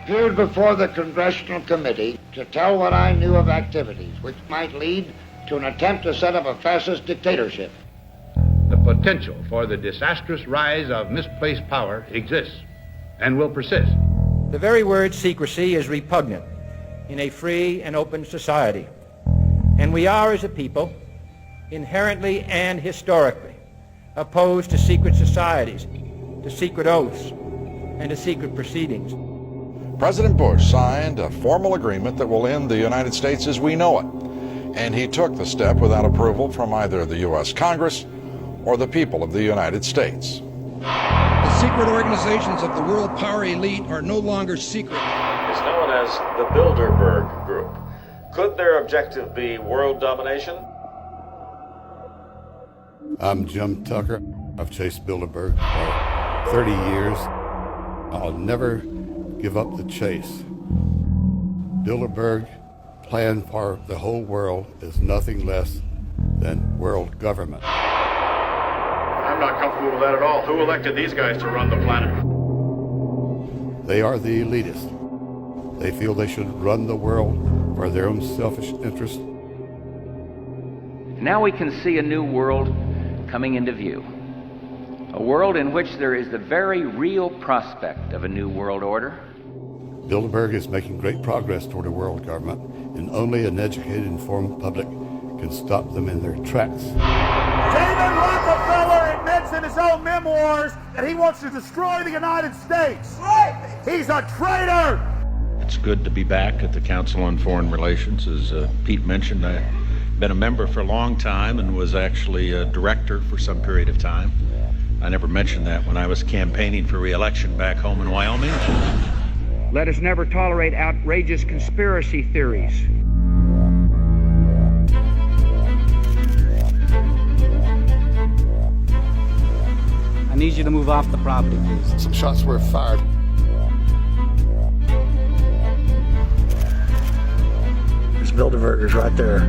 appeared before the Congressional Committee to tell what I knew of activities which might lead to an attempt to set up a fascist dictatorship. The potential for the disastrous rise of misplaced power exists and will persist. The very word secrecy is repugnant in a free and open society. And we are, as a people, inherently and historically opposed to secret societies, to secret oaths, and to secret proceedings. President Bush signed a formal agreement that will end the United States as we know it. And he took the step without approval from either the U.S. Congress or the people of the United States. The secret organizations of the world power elite are no longer secret. It's known as the Bilderberg Group. Could their objective be world domination? I'm Jim Tucker. I've chased Bilderberg for 30 years. I'll never give up the chase. Bilderberg plan for the whole world is nothing less than world government. I'm not comfortable with that at all. Who elected these guys to run the planet? They are the elitists. They feel they should run the world for their own selfish interest. Now we can see a new world coming into view. A world in which there is the very real prospect of a new world order. Bilderberg is making great progress toward a world government, and only an educated, informed public can stop them in their tracks. David Rockefeller admits in his own memoirs that he wants to destroy the United States. Right. He's a traitor. It's good to be back at the Council on Foreign Relations. As Pete mentioned, I've been a member for a long time and was actually a director for some period of time. I never mentioned that when I was campaigning for re-election back home in Wyoming. Let us never tolerate outrageous conspiracy theories. I need you to move off the property, please. Some shots were fired. There's Bilderbergers right there.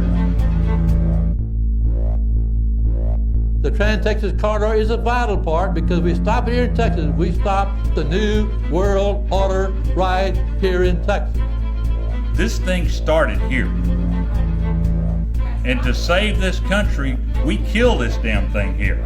The Trans-Texas Corridor is a vital part because we stop here in Texas. We stop the new world order right here in Texas. This thing started here. And to save this country, we kill this damn thing here.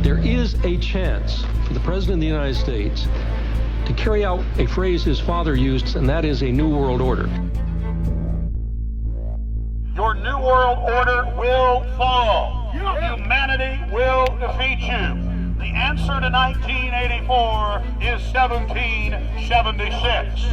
There is a chance for the President of the United States to carry out a phrase his father used, and that is a new world order. Your new world order will fall. Humanity will defeat you. The answer to 1984 is 1776.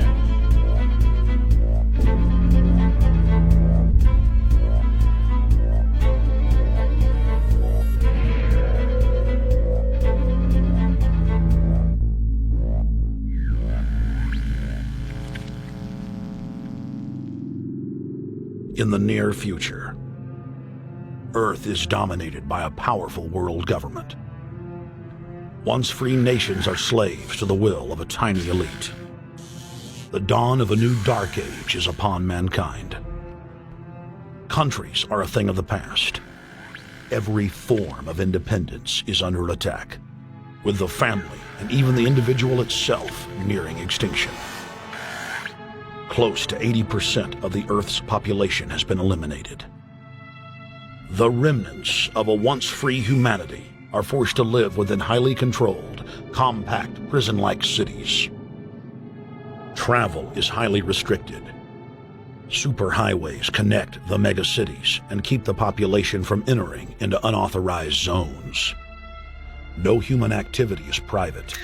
In the near future, Earth is dominated by a powerful world government. Once free nations are slaves to the will of a tiny elite. The dawn of a new dark age is upon mankind. Countries are a thing of the past. Every form of independence is under attack, with the family and even the individual itself nearing extinction. Close to 80% of the Earth's population has been eliminated. The remnants of a once free humanity are forced to live within highly controlled, compact, prison-like cities. Travel is highly restricted. Superhighways connect the megacities and keep the population from entering into unauthorized zones. No human activity is private.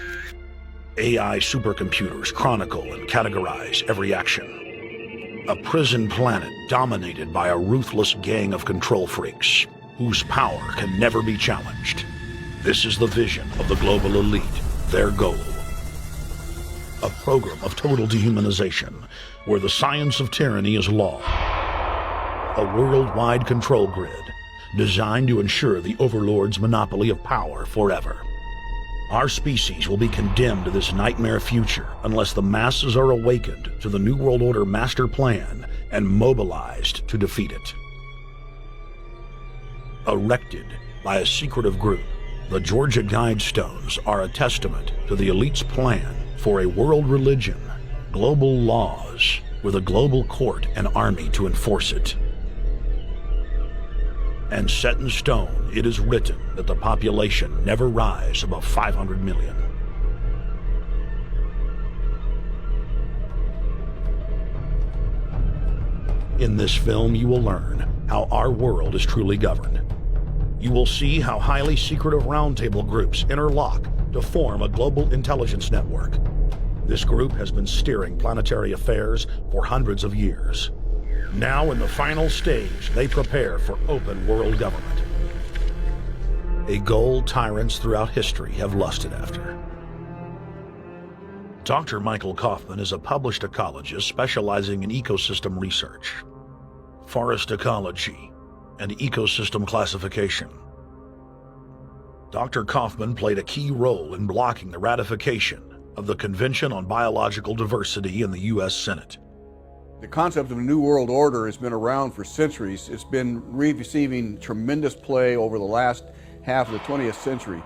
AI supercomputers chronicle and categorize every action. A prison planet dominated by a ruthless gang of control freaks, whose power can never be challenged. This is the vision of the global elite, their goal. A program of total dehumanization, where the science of tyranny is law. A worldwide control grid, designed to ensure the overlord's monopoly of power forever. Our species will be condemned to this nightmare future unless the masses are awakened to the New World Order master plan and mobilized to defeat it. Erected by a secretive group, the Georgia Guidestones are a testament to the elite's plan for a world religion, global laws, with a global court and army to enforce it. And set in stone, it is written that the population never rise above 500 million. In this film, you will learn how our world is truly governed. You will see how highly secretive roundtable groups interlock to form a global intelligence network. This group has been steering planetary affairs for hundreds of years. Now, in the final stage, they prepare for open world government. A goal tyrants throughout history have lusted after. Dr. Michael Kaufman is a published ecologist specializing in ecosystem research, forest ecology, and ecosystem classification. Dr. Kaufman played a key role in blocking the ratification of the Convention on Biological Diversity in the U.S. Senate. The concept of a New World Order has been around for centuries. It's been receiving tremendous play over the last half of the 20th century.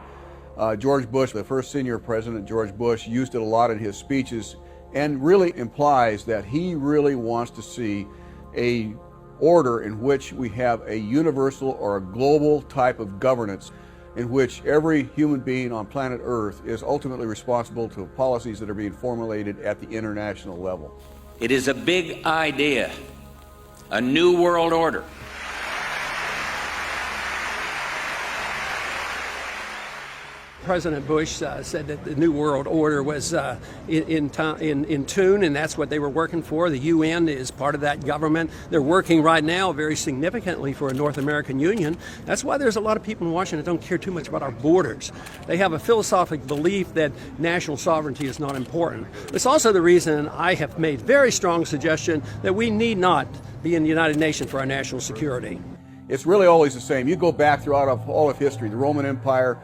George Bush, the first senior president, George Bush, used it a lot in his speeches and really implies that he really wants to see a order in which we have a universal or a global type of governance in which every human being on planet Earth is ultimately responsible to policies that are being formulated at the international level. It is a big idea, a new world order. President Bush said that the New World Order was in tune, and that's what they were working for. The UN is part of that government. They're working right now very significantly for a North American Union. That's why there's a lot of people in Washington that don't care too much about our borders. They have a philosophic belief that national sovereignty is not important. It's also the reason I have made very strong suggestion that we need not be in the United Nations for our national security. It's really always the same. You go back throughout all of history, the Roman Empire,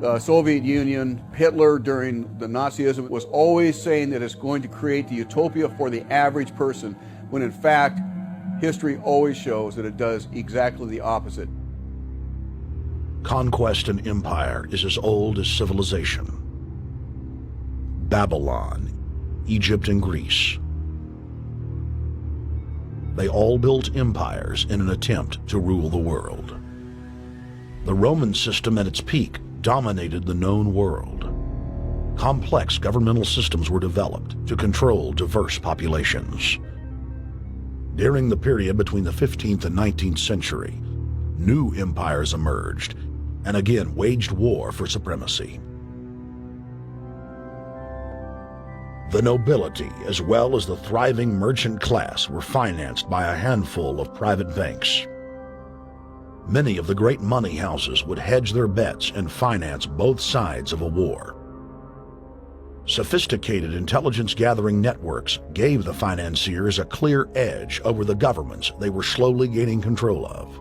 the Soviet Union, Hitler during the Nazism was always saying that it's going to create the utopia for the average person, when in fact, history always shows that it does exactly the opposite. Conquest and empire is as old as civilization. Babylon, Egypt, and Greece. They all built empires in an attempt to rule the world. The Roman system at its peak dominated the known world. Complex governmental systems were developed to control diverse populations. During the period between the 15th and 19th century, new empires emerged and again waged war for supremacy. The nobility, as well as the thriving merchant class, were financed by a handful of private banks. Many of the great money houses would hedge their bets and finance both sides of a war. Sophisticated intelligence-gathering networks gave the financiers a clear edge over the governments they were slowly gaining control of.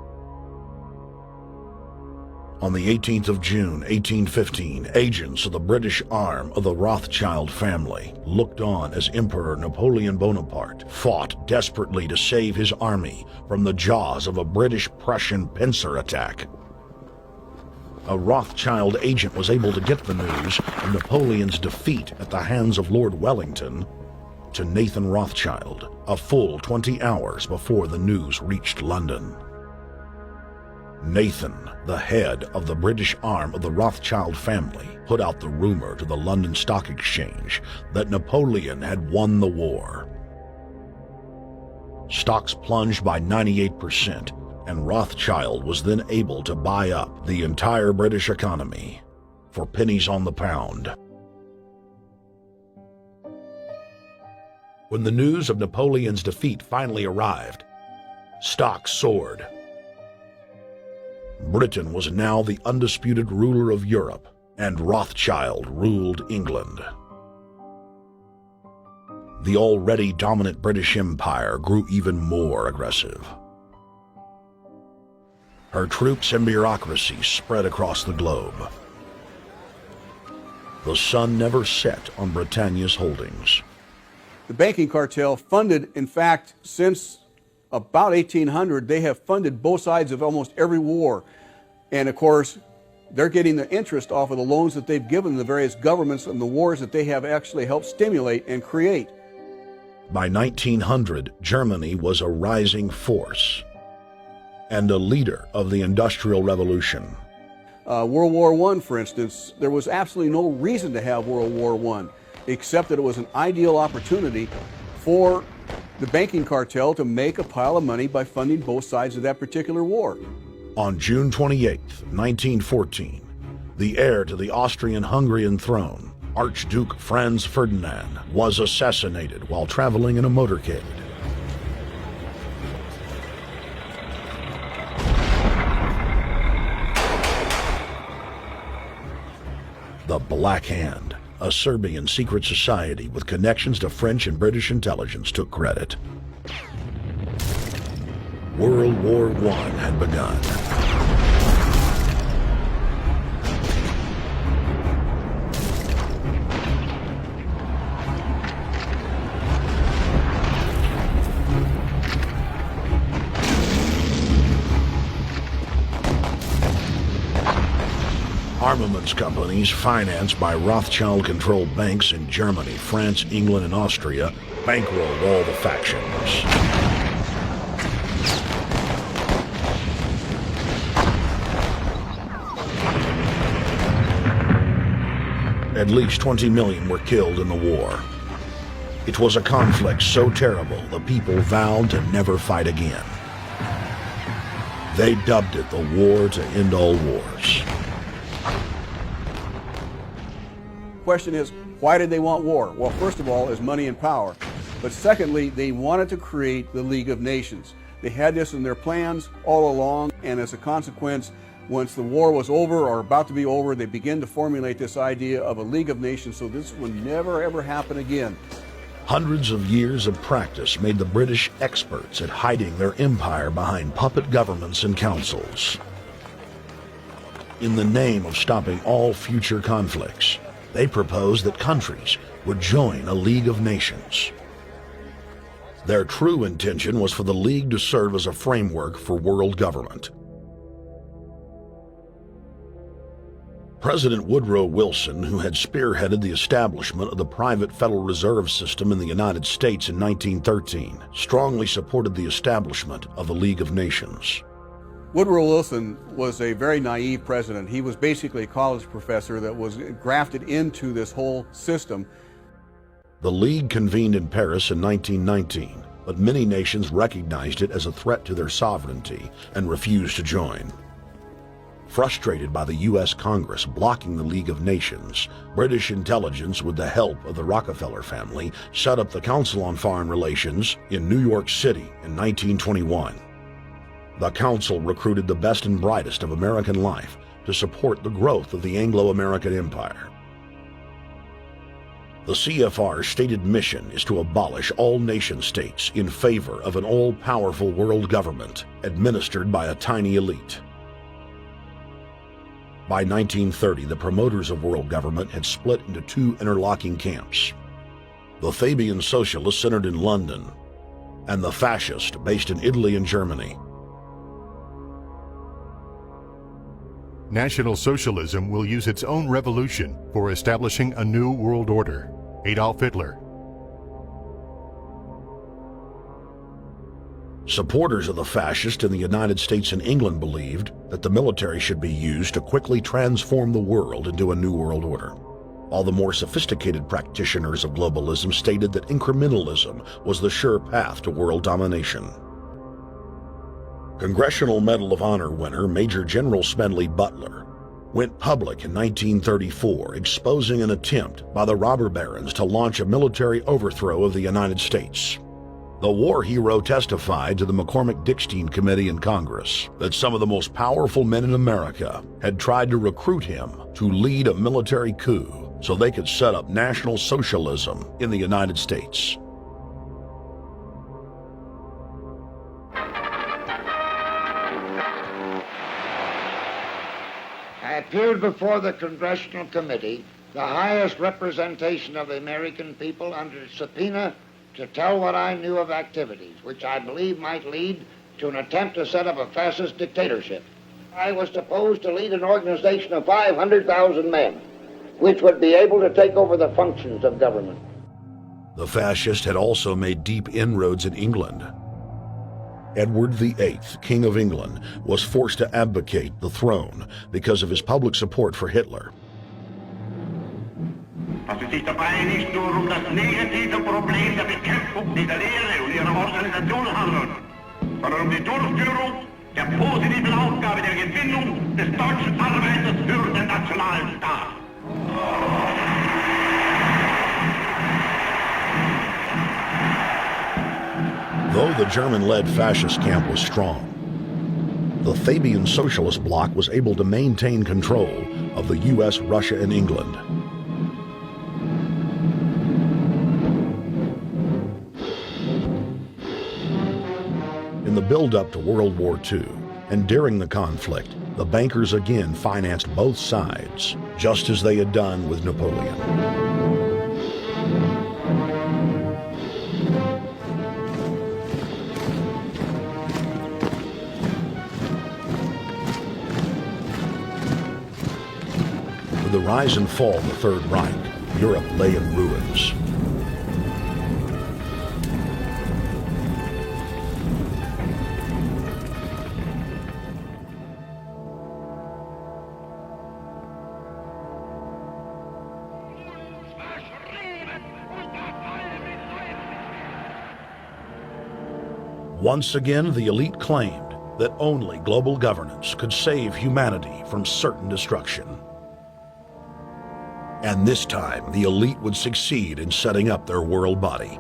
On the 18th of June, 1815, agents of the British arm of the Rothschild family looked on as Emperor Napoleon Bonaparte fought desperately to save his army from the jaws of a British-Prussian pincer attack. A Rothschild agent was able to get the news of Napoleon's defeat at the hands of Lord Wellington to Nathan Rothschild, a full 20 hours before the news reached London. Nathan, the head of the British arm of the Rothschild family, put out the rumor to the London Stock Exchange that Napoleon had won the war. Stocks plunged by 98%, and Rothschild was then able to buy up the entire British economy for pennies on the pound. When the news of Napoleon's defeat finally arrived, stocks soared. Britain was now the undisputed ruler of Europe, and Rothschild ruled England. The already dominant British Empire grew even more aggressive. Her troops and bureaucracy spread across the globe. the sun never set on Britannia's holdings. The banking cartel funded, in fact, since about 1800, they have funded both sides of almost every war. And of course, they're getting the interest off of the loans that they've given the various governments and the wars that they have actually helped stimulate and create. By 1900, Germany was a rising force and a leader of the Industrial Revolution. World War I, for instance, there was absolutely no reason to have World War I, except that it was an ideal opportunity for the banking cartel to make a pile of money by funding both sides of that particular war. On June 28, 1914, the heir to the Austrian-Hungarian throne, Archduke Franz Ferdinand, was assassinated while traveling in a motorcade. The Black Hand, a Serbian secret society with connections to French and British intelligence, took credit. World War I had begun. Armaments companies financed by Rothschild-controlled banks in Germany, France, England, and Austria bankrolled all the factions. At least 20 million were killed in the war. It was a conflict so terrible the people vowed to never fight again. They dubbed it the war to end all wars. Question is, why did they want war? Well, first of all, is money and power. But secondly, they wanted to create the League of Nations. They had this in their plans all along, and as a consequence, once the war was over or about to be over, they began to formulate this idea of a League of Nations, so this would never ever happen again. Hundreds of years of practice made the British experts at hiding their empire behind puppet governments and councils. In the name of stopping all future conflicts, they proposed that countries would join a League of Nations. Their true intention was for the League to serve as a framework for world government. President Woodrow Wilson, who had spearheaded the establishment of the private Federal Reserve System in the United States in 1913, strongly supported the establishment of the League of Nations. Woodrow Wilson was a very naive president. He was basically a college professor that was grafted into this whole system. The League convened in Paris in 1919, but many nations recognized it as a threat to their sovereignty and refused to join. Frustrated by the U.S. Congress blocking the League of Nations, British intelligence, with the help of the Rockefeller family, set up the Council on Foreign Relations in New York City in 1921. The Council recruited the best and brightest of American life to support the growth of the Anglo-American Empire. The CFR's stated mission is to abolish all nation-states in favor of an all-powerful world government administered by a tiny elite. By 1930, the promoters of world government had split into two interlocking camps: the Fabian socialists centered in London, and the fascist based in Italy and Germany. National Socialism will use its own revolution for establishing a new world order. Adolf Hitler. Supporters of the fascists in the United States and England believed that the military should be used to quickly transform the world into a new world order, while the more sophisticated practitioners of globalism stated that incrementalism was the sure path to world domination. Congressional Medal of Honor winner Major General Smedley Butler went public in 1934, exposing an attempt by the robber barons to launch a military overthrow of the United States. The war hero testified to the McCormick-Dickstein Committee in Congress that some of the most powerful men in America had tried to recruit him to lead a military coup so they could set up National Socialism in the United States. I appeared before the Congressional Committee the highest representation of the American people under subpoena to tell what I knew of activities which I believe might lead to an attempt to set up a fascist dictatorship. I was supposed to lead an organization of 500,000 men, which would be able to take over the functions of government. The fascist had also made deep inroads in England. Edward VIII, King of England, was forced to abdicate the throne because of his public support for Hitler. Was es sich dabei nicht nur das negative Problem der Bekämpfung dieser Lehre und ihrer Organisation handelt, sondern die Durchführung der positiven Aufgabe der Gewinnung des deutschen Arbeiters für den nationalen Staat. Though the German-led fascist camp was strong, the Fabian Socialist bloc was able to maintain control of the U.S., Russia, and England. In the build-up to World War II, and during the conflict, the bankers again financed both sides, just as they had done with Napoleon. With the rise and fall of the Third Reich, Europe lay in ruins. Once again, the elite claimed that only global governance could save humanity from certain destruction. And this time, the elite would succeed in setting up their world body.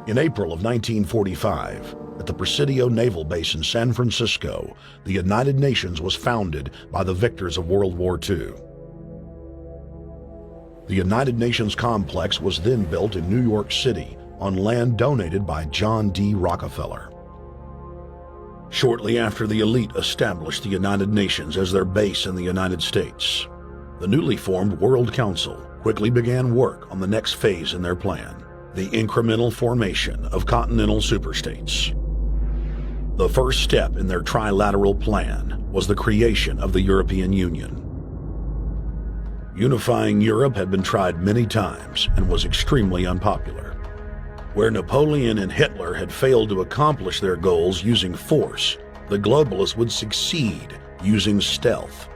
In April of 1945, at the Presidio Naval Base in San Francisco, the United Nations was founded by the victors of World War II. The United Nations complex was then built in New York City on land donated by John D. Rockefeller. Shortly after the elite established the United Nations as their base in the United States, the newly formed World Council quickly began work on the next phase in their plan, the incremental formation of continental superstates. The first step in their trilateral plan was the creation of the European Union. Unifying Europe had been tried many times and was extremely unpopular. Where Napoleon and Hitler had failed to accomplish their goals using force, the globalists would succeed using stealth.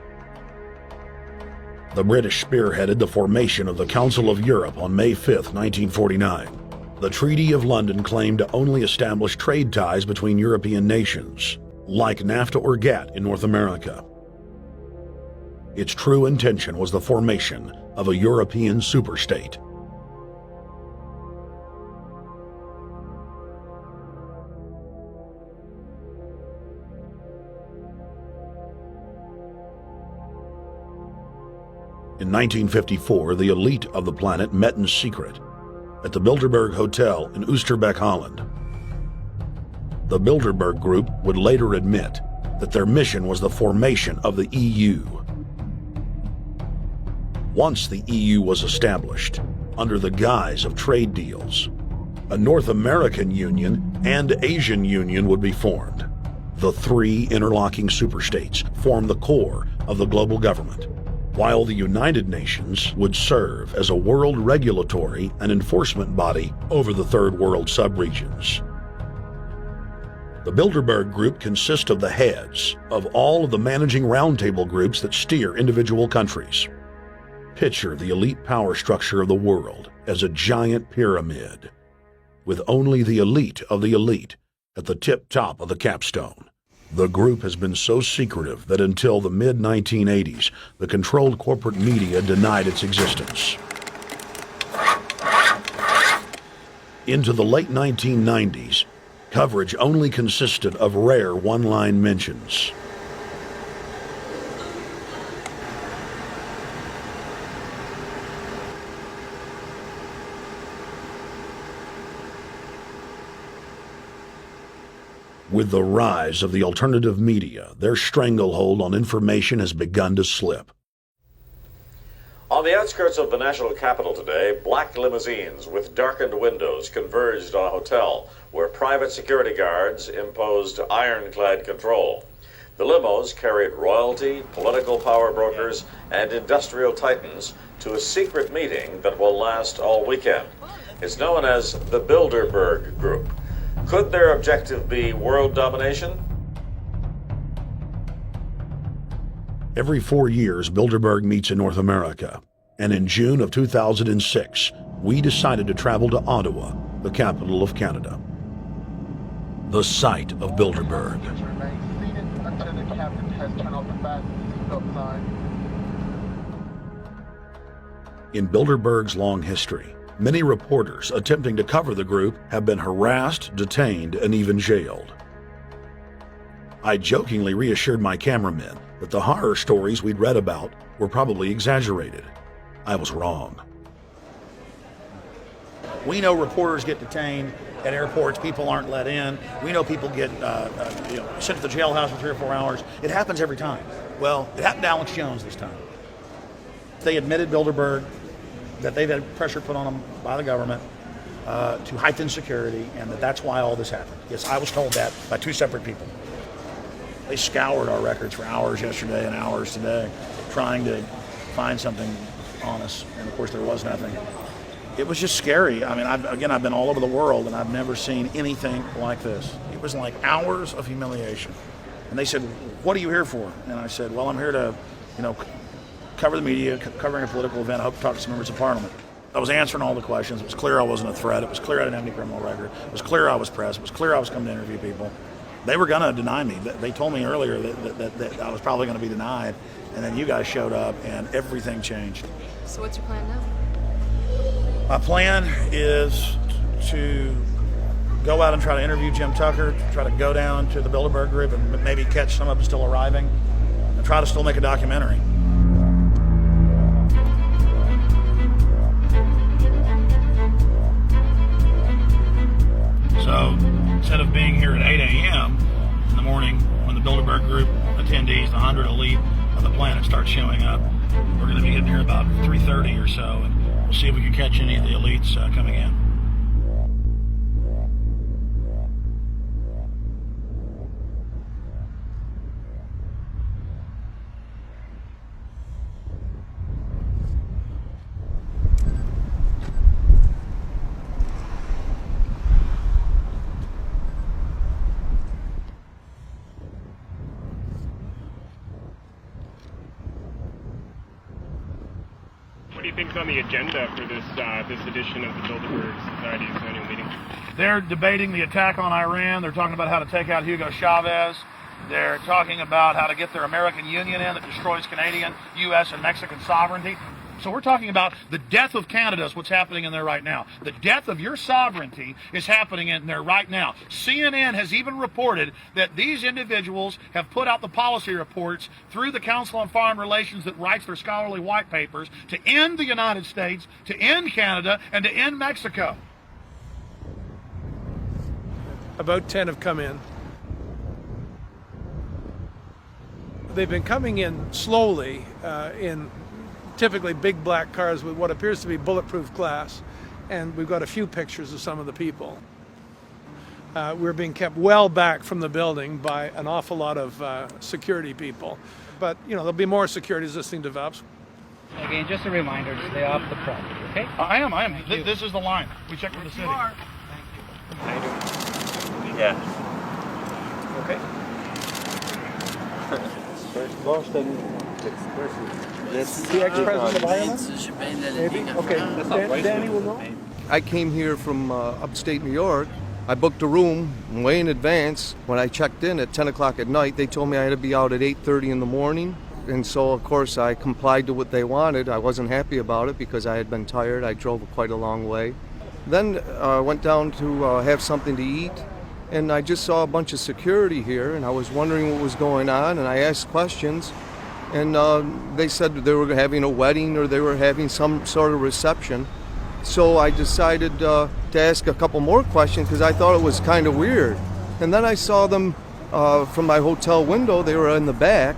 The British spearheaded the formation of the Council of Europe on May 5, 1949. The Treaty of London claimed to only establish trade ties between European nations, like NAFTA or GATT in North America. Its true intention was the formation of a European superstate. In 1954, the elite of the planet met in secret at the Bilderberg Hotel in Oosterbeek, Holland. The Bilderberg Group would later admit that their mission was the formation of the EU. Once the EU was established, under the guise of trade deals, a North American Union and Asian Union would be formed. The three interlocking superstates formed the core of the global government, while the United Nations would serve as a world regulatory and enforcement body over the Third World subregions. The Bilderberg Group consists of the heads of all of the managing roundtable groups that steer individual countries. Picture the elite power structure of the world as a giant pyramid, with only the elite of the elite at the tip-top of the capstone. The group has been so secretive that until the mid-1980s, the controlled corporate media denied its existence. Into the late 1990s, coverage only consisted of rare one-line mentions. With the rise of the alternative media, their stranglehold on information has begun to slip. On the outskirts of the national capital today, black limousines with darkened windows converged on a hotel where private security guards imposed ironclad control. The limos carried royalty, political power brokers, and industrial titans to a secret meeting that will last all weekend. It's known as the Bilderberg Group. Could their objective be world domination? Every 4 years, Bilderberg meets in North America, and in June of 2006, we decided to travel to Ottawa, the capital of Canada. The site of Bilderberg. In Bilderberg's long history, many reporters attempting to cover the group have been harassed, detained, and even jailed. I jokingly reassured my cameramen that the horror stories we'd read about were probably exaggerated. I was wrong. We know reporters get detained at airports, people aren't let in. We know people get sent to the jailhouse for 3 or 4 hours. It happens every time. Well, it happened to Alex Jones this time. They admitted Bilderberg that they've had pressure put on them by the government to heighten security, and that's why all this happened. Yes, I was told that by 2 separate people. They scoured our records for hours yesterday and hours today, trying to find something on us, and of course there was nothing. It was just scary. I mean, I've been all over the world, and I've never seen anything like this. It was like hours of humiliation. And they said, "What are you here for?" And I said, "Well, I'm here to, cover the media, covering a political event. I hope to talk to some members of Parliament." I was answering all the questions. It was clear I wasn't a threat. It was clear I didn't have any criminal record. It was clear I was press. It was clear I was coming to interview people. They were going to deny me. They told me earlier that I was probably going to be denied, and then you guys showed up, and everything changed. So what's your plan now? My plan is to go out and try to interview Jim Tucker, try to go down to the Bilderberg Group and maybe catch some of them still arriving, and try to still make a documentary. So instead of being here at 8 a.m. in the morning when the Bilderberg Group attendees, the 100 elite of the planet, start showing up, we're going to be getting here about 3:30 or so, and we'll see if we can catch any of the elites coming in. What do you think is on the agenda for this edition of the Bilderberg Society's annual meeting? They're debating the attack on Iran. They're talking about how to take out Hugo Chavez. They're talking about how to get their American Union in that destroys Canadian, U.S., and Mexican sovereignty. So we're talking about the death of Canada is what's happening in there right now. The death of your sovereignty is happening in there right now. CNN has even reported that these individuals have put out the policy reports through the Council on Foreign Relations that writes their scholarly white papers to end the United States, to end Canada, and to end Mexico. About 10 have come in. They've been coming in slowly in typically big black cars with what appears to be bulletproof glass, and we've got a few pictures of some of the people. We're being kept well back from the building by an awful lot of security people, but there'll be more security as this thing develops. Again, just a reminder to stay off the property, okay? I am. This is the line. We checked with the city. Thank you. How you doing? Yeah. Okay. That's the ex-president of Ireland? Maybe? Okay, Danny will know. I came here from upstate New York. I booked a room way in advance. When I checked in at 10 o'clock at night, they told me I had to be out at 8:30 in the morning. And so, of course, I complied to what they wanted. I wasn't happy about it because I had been tired. I drove quite a long way. Then I went down to have something to eat. And I just saw a bunch of security here, and I was wondering what was going on, and I asked questions. And they said they were having a wedding or they were having some sort of reception. So I decided to ask a couple more questions because I thought it was kind of weird. And then I saw them from my hotel window. They were in the back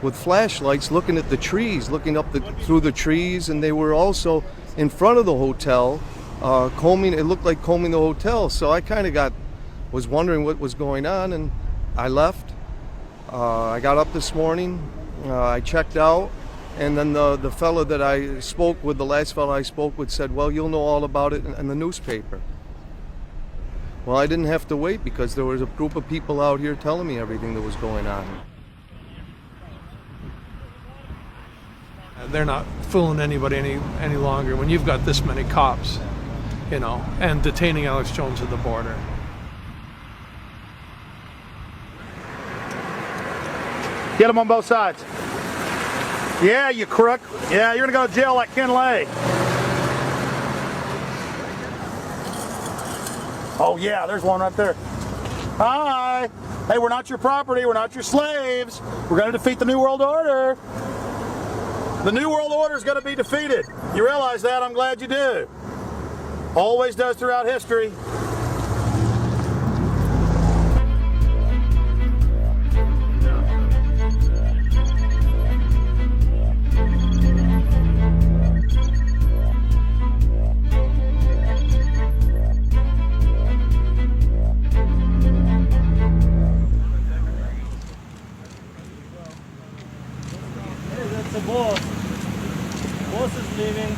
with flashlights looking at the trees, looking up through the trees, and they were also in front of the hotel, combing. It looked like combing the hotel. So I kind of was wondering what was going on, and I left. I got up this morning, I checked out, and then the fellow that I spoke with, the last fellow I spoke with, said, well, you'll know all about it in the newspaper. Well, I didn't have to wait because there was a group of people out here telling me everything that was going on. They're not fooling anybody any longer when you've got this many cops, you know, and detaining Alex Jones at the border. Get them on both sides. Yeah, you crook. Yeah, you're gonna go to jail like Ken Lay. Oh yeah, there's one right there. Hi. Hey, we're not your property. We're not your slaves. We're gonna defeat the New World Order. The New World Order is gonna be defeated. You realize that? I'm glad you do. Always does throughout history. The boss. Boss is leaving.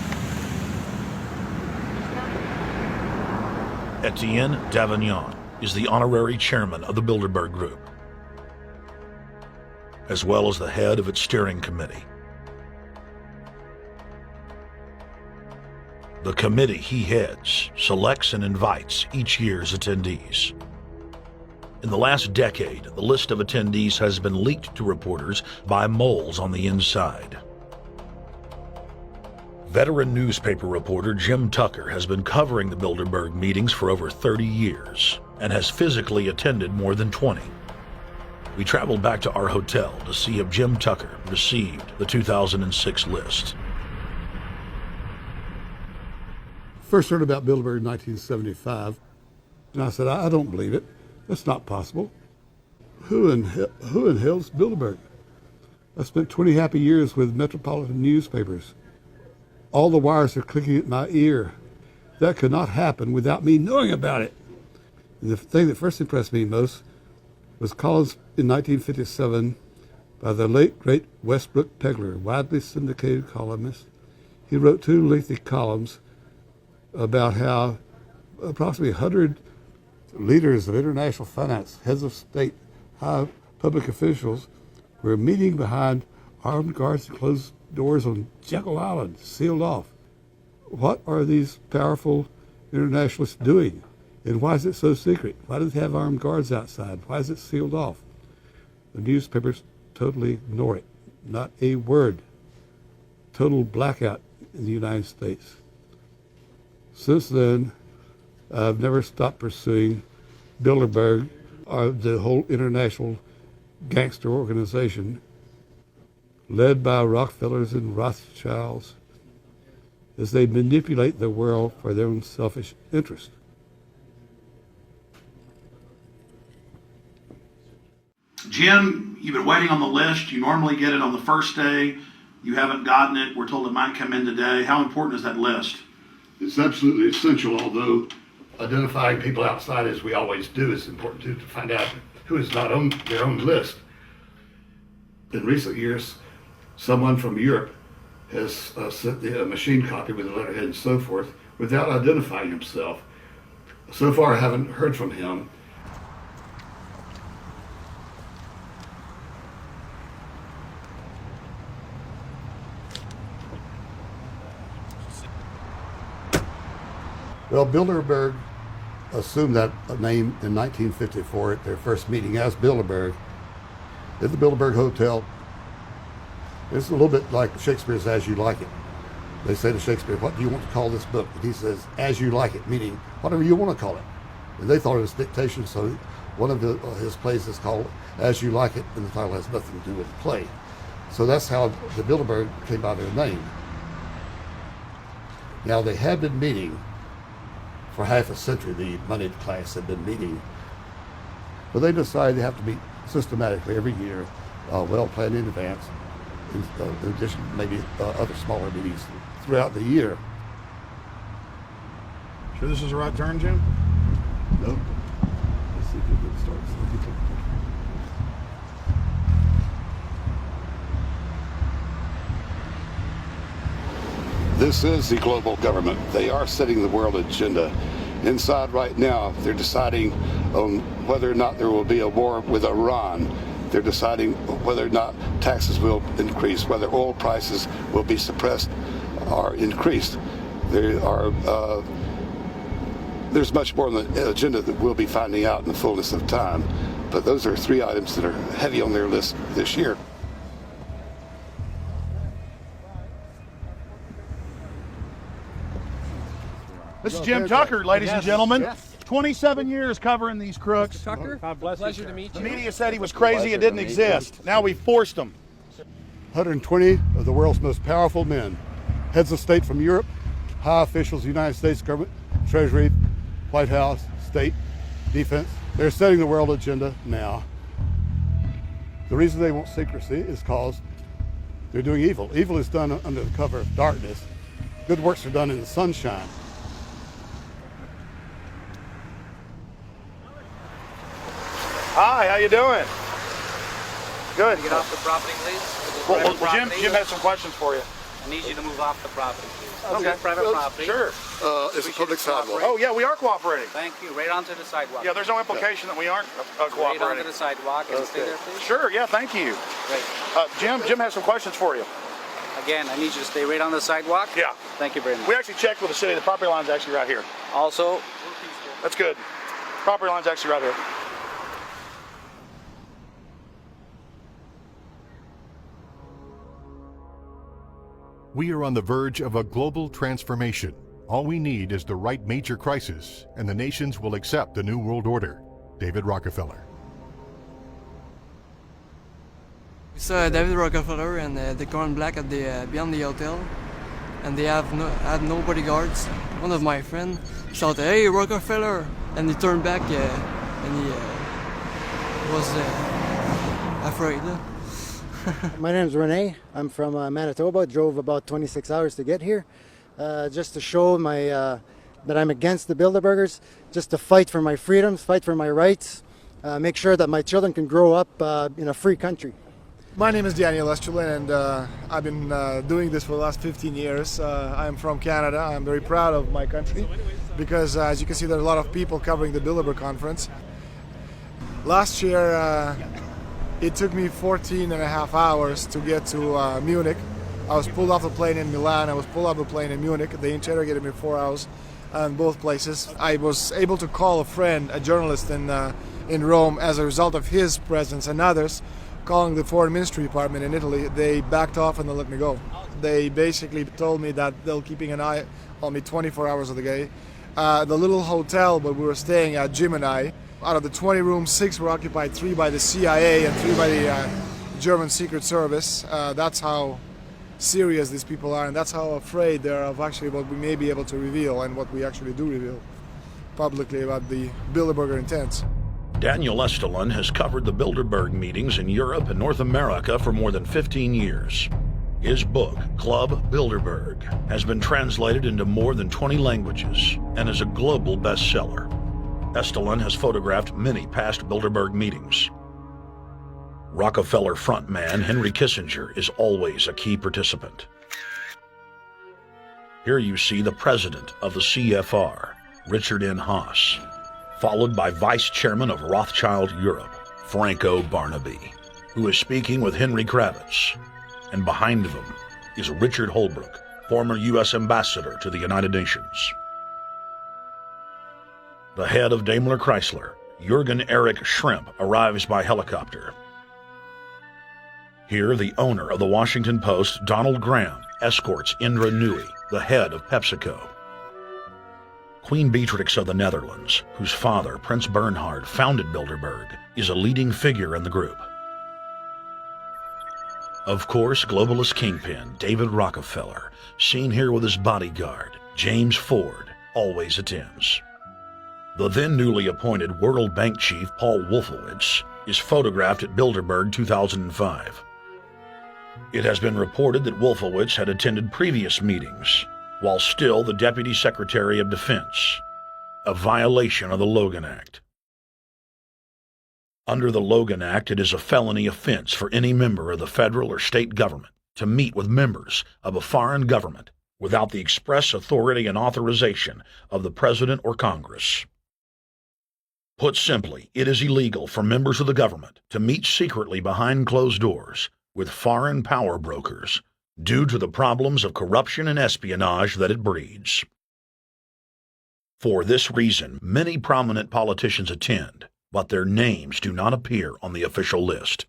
Etienne Davignon is the honorary chairman of the Bilderberg Group, as well as the head of its steering committee. The committee he heads selects and invites each year's attendees. In the last decade, the list of attendees has been leaked to reporters by moles on the inside. Veteran newspaper reporter Jim Tucker has been covering the Bilderberg meetings for over 30 years and has physically attended more than 20. We traveled back to our hotel to see if Jim Tucker received the 2006 list. First heard about Bilderberg in 1975, and I said, I don't believe it. That's not possible. Who in hell's Bilderberg? I spent 20 happy years with metropolitan newspapers. All the wires are clicking at my ear. That could not happen without me knowing about it. And the thing that first impressed me most was columns in 1957 by the late, great Westbrook Pegler, widely syndicated columnist. He wrote 2 lengthy columns about how approximately 100 leaders of international finance, heads of state, high public officials were meeting behind armed guards and closed doors on Jekyll Island, sealed off. What are these powerful internationalists doing? And why is it so secret? Why do they have armed guards outside? Why is it sealed off? The newspapers totally ignore it. Not a word. Total blackout in the United States. Since then, I've never stopped pursuing Bilderberg, or the whole international gangster organization led by Rockefellers and Rothschilds as they manipulate the world for their own selfish interest. Jim, you've been waiting on the list. You normally get it on the first day. You haven't gotten it. We're told it might come in today. How important is that list? It's absolutely essential, although identifying people outside, as we always do, is important too, to find out who is not on their own list. In recent years, someone from Europe has sent a machine copy with a letterhead and so forth without identifying himself. So far, I haven't heard from him. Well, Bilderberg assumed that name in 1954 at their first meeting as Bilderberg at the Bilderberg Hotel. It's a little bit like Shakespeare's As You Like It. They say to Shakespeare, what do you want to call this book? And he says, As You Like It, meaning whatever you want to call it. And they thought it was dictation, so one of his plays is called As You Like It, and the title has nothing to do with the play. So that's how the Bilderberg came by their name. Now, they had been meeting for half a century. The moneyed class had been meeting But they decide they have to meet systematically every year, well planned in advance, in addition to maybe other smaller meetings throughout the year. Sure this is the right turn, Jim? No. Let's see if you can start. This is the global government. They are setting the world agenda. Inside right now, they're deciding on whether or not there will be a war with Iran. They're deciding whether or not taxes will increase, whether oil prices will be suppressed or increased. There's much more on the agenda that we'll be finding out in the fullness of time. But those are 3 items that are heavy on their list this year. This is Jim Tucker, ladies and gentlemen. Yes. 27 years covering these crooks. Mr. Tucker, God bless pleasure to meet you. The media said he was crazy, it didn't exist. Now we forced him. 120 of the world's most powerful men, heads of state from Europe, high officials of the United States government, Treasury, White House, state, defense. They're setting the world agenda now. The reason they want secrecy is because they're doing evil. Evil is done under the cover of darkness. Good works are done in the sunshine. Hi, how you doing? Good. Get off the property, please. Well, Jim has some questions for you. I need you to move off the property, please. Okay. This is private property. Sure. It's a public sidewalk. Oh, yeah, we are cooperating. Thank you. Right onto the sidewalk. Yeah, there's no implication that we aren't cooperating. Right onto the sidewalk and stay there, please. Sure, yeah, thank you. Great. Jim has some questions for you. Again, I need you to stay right on the sidewalk. Yeah. Thank you very much. We actually checked with the city. The property line's actually right here. Also, that's good. Property line's actually right here. We are on the verge of a global transformation. All we need is the right major crisis, and the nations will accept the New World Order. David Rockefeller. It's David Rockefeller and the Corn Black at the beyond the hotel, and they had no bodyguards. One of my friends shouted, "Hey, Rockefeller!" and he turned back and he was afraid. My name is Rene. I'm from Manitoba. Drove about 26 hours to get here, just to show that I'm against the Bilderbergers, just to fight for my freedoms, fight for my rights, make sure that my children can grow up in a free country. My name is Daniel Esterlin, and I've been doing this for the last 15 years. I'm from Canada. I'm very proud of my country because, as you can see, there are a lot of people covering the Bilderberg conference. Last year, it took me 14 and a half hours to get to Munich. I was pulled off the plane in Milan. I was pulled off the plane in Munich. They interrogated me 4 hours in both places. I was able to call a friend, a journalist in Rome, as a result of his presence and others. Calling the Foreign Ministry Department in Italy, they backed off and they let me go. They basically told me that they'll keeping an eye on me 24 hours of the day. The little hotel where we were staying at, Jim and I, out of the 20 rooms, 6 were occupied, 3 by the CIA and 3 by the German Secret Service. That's how serious these people are, and that's how afraid they are of actually what we may be able to reveal and what we actually do reveal publicly about the Bilderberger intents. Daniel Esterlin has covered the Bilderberg meetings in Europe and North America for more than 15 years. His book, Club Bilderberg, has been translated into more than 20 languages and is a global bestseller. Esterlin has photographed many past Bilderberg meetings. Rockefeller frontman Henry Kissinger is always a key participant. Here you see the president of the CFR, Richard N. Haas, followed by Vice Chairman of Rothschild Europe, Franco Barnaby, who is speaking with Henry Kravitz. And behind them is Richard Holbrooke, former U.S. Ambassador to the United Nations. The head of Daimler Chrysler, Jürgen Erich Schrimp, arrives by helicopter. Here, the owner of the Washington Post, Donald Graham, escorts Indra Nooyi, the head of PepsiCo. Queen Beatrix of the Netherlands, whose father, Prince Bernhard, founded Bilderberg, is a leading figure in the group. Of course, globalist kingpin David Rockefeller, seen here with his bodyguard, James Ford, always attends. The then newly appointed World Bank chief Paul Wolfowitz is photographed at Bilderberg 2005. It has been reported that Wolfowitz had attended previous meetings while still the Deputy Secretary of Defense, a violation of the Logan Act. Under the Logan Act, it is a felony offense for any member of the federal or state government to meet with members of a foreign government without the express authority and authorization of the President or Congress. Put simply, it is illegal for members of the government to meet secretly behind closed doors with foreign power brokers due to the problems of corruption and espionage that it breeds. For this reason, many prominent politicians attend, but their names do not appear on the official list.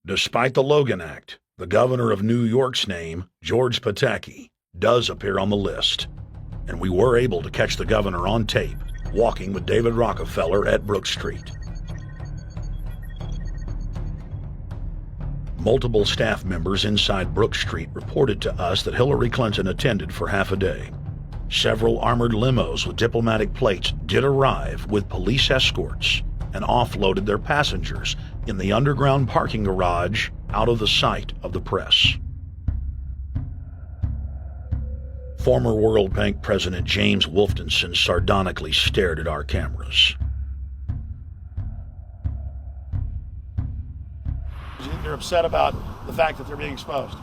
Despite the Logan Act, the governor of New York's name, George Pataki, does appear on the list, and we were able to catch the governor on tape walking with David Rockefeller at Brook Street. Multiple staff members inside Brook Street reported to us that Hillary Clinton attended for half a day. Several armored limos with diplomatic plates did arrive with police escorts and offloaded their passengers in the underground parking garage out of the sight of the press. Former World Bank President James Wolfensohn sardonically stared at our cameras. They're upset about the fact that they're being exposed.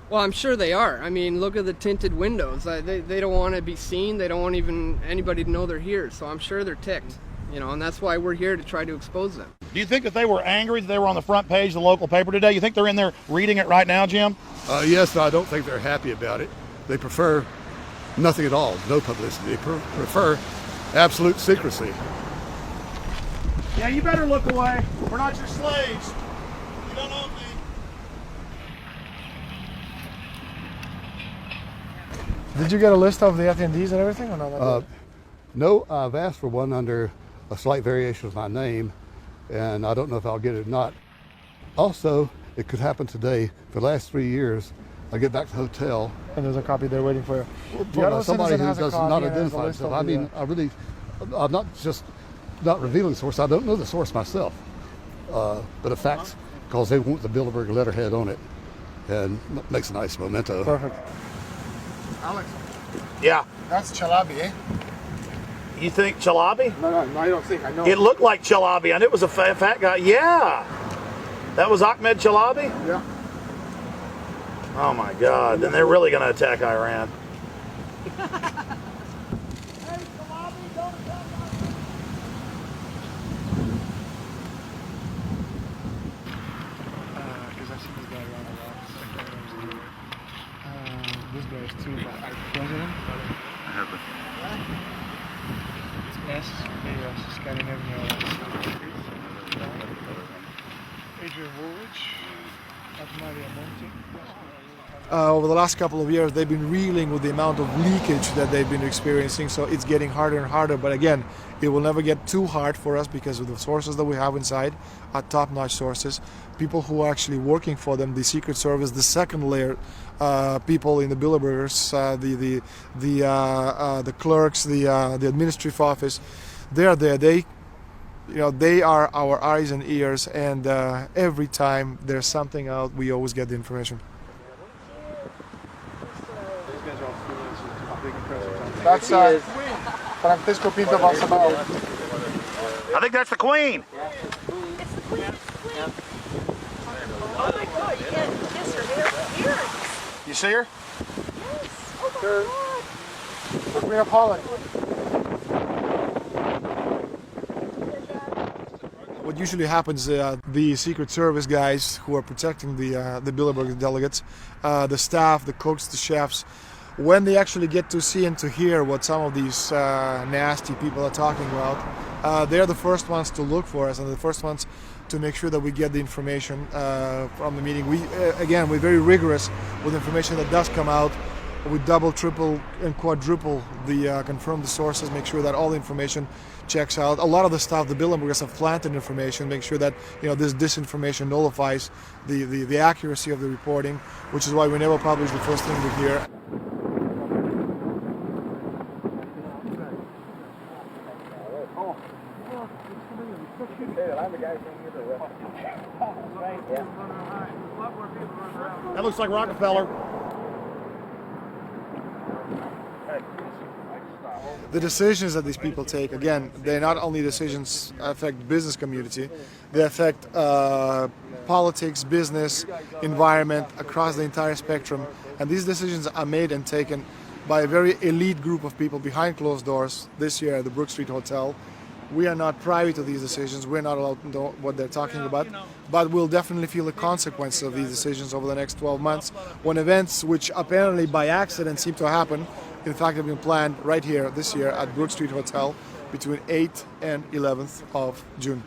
Well, I'm sure they are. I mean, look at the tinted windows. They don't want to be seen. They don't want even anybody to know they're here. So I'm sure they're ticked, you know, and that's why we're here to try to expose them. Do you think that they were angry that they were on the front page of the local paper today? You think they're in there reading it right now, Jim? Yes, I don't think they're happy about it. They prefer nothing at all, no publicity. They prefer absolute secrecy. Yeah, you better look away. We're not your slaves. You don't own me. Did you get a list of the attendees and everything, or not? No, I've asked for one under a slight variation of my name, and I don't know if I'll get it or not. Also, it could happen today. For the last 3 years, I get back to the hotel. And there's a copy there waiting for you. For somebody who does not identify himself. I mean, I'm not just not revealing the source. I don't know the source myself. But a fact, because they want the Bilderberg letterhead on it, and makes a nice memento. Perfect. Alex. Yeah. That's Chalabi, eh? You think Chalabi? No, I don't think. I know. It looked like Chalabi. I knew it was a fat guy. Yeah. That was Ahmed Chalabi? Yeah. Oh my God. Then they're really going to attack Iran. This guy is too, but our president. I have it. It's S, yes, Scandinavian. Adrian Woolwich, Maria Monti. Over the last couple of years, they've been reeling with the amount of leakage that they've been experiencing, so it's getting harder and harder. But again, it will never get too hard for us because of the sources that we have inside are top-notch sources. People who are actually working for them, the Secret Service, the second layer, people in the Bilderbergers, the clerks, the administrative office, they're there. They are our eyes and ears, and every time there's something out, we always get the information. That's Francisco Pinto Balsamao. I think that's the Queen. It's the Queen. Oh my God, you can't kiss her earrings. You see her? Yes. Oh my God. The Queen of Holland. What usually happens, the Secret Service guys who are protecting the Bilderberg delegates, the staff, the cooks, the chefs, when they actually get to see and to hear what some of these nasty people are talking about, they're the first ones to look for us and the first ones to make sure that we get the information from the meeting. We're very rigorous with information that does come out. We double, triple, and quadruple confirm the sources, make sure that all the information checks out. A lot of the stuff, the Bilderbergers have planted information, make sure that this disinformation nullifies the accuracy of the reporting, which is why we never publish the first thing we hear. Oh. I'm the guy That looks like Rockefeller. The decisions that these people take, again, they're not only decisions affect business community, they affect politics, business, environment, across the entire spectrum. And these decisions are made and taken by a very elite group of people behind closed doors this year at the Brook Street Hotel. We are not privy to these decisions. We're not allowed to know what they're talking about, but we'll definitely feel the consequences of these decisions over the next 12 months when events which apparently by accident seem to happen, in fact, have been planned right here this year at Brook Street Hotel between 8th and 11th of June.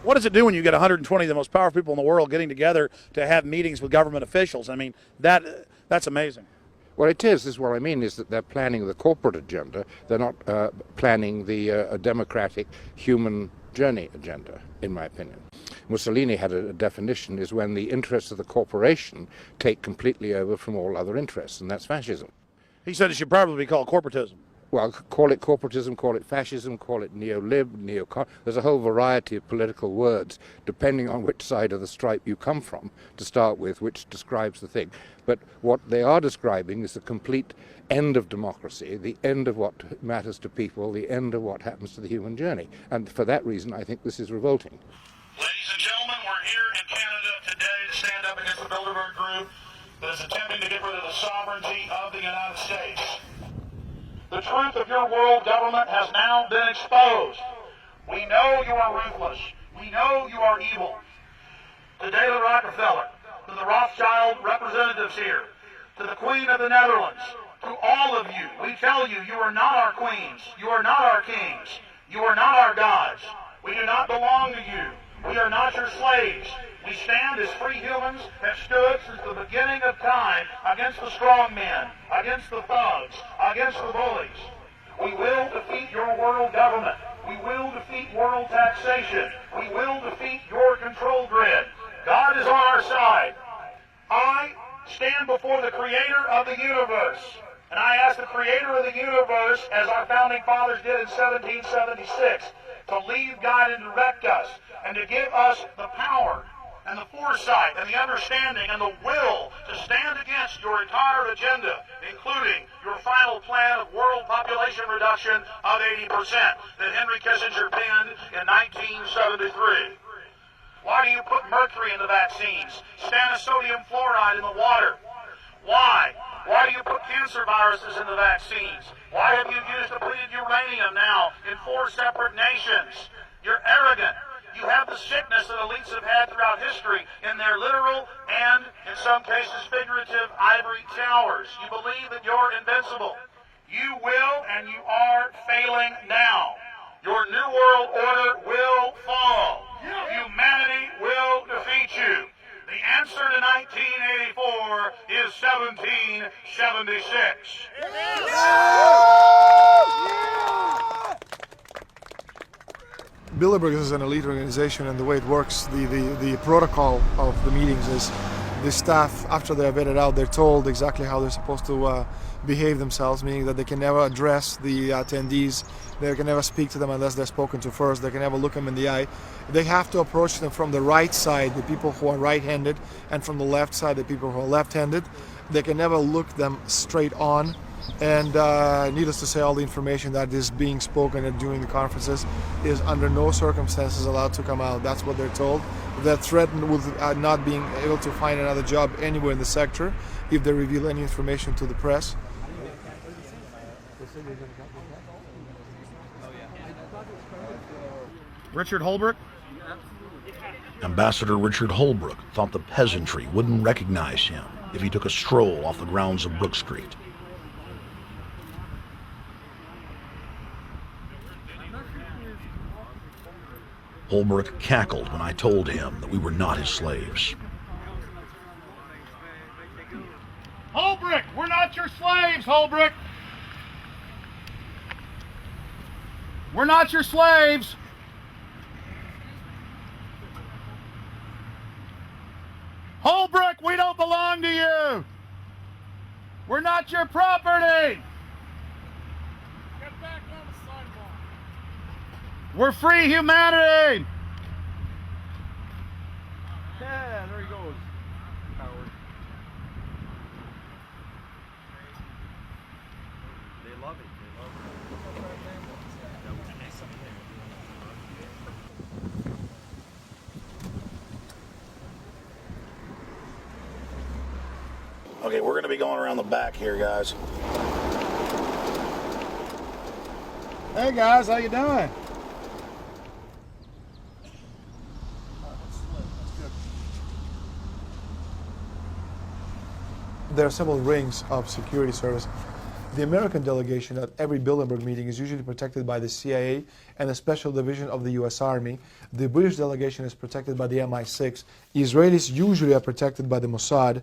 What does it do when you get 120 of the most powerful people in the world getting together to have meetings with government officials? I mean, that's amazing. Well, it is what I mean is that they're planning the corporate agenda. They're not planning the democratic human journey agenda, in my opinion. Mussolini had a definition, is when the interests of the corporation take completely over from all other interests, and that's fascism. He said it should probably be called corporatism. Well, call it corporatism, call it fascism, call it neo-lib, neo-con. There's a whole variety of political words, depending on which side of the stripe you come from, to start with, which describes the thing. But what they are describing is the complete end of democracy, the end of what matters to people, the end of what happens to the human journey. And for that reason, I think this is revolting. Ladies and gentlemen, we're here in Canada today to stand up against the Bilderberg group that is attempting to get rid of the sovereignty of the United States. The truth of your world government has now been exposed. We know you are ruthless. We know you are evil. To David Rockefeller, to the Rothschild representatives here, to the Queen of the Netherlands, to all of you, we tell you, you are not our queens. You are not our kings. You are not our gods. We do not belong to you. We are not your slaves. We stand as free humans have stood since the beginning of time against the strong men, against the thugs, against the bullies. We will defeat your world government. We will defeat world taxation. We will defeat your control grid. God is on our side. I stand before the creator of the universe, and I ask the creator of the universe, as our founding fathers did in 1776, to lead, guide, and direct us, and to give us the power and the foresight and the understanding and the will to stand against your entire agenda, including your final plan of world population reduction of 80% that Henry Kissinger penned in 1973. Why do you put mercury in the vaccines, sodium fluoride in the water? Why? Why do you put cancer viruses in the vaccines? Why have you used depleted uranium now in 4 separate nations? You're arrogant. You have the sickness that elites have had throughout history in their literal and, in some cases, figurative ivory towers. You believe that you're invincible. You will and you are failing now. Your New World Order will fall. Humanity will defeat you. The answer to 1984 is 1776. Bilderberg is an elite organization, and the way it works, the protocol of the meetings is the staff, after they're vetted out, they're told exactly how they're supposed to behave themselves, meaning that they can never address the attendees, they can never speak to them unless they're spoken to first, they can never look them in the eye. They have to approach them from the right side, the people who are right-handed, and from the left side, the people who are left-handed. They can never look them straight on. And needless to say, all the information that is being spoken during the conferences is under no circumstances allowed to come out. That's what they're told. They're threatened with not being able to find another job anywhere in the sector if they reveal any information to the press. Richard Holbrooke? Ambassador Richard Holbrooke thought the peasantry wouldn't recognize him if he took a stroll off the grounds of Brook Street. Holbrooke cackled when I told him that we were not his slaves. Holbrooke, we're not your slaves, Holbrooke. We're not your slaves. Holbrooke, we don't belong to you. We're not your property. Get back on the sidewalk. We're free humanity! Yeah, there he goes. Howard. They love it. Okay, we're going to be going around the back here, guys. Hey guys, how you doing? There are several rings of security service. The American delegation at every Bilderberg meeting is usually protected by the CIA and a special division of the US Army. The British delegation is protected by the MI6. Israelis usually are protected by the Mossad.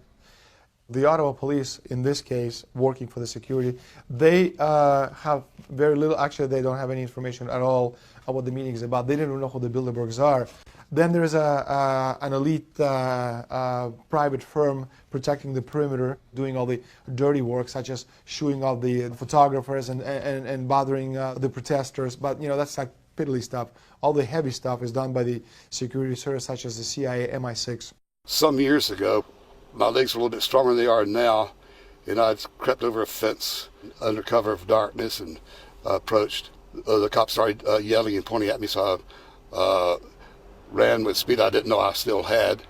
The Ottawa police, in this case, working for the security, they have very little, actually they don't have any information at all on what the meeting is about. They didn't know who the Bilderbergs are. Then there's an elite private firm protecting the perimeter, doing all the dirty work, such as shooing off the photographers and bothering the protesters. But you know, that's like piddly stuff. All the heavy stuff is done by the security service, such as the CIA, MI6. Some years ago, my legs were a little bit stronger than they are now, and I'd crept over a fence under cover of darkness and approached. The cops started yelling and pointing at me, so I ran with speed I didn't know I still had,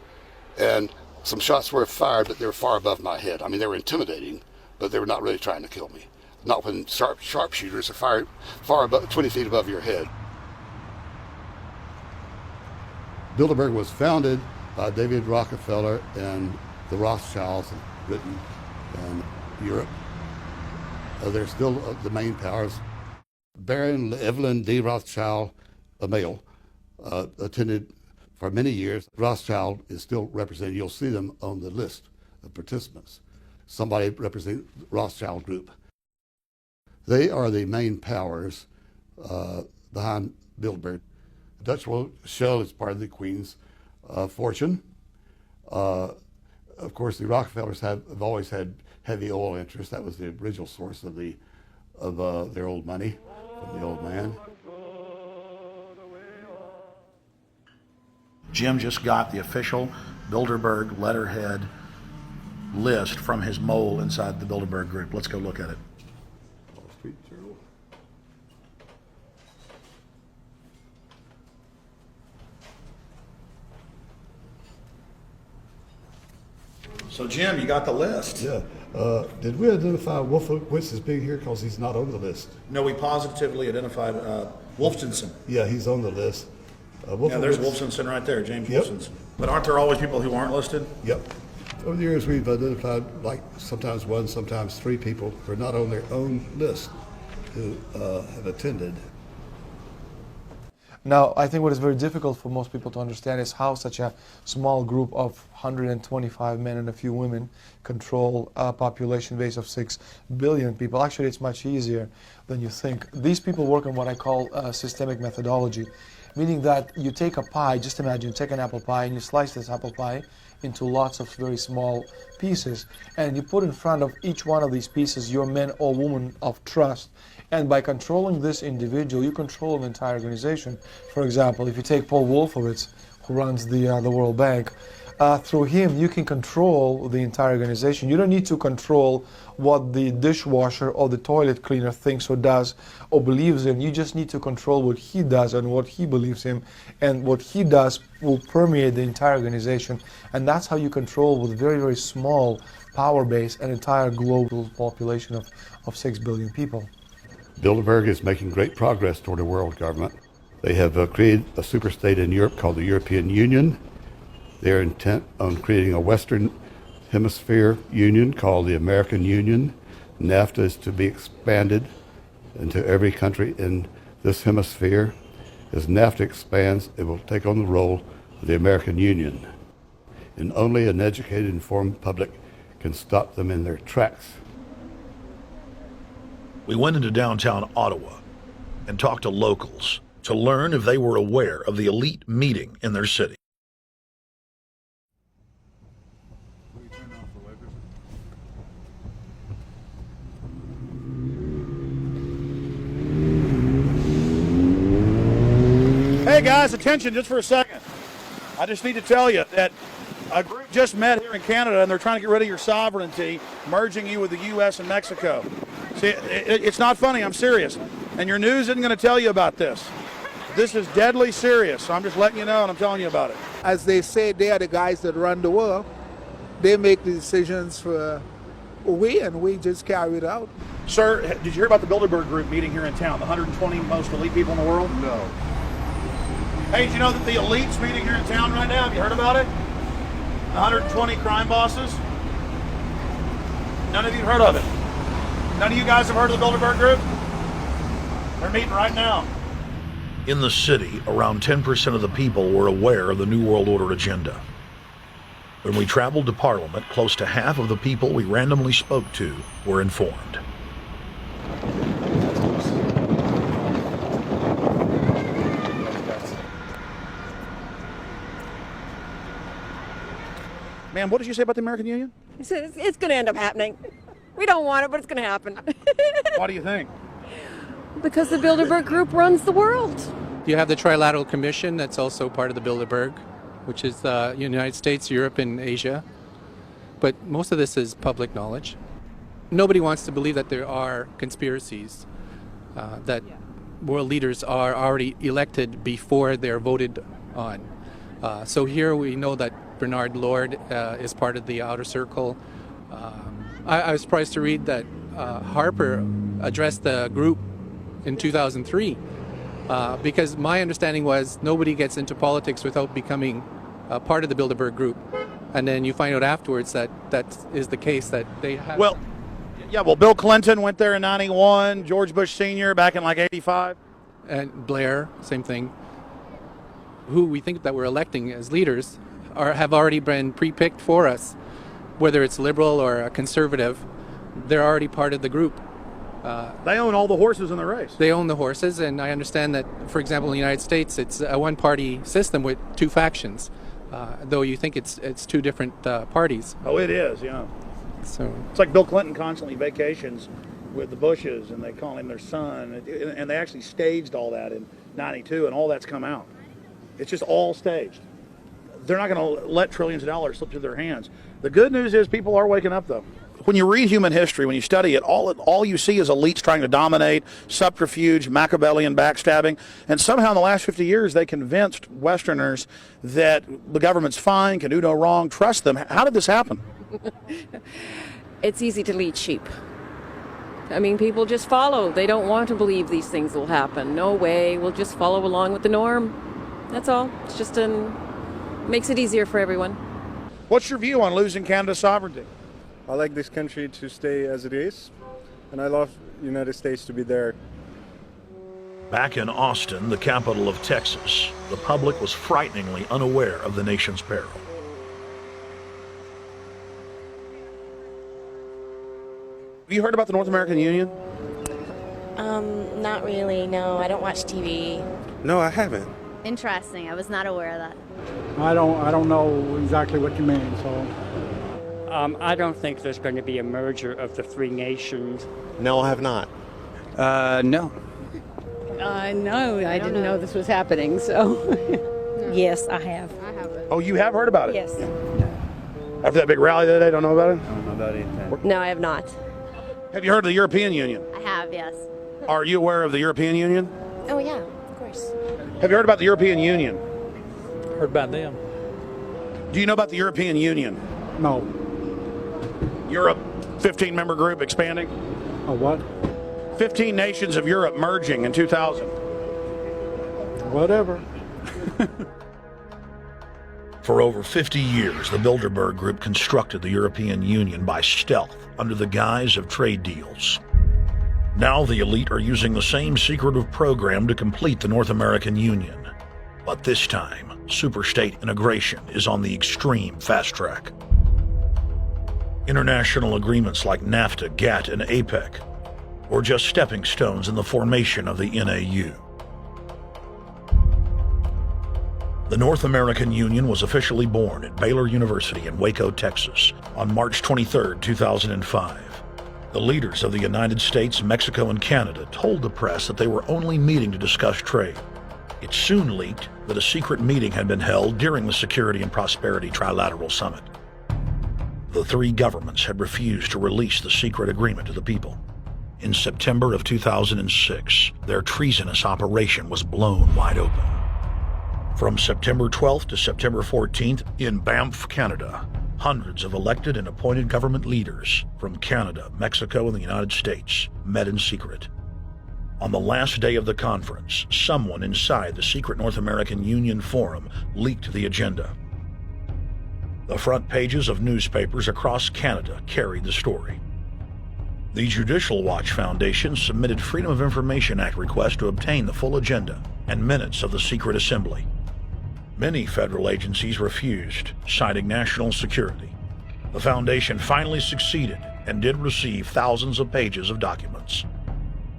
and some shots were fired, but they were far above my head. I mean, they were intimidating, but they were not really trying to kill me. Not when sharpshooters are fired far above, 20 feet above your head. Bilderberg was founded by David Rockefeller and the Rothschilds in Britain and Europe. They're still the main powers. Baron Evelyn D. Rothschild, a male, attended for many years. Rothschild is still represented. You'll see them on the list of participants. Somebody representing the Rothschild group. They are the main powers behind Bilderberg. The Dutch World Shell is part of the Queen's fortune. Of course, the Rockefellers have always had heavy oil interests. That was the original source of their old money from the old man. Jim just got the official Bilderberg letterhead list from his mole inside the Bilderberg group. Let's go look at it. So Jim, you got the list. Yeah. Did we identify Wolfowitz as being here because he's not on the list? No, we positively identified Wolfenson. Yeah, he's on the list. Yeah, there's Wolfenson right there, James Yep. Wolfenson. But aren't there always people who aren't listed? Yep. Over the years, we've identified like sometimes one, sometimes three people who are not on their own list who have attended. Now, I think what is very difficult for most people to understand is how such a small group of 125 men and a few women control a population base of 6 billion people. Actually, it's much easier than you think. These people work on what I call systemic methodology, meaning that you take a pie, just imagine, you take an apple pie and you slice this apple pie into lots of very small pieces, and you put in front of each one of these pieces your men or women of trust. And by controlling this individual, you control an entire organization. For example, if you take Paul Wolfowitz, who runs the World Bank, through him you can control the entire organization. You don't need to control what the dishwasher or the toilet cleaner thinks or does or believes in. You just need to control what he does and what he believes in, and what he does will permeate the entire organization. And that's how you control, with very, very small power base, an entire global population of 6 billion people. Bilderberg is making great progress toward a world government. They have created a superstate in Europe called the European Union. They're intent on creating a Western Hemisphere Union called the American Union. NAFTA is to be expanded into every country in this hemisphere. As NAFTA expands, it will take on the role of the American Union. And only an educated, informed public can stop them in their tracks. We went into downtown Ottawa and talked to locals to learn if they were aware of the elite meeting in their city. Hey guys, attention just for a second. I just need to tell you that a group just met here in Canada and they're trying to get rid of your sovereignty, merging you with the U.S. and Mexico. See, it's not funny, I'm serious. And your news isn't going to tell you about this. This is deadly serious, so I'm just letting you know and I'm telling you about it. As they say, they are the guys that run the world. They make the decisions for we, and we just carry it out. Sir, did you hear about the Bilderberg Group meeting here in town, the 120 most elite people in the world? No. Hey, did you know that the elite's meeting here in town right now? Have you heard about it? 120 crime bosses? None of you heard of it? None of you guys have heard of the Bilderberg Group? They're meeting right now. In the city, around 10% of the people were aware of the New World Order agenda. When we traveled to Parliament, close to half of the people we randomly spoke to were informed. Ma'am, what did you say about the American Union? It's going to end up happening. We don't want it, but it's going to happen. Why do you think? Because the Bilderberg Group runs the world. You have the Trilateral Commission that's also part of the Bilderberg, which is the United States, Europe, and Asia. But most of this is public knowledge. Nobody wants to believe that there are conspiracies, that world leaders are already elected before they're voted on. So here we know that Bernard Lord is part of the outer circle. I was surprised to read that Harper addressed the group in 2003 because my understanding was nobody gets into politics without becoming part of the Bilderberg group. And then you find out afterwards that that is the case, that they have... Well, yeah, Bill Clinton went there in 91, George Bush Sr. back in like 85. And Blair, same thing. Who we think that we're electing as leaders have already been pre-picked for us. Whether it's liberal or a conservative, they're already part of the group. They own all the horses in the race. They own the horses, and I understand that, for example, in the United States, it's a one-party system with two factions, though you think it's two different parties. Oh, it is, yeah. So it's like Bill Clinton constantly vacations with the Bushes, and they call him their son, and they actually staged all that in 92, and all that's come out. It's just all staged. They're not going to let trillions of dollars slip through their hands. The good news is people are waking up, though. When you read human history, when you study it, all you see is elites trying to dominate, subterfuge, Machiavellian backstabbing, and somehow in the last 50 years they convinced Westerners that the government's fine, can do no wrong, trust them. How did this happen? It's easy to lead sheep. I mean, people just follow. They don't want to believe these things will happen. No way, we'll just follow along with the norm. That's all. It's just makes it easier for everyone. What's your view on losing Canada's sovereignty? I like this country to stay as it is, and I love the United States to be there. Back in Austin, the capital of Texas, the public was frighteningly unaware of the nation's peril. Have you heard about the North American Union? Not really, no. I don't watch TV. No, I haven't. Interesting. I was not aware of that. I don't know exactly what you mean, so... I don't think there's going to be a merger of the three nations. No, I have not. No. No, I didn't know this was happening, so... Yes, I have. Oh, you have heard about it? Yes. After that big rally the other day, don't know about it? I don't know about anything. No, I have not. Have you heard of the European Union? I have, yes. Are you aware of the European Union? Oh, yeah, of course. Have you heard about the European Union? Heard about them. Do you know about the European Union? No. Europe, 15-member group expanding? A what? 15 nations of Europe merging in 2000. Whatever. For over 50 years, the Bilderberg Group constructed the European Union by stealth under the guise of trade deals. Now the elite are using the same secretive program to complete the North American Union. But this time, superstate integration is on the extreme fast track. International agreements like NAFTA, GATT, and APEC were just stepping stones in the formation of the NAU. The North American Union was officially born at Baylor University in Waco, Texas, on March 23, 2005. The leaders of the United States, Mexico, and Canada told the press that they were only meeting to discuss trade. It soon leaked that a secret meeting had been held during the Security and Prosperity Trilateral Summit. The three governments had refused to release the secret agreement to the people. In September of 2006, their treasonous operation was blown wide open. From September 12th to September 14th, in Banff, Canada, hundreds of elected and appointed government leaders from Canada, Mexico, and the United States met in secret. On the last day of the conference, someone inside the secret North American Union Forum leaked the agenda. The front pages of newspapers across Canada carried the story. The Judicial Watch Foundation submitted Freedom of Information Act requests to obtain the full agenda and minutes of the secret assembly. Many federal agencies refused, citing national security. The foundation finally succeeded and did receive thousands of pages of documents.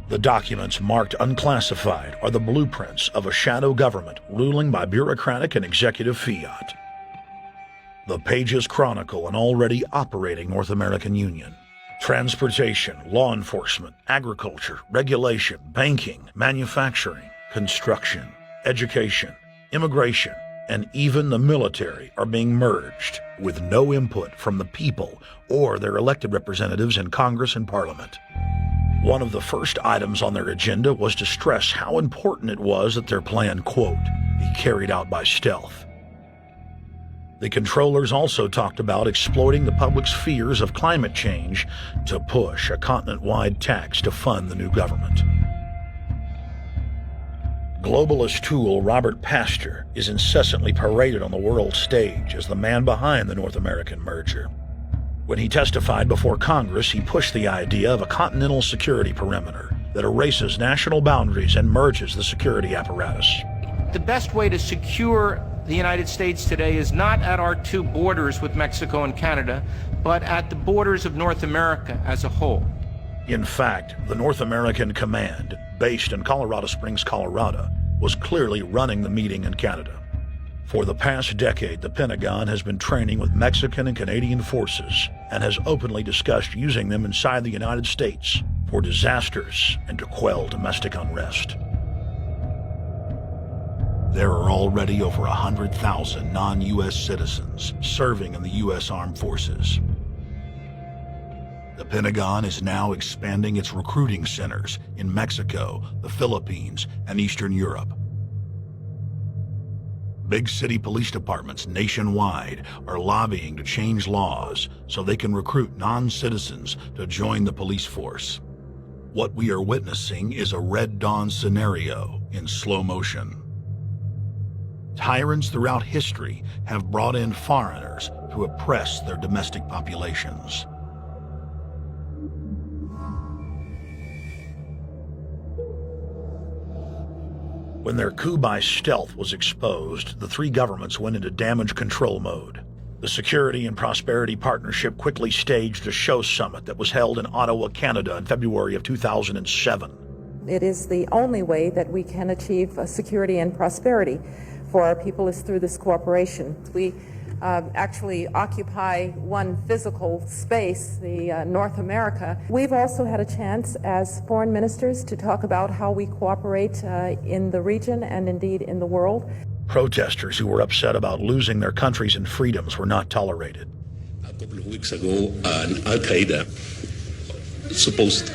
The documents marked unclassified are the blueprints of a shadow government ruling by bureaucratic and executive fiat. The pages chronicle an already operating North American Union. Transportation, law enforcement, agriculture, regulation, banking, manufacturing, construction, education, immigration, and even the military are being merged with no input from the people or their elected representatives in Congress and Parliament. One of the first items on their agenda was to stress how important it was that their plan, quote, be carried out by stealth. The controllers also talked about exploiting the public's fears of climate change to push a continent-wide tax to fund the new government. Globalist tool Robert Pastor is incessantly paraded on the world stage as the man behind the North American merger. When he testified before Congress, he pushed the idea of a continental security perimeter that erases national boundaries and merges the security apparatus. The best way to secure the United States today is not at our two borders with Mexico and Canada, but at the borders of North America as a whole. In fact, the North American Command, based in Colorado Springs, Colorado, was clearly running the meeting in Canada. For the past decade, the Pentagon has been training with Mexican and Canadian forces and has openly discussed using them inside the United States for disasters and to quell domestic unrest. There are already over 100,000 non-U.S. citizens serving in the U.S. Armed Forces. The Pentagon is now expanding its recruiting centers in Mexico, the Philippines, and Eastern Europe. Big city police departments nationwide are lobbying to change laws so they can recruit non-citizens to join the police force. What we are witnessing is a Red Dawn scenario in slow motion. Tyrants throughout history have brought in foreigners to oppress their domestic populations. When their coup by stealth was exposed, the three governments went into damage control mode. The Security and Prosperity Partnership quickly staged a show summit that was held in Ottawa, Canada in February of 2007. It is the only way that we can achieve security and prosperity for our people is through this cooperation. We actually occupy one physical space, the North America. We've also had a chance as foreign ministers to talk about how we cooperate in the region and indeed in the world. Protesters who were upset about losing their countries and freedoms were not tolerated. A couple of weeks ago, an Al-Qaeda supposed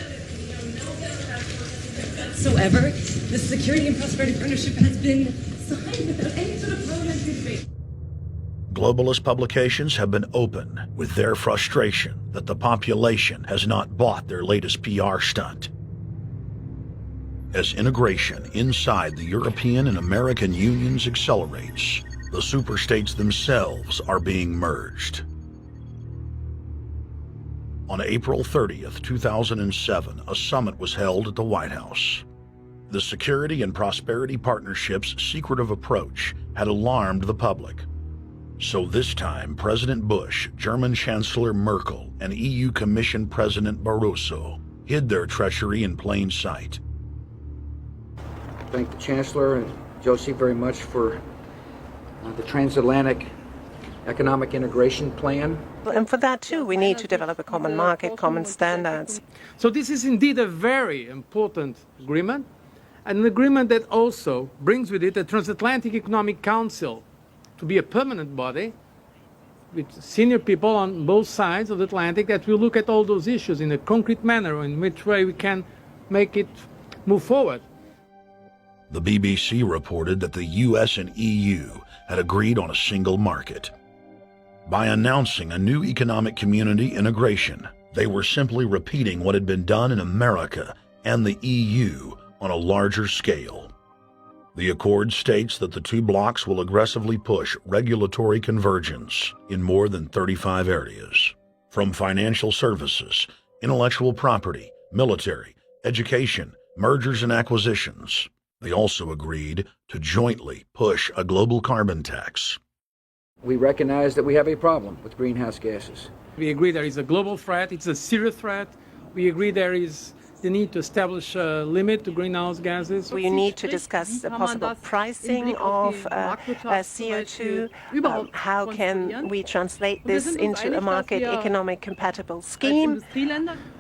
whatsoever. The Security and Prosperity Partnership has been signed without any sort of parliamentary debate. Globalist publications have been open with their frustration that the population has not bought their latest PR stunt. As integration inside the European and American unions accelerates, the superstates themselves are being merged. On April 30th, 2007, a summit was held at the White House. The Security and Prosperity Partnership's secretive approach had alarmed the public. So this time, President Bush, German Chancellor Merkel, and EU Commission President Barroso hid their treachery in plain sight. Thank the Chancellor and Josie very much for the transatlantic economic integration plan. And for that too, we need to develop a common market, common standards. So this is indeed a very important agreement, An agreement that also brings with it a transatlantic economic council to be a permanent body with senior people on both sides of the Atlantic that will look at all those issues in a concrete manner, in which way we can make it move forward. The BBC reported that the US and EU had agreed on a single market. By announcing a new economic community integration, they were simply repeating what had been done in America and the EU on a larger scale. The accord states that the two blocs will aggressively push regulatory convergence in more than 35 areas, from financial services, intellectual property, military, education, mergers and acquisitions. They also agreed to jointly push a global carbon tax. We recognize that we have a problem with greenhouse gases. We agree there is a global threat, it's a serious threat. We agree there is the need to establish a limit to greenhouse gases. We need to discuss the possible pricing of CO2. How can we translate this into a market economic compatible scheme?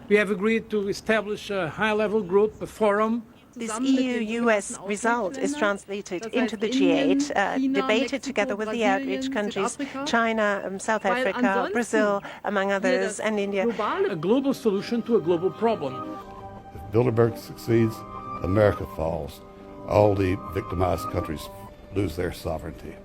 We have agreed to establish a high-level group, a forum. This EU-US result is translated into the G8, debated together with the outreach countries, China, South Africa, Brazil, among others, and India. A global solution to a global problem. If Bilderberg succeeds, America falls. All the victimized countries lose their sovereignty.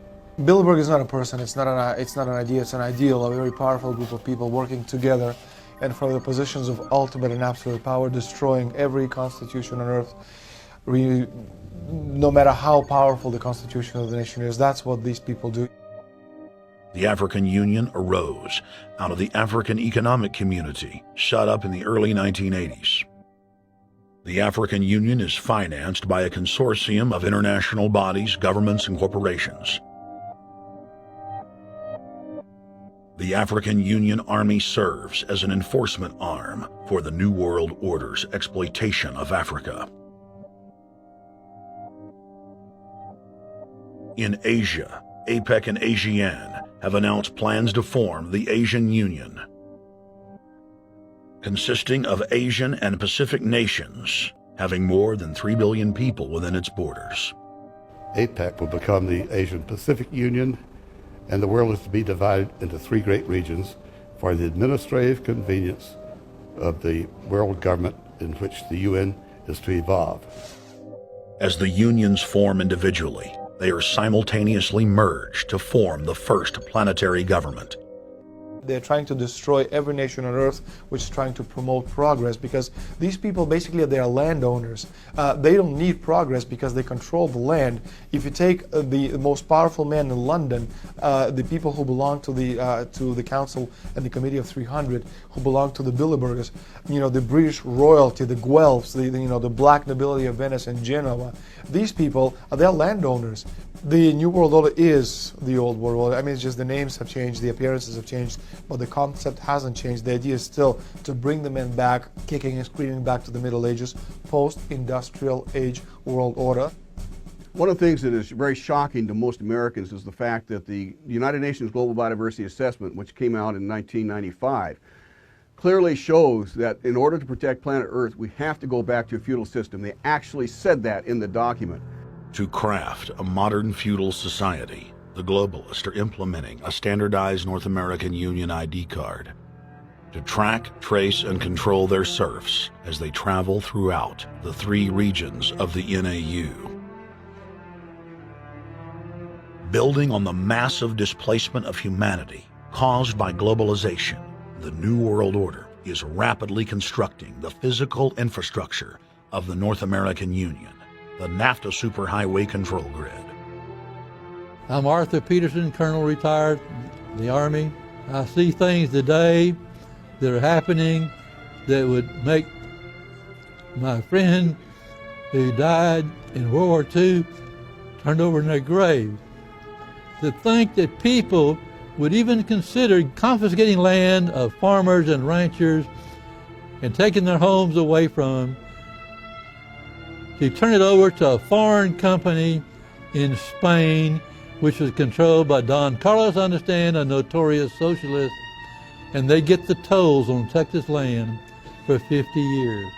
Bilderberg is not a person, it's not an idea, it's an ideal, a very powerful group of people working together and from the positions of ultimate and absolute power, destroying every constitution on earth, no matter how powerful the constitution of the nation is. That's what these people do. The African Union arose out of the African Economic Community, set up in the early 1980s. The African Union is financed by a consortium of international bodies, governments, and corporations. The African Union Army serves as an enforcement arm for the New World Order's exploitation of Africa. In Asia, APEC and ASEAN have announced plans to form the Asian Union, consisting of Asian and Pacific nations, having more than 3 billion people within its borders. APEC will become the Asian Pacific Union, and the world is to be divided into 3 great regions for the administrative convenience of the world government in which the UN is to evolve. As the unions form individually, they are simultaneously merged to form the first planetary government. They're trying to destroy every nation on earth which is trying to promote progress, because these people basically they are landowners. They don't need progress because they control the land. If you take the most powerful man in London, the people who belong to the Council and the Committee of 300, who belong to the Bilderbergers, the British royalty, the Guelphs, the black nobility of Venice and Genoa, these people they're landowners. The New World Order is the Old World Order. I mean, it's just the names have changed, the appearances have changed, but the concept hasn't changed. The idea is still to bring the men back, kicking and screaming back to the Middle Ages, post-industrial age world order. One of the things that is very shocking to most Americans is the fact that the United Nations Global Biodiversity Assessment, which came out in 1995, clearly shows that in order to protect planet Earth, we have to go back to a feudal system. They actually said that in the document. To craft a modern feudal society, the globalists are implementing a standardized North American Union ID card to track, trace, and control their serfs as they travel throughout the 3 regions of the NAU. Building on the massive displacement of humanity caused by globalization, the New World Order is rapidly constructing the physical infrastructure of the North American Union, the NAFTA Superhighway Control Grid. I'm Arthur Peterson, Colonel retired, the Army. I see things today that are happening that would make my friend who died in World War II turned over in their grave. To think that people would even consider confiscating land of farmers and ranchers and taking their homes away from them, to turn it over to a foreign company in Spain, which was controlled by Don Carlos, I understand, a notorious socialist, and they get the tolls on Texas land for 50 years.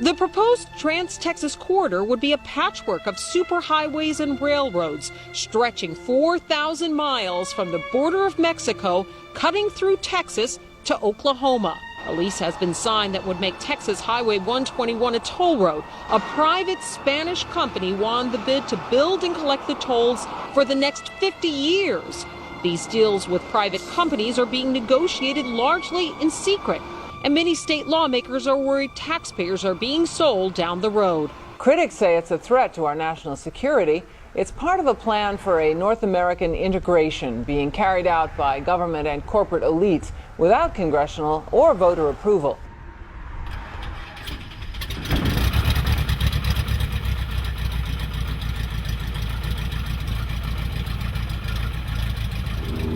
The proposed Trans-Texas corridor would be a patchwork of superhighways and railroads stretching 4,000 miles from the border of Mexico, cutting through Texas to Oklahoma. A lease has been signed that would make Texas Highway 121 a toll road. A private Spanish company won the bid to build and collect the tolls for the next 50 years. These deals with private companies are being negotiated largely in secret, and many state lawmakers are worried taxpayers are being sold down the road. Critics say it's a threat to our national security. It's part of a plan for a North American integration being carried out by government and corporate elites without congressional or voter approval.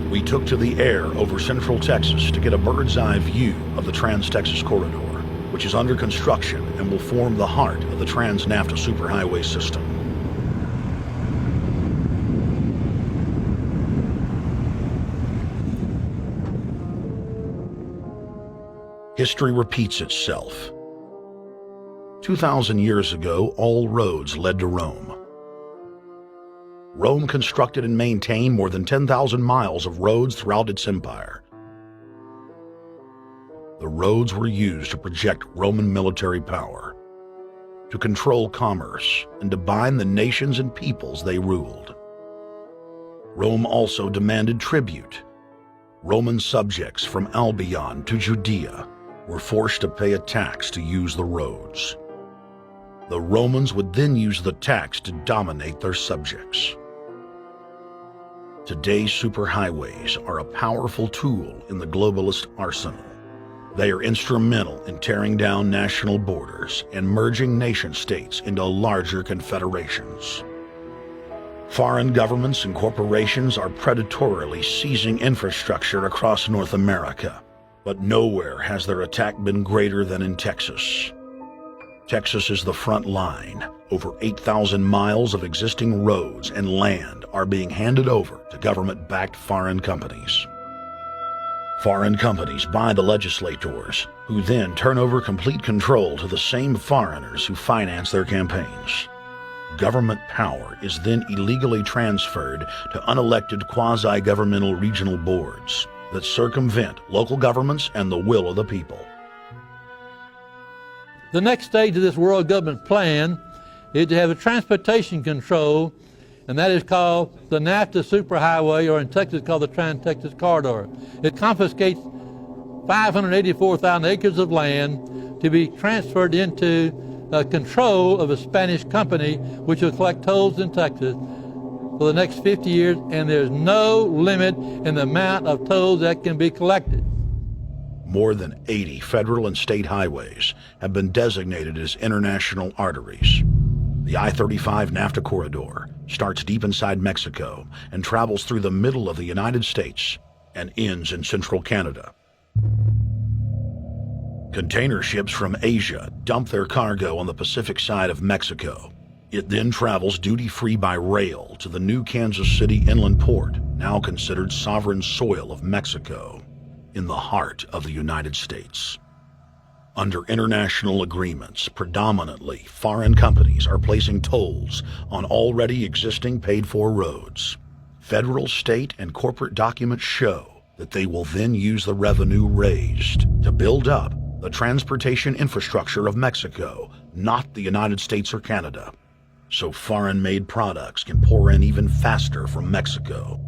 We took to the air over central Texas to get a bird's eye view of the Trans-Texas Corridor, which is under construction and will form the heart of the Trans-NAFTA superhighway system. History repeats itself. 2,000 years ago, all roads led to Rome. Rome constructed and maintained more than 10,000 miles of roads throughout its empire. The roads were used to project Roman military power, to control commerce, and to bind the nations and peoples they ruled. Rome also demanded tribute. Roman subjects from Albion to Judea were forced to pay a tax to use the roads. The Romans would then use the tax to dominate their subjects. Today's superhighways are a powerful tool in the globalist arsenal. They are instrumental in tearing down national borders and merging nation-states into larger confederations. Foreign governments and corporations are predatorily seizing infrastructure across North America, but nowhere has their attack been greater than in Texas. Texas is the front line. Over 8,000 miles of existing roads and land are being handed over to government-backed foreign companies. Foreign companies buy the legislators, who then turn over complete control to the same foreigners who finance their campaigns. Government power is then illegally transferred to unelected quasi-governmental regional boards that circumvent local governments and the will of the people. The next stage of this world government plan is to have a transportation control, and that is called the NAFTA superhighway, or in Texas called the Trans-Texas Corridor. It confiscates 584,000 acres of land to be transferred into control of a Spanish company which will collect tolls in Texas for the next 50 years, and there's no limit in the amount of tolls that can be collected. More than 80 federal and state highways have been designated as international arteries. The I-35 NAFTA corridor starts deep inside Mexico and travels through the middle of the United States and ends in central Canada. Container ships from Asia dump their cargo on the Pacific side of Mexico. It then travels duty-free by rail to the new Kansas City inland port, now considered sovereign soil of Mexico, in the heart of the United States. Under international agreements, predominantly foreign companies are placing tolls on already existing paid-for roads. Federal, state, and corporate documents show that they will then use the revenue raised to build up the transportation infrastructure of Mexico, not the United States or Canada, so foreign-made products can pour in even faster from Mexico.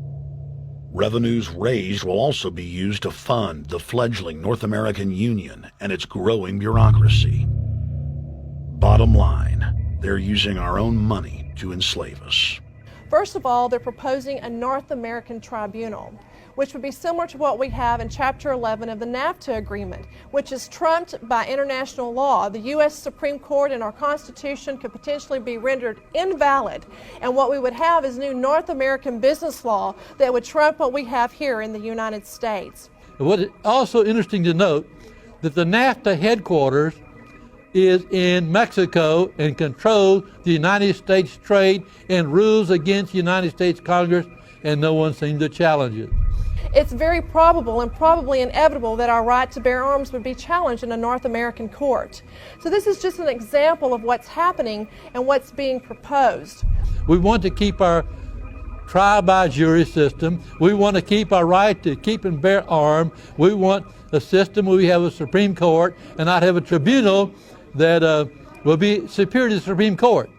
Revenues raised will also be used to fund the fledgling North American Union and its growing bureaucracy. Bottom line, they're using our own money to enslave us. First of all, they're proposing a North American tribunal, which would be similar to what we have in Chapter 11 of the NAFTA agreement, which is trumped by international law. The U.S. Supreme Court and our Constitution could potentially be rendered invalid, and what we would have is new North American business law that would trump what we have here in the United States. What is also interesting to note that the NAFTA headquarters is in Mexico and controls the United States trade and rules against the United States Congress, and no one seems to challenge it. it's very probable and probably inevitable that our right to bear arms would be challenged in a North American court. So this is just an example of what's happening and what's being proposed. We want to keep our trial by jury system. We want to keep our right to keep and bear arms. We want a system where we have a Supreme Court and not have a tribunal that will be superior to the Supreme Court.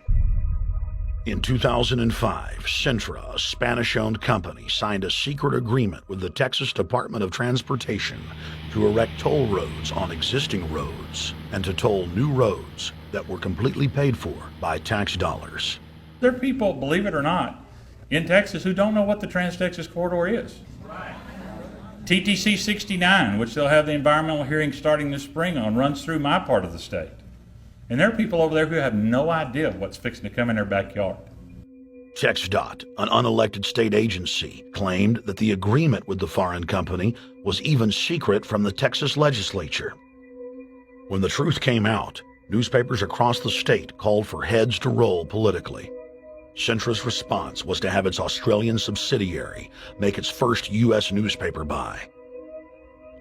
In 2005, Centra, a Spanish-owned company, signed a secret agreement with the Texas Department of Transportation to erect toll roads on existing roads and to toll new roads that were completely paid for by tax dollars. There are people, believe it or not, in Texas who don't know what the Trans-Texas Corridor is. TTC 69, which they'll have the environmental hearing starting this spring on, runs through my part of the state. And there are people over there who have no idea what's fixing to come in their backyard. TxDOT, an unelected state agency, claimed that the agreement with the foreign company was even secret from the Texas legislature. When the truth came out, newspapers across the state called for heads to roll politically. Centra's response was to have its Australian subsidiary make its first U.S. newspaper buy.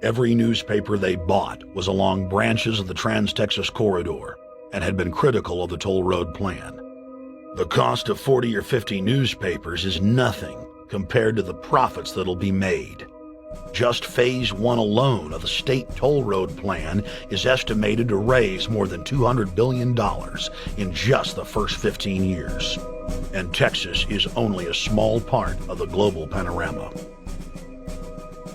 Every newspaper they bought was along branches of the Trans-Texas Corridor and had been critical of the toll road plan. The cost of 40 or 50 newspapers is nothing compared to the profits that'll be made. Just Phase 1 alone of the state toll road plan is estimated to raise more than $200 billion in just the first 15 years. And Texas is only a small part of the global panorama.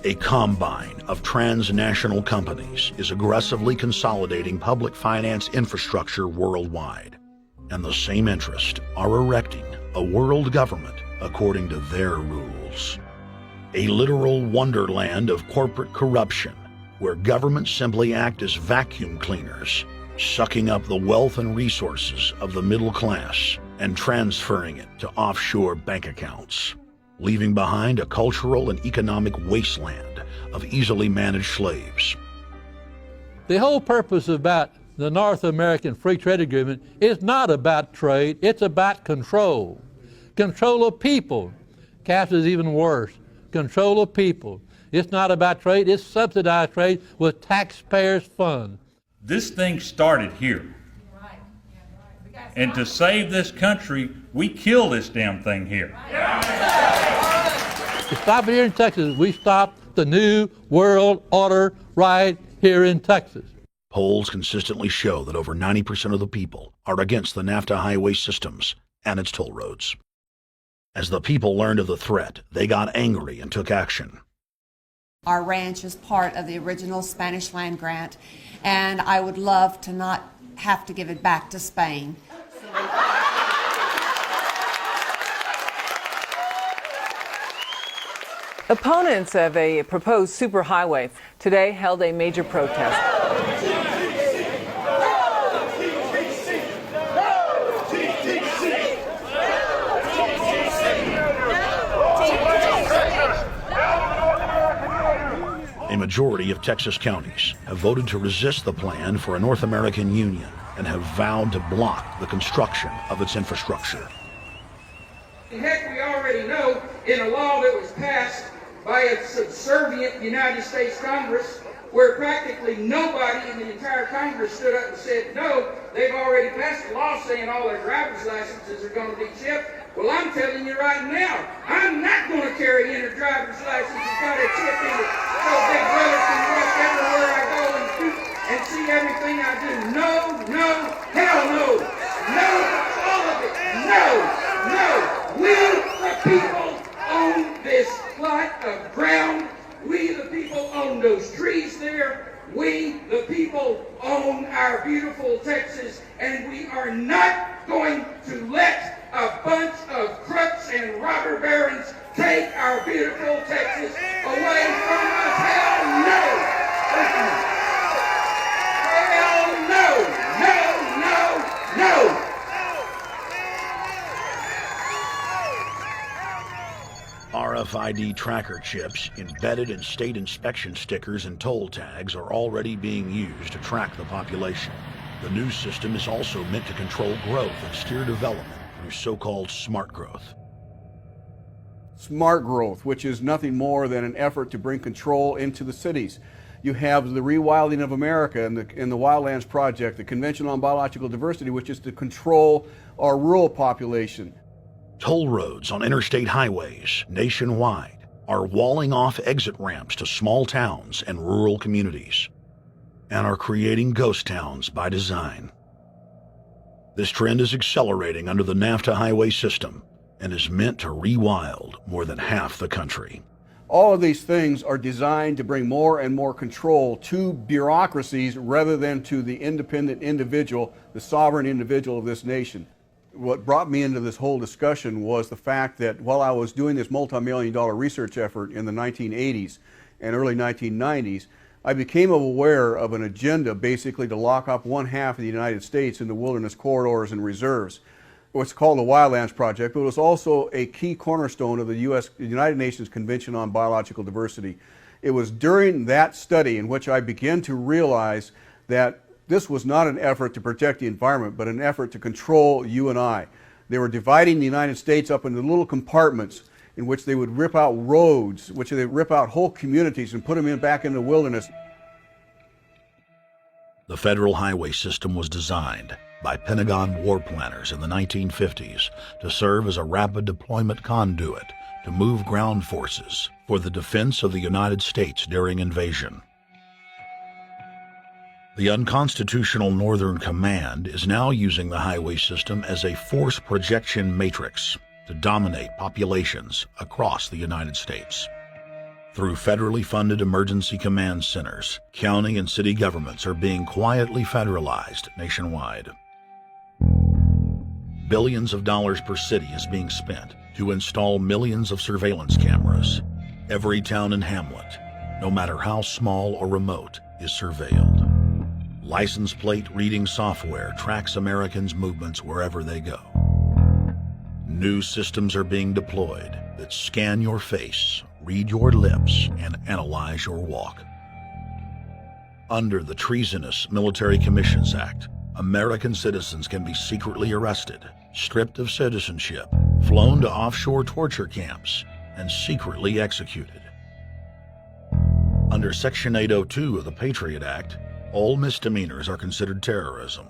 A combine of transnational companies is aggressively consolidating public finance infrastructure worldwide, and the same interests are erecting a world government according to their rules. A literal wonderland of corporate corruption, where governments simply act as vacuum cleaners, sucking up the wealth and resources of the middle class and transferring it to offshore bank accounts, leaving behind a cultural and economic wasteland of easily managed slaves. The whole purpose about the North American Free Trade Agreement is not about trade, it's about control. Control of people. CAFTA is even worse. Control of people. It's not about trade, it's subsidized trade with taxpayers' funds. This thing started here. And to save this country, we kill this damn thing here. To stop it here in Texas, we stopped the New World Order right here in Texas. Polls consistently show that over 90% of the people are against the NAFTA highway systems and its toll roads. As the people learned of the threat, they got angry and took action. Our ranch is part of the original Spanish land grant, and I would love to not have to give it back to Spain. Opponents of a proposed superhighway today held a major protest. A majority of Texas counties have voted to resist the plan for a North American Union and have vowed to block the construction of its infrastructure. Heck, we already know in a law that was passed by a subservient United States Congress, where practically nobody in the entire Congress stood up and said no, they've already passed a law saying all their driver's licenses are going to be chipped. Well, I'm telling you right now, I'm not going to carry in a driver's license that's got a chip in it so Big Brother can watch everywhere I go and shoot and see everything I do. No, no, hell no. No, all of it. No, no. We, the people, own this plot of ground. We, the people, own those trees there. We, the people, own our beautiful Texas, and we are not going to let a bunch of crooks and robber barons take our beautiful Texas away from us. Hell no! Hell no! No, no, no! RFID tracker chips embedded in state inspection stickers and toll tags are already being used to track the population. The new system is also meant to control growth and steer development through so-called smart growth. smart growth, which is nothing more than an effort to bring control into the cities. You have the rewilding of America and the Wildlands Project, the Convention on Biological Diversity, which is to control our rural population. Toll roads on interstate highways nationwide are walling off exit ramps to small towns and rural communities, and are creating ghost towns by design. This trend is accelerating under the NAFTA highway system and is meant to rewild more than half the country. All of these things are designed to bring more and more control to bureaucracies rather than to the independent individual, the sovereign individual of this nation. What brought me into this whole discussion was the fact that while I was doing this multi-million-dollar research effort in the 1980s and early 1990s, I became aware of an agenda basically to lock up one half of the United States into wilderness corridors and reserves. What's called the Wildlands Project, but it was also a key cornerstone of the United Nations Convention on Biological Diversity. It was during that study in which I began to realize that this was not an effort to protect the environment, but an effort to control you and I. They were dividing the United States up into little compartments in which they would rip out roads, which they would rip out whole communities and put them back in the wilderness. The federal highway system was designed by Pentagon war planners in the 1950s to serve as a rapid deployment conduit to move ground forces for the defense of the United States during invasion. The unconstitutional Northern Command is now using the highway system as a force projection matrix to dominate populations across the United States. Through federally funded emergency command centers, county and city governments are being quietly federalized nationwide. Billions of dollars per city is being spent to install millions of surveillance cameras. Every town and hamlet, no matter how small or remote, is surveilled. License plate reading software tracks Americans' movements wherever they go. New systems are being deployed that scan your face, read your lips, and analyze your walk. Under the treasonous Military Commissions Act, American citizens can be secretly arrested, stripped of citizenship, flown to offshore torture camps, and secretly executed. Under Section 802 of the Patriot Act, all misdemeanors are considered terrorism.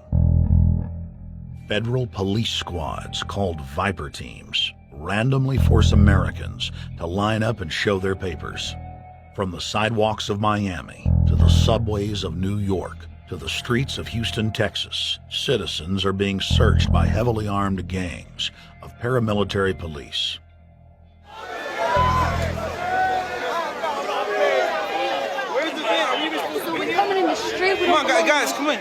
Federal police squads called Viper teams randomly force Americans to line up and show their papers. From the sidewalks of Miami to the subways of New York to the streets of Houston, Texas, citizens are being searched by heavily armed gangs of paramilitary police. Come on, guys, come in.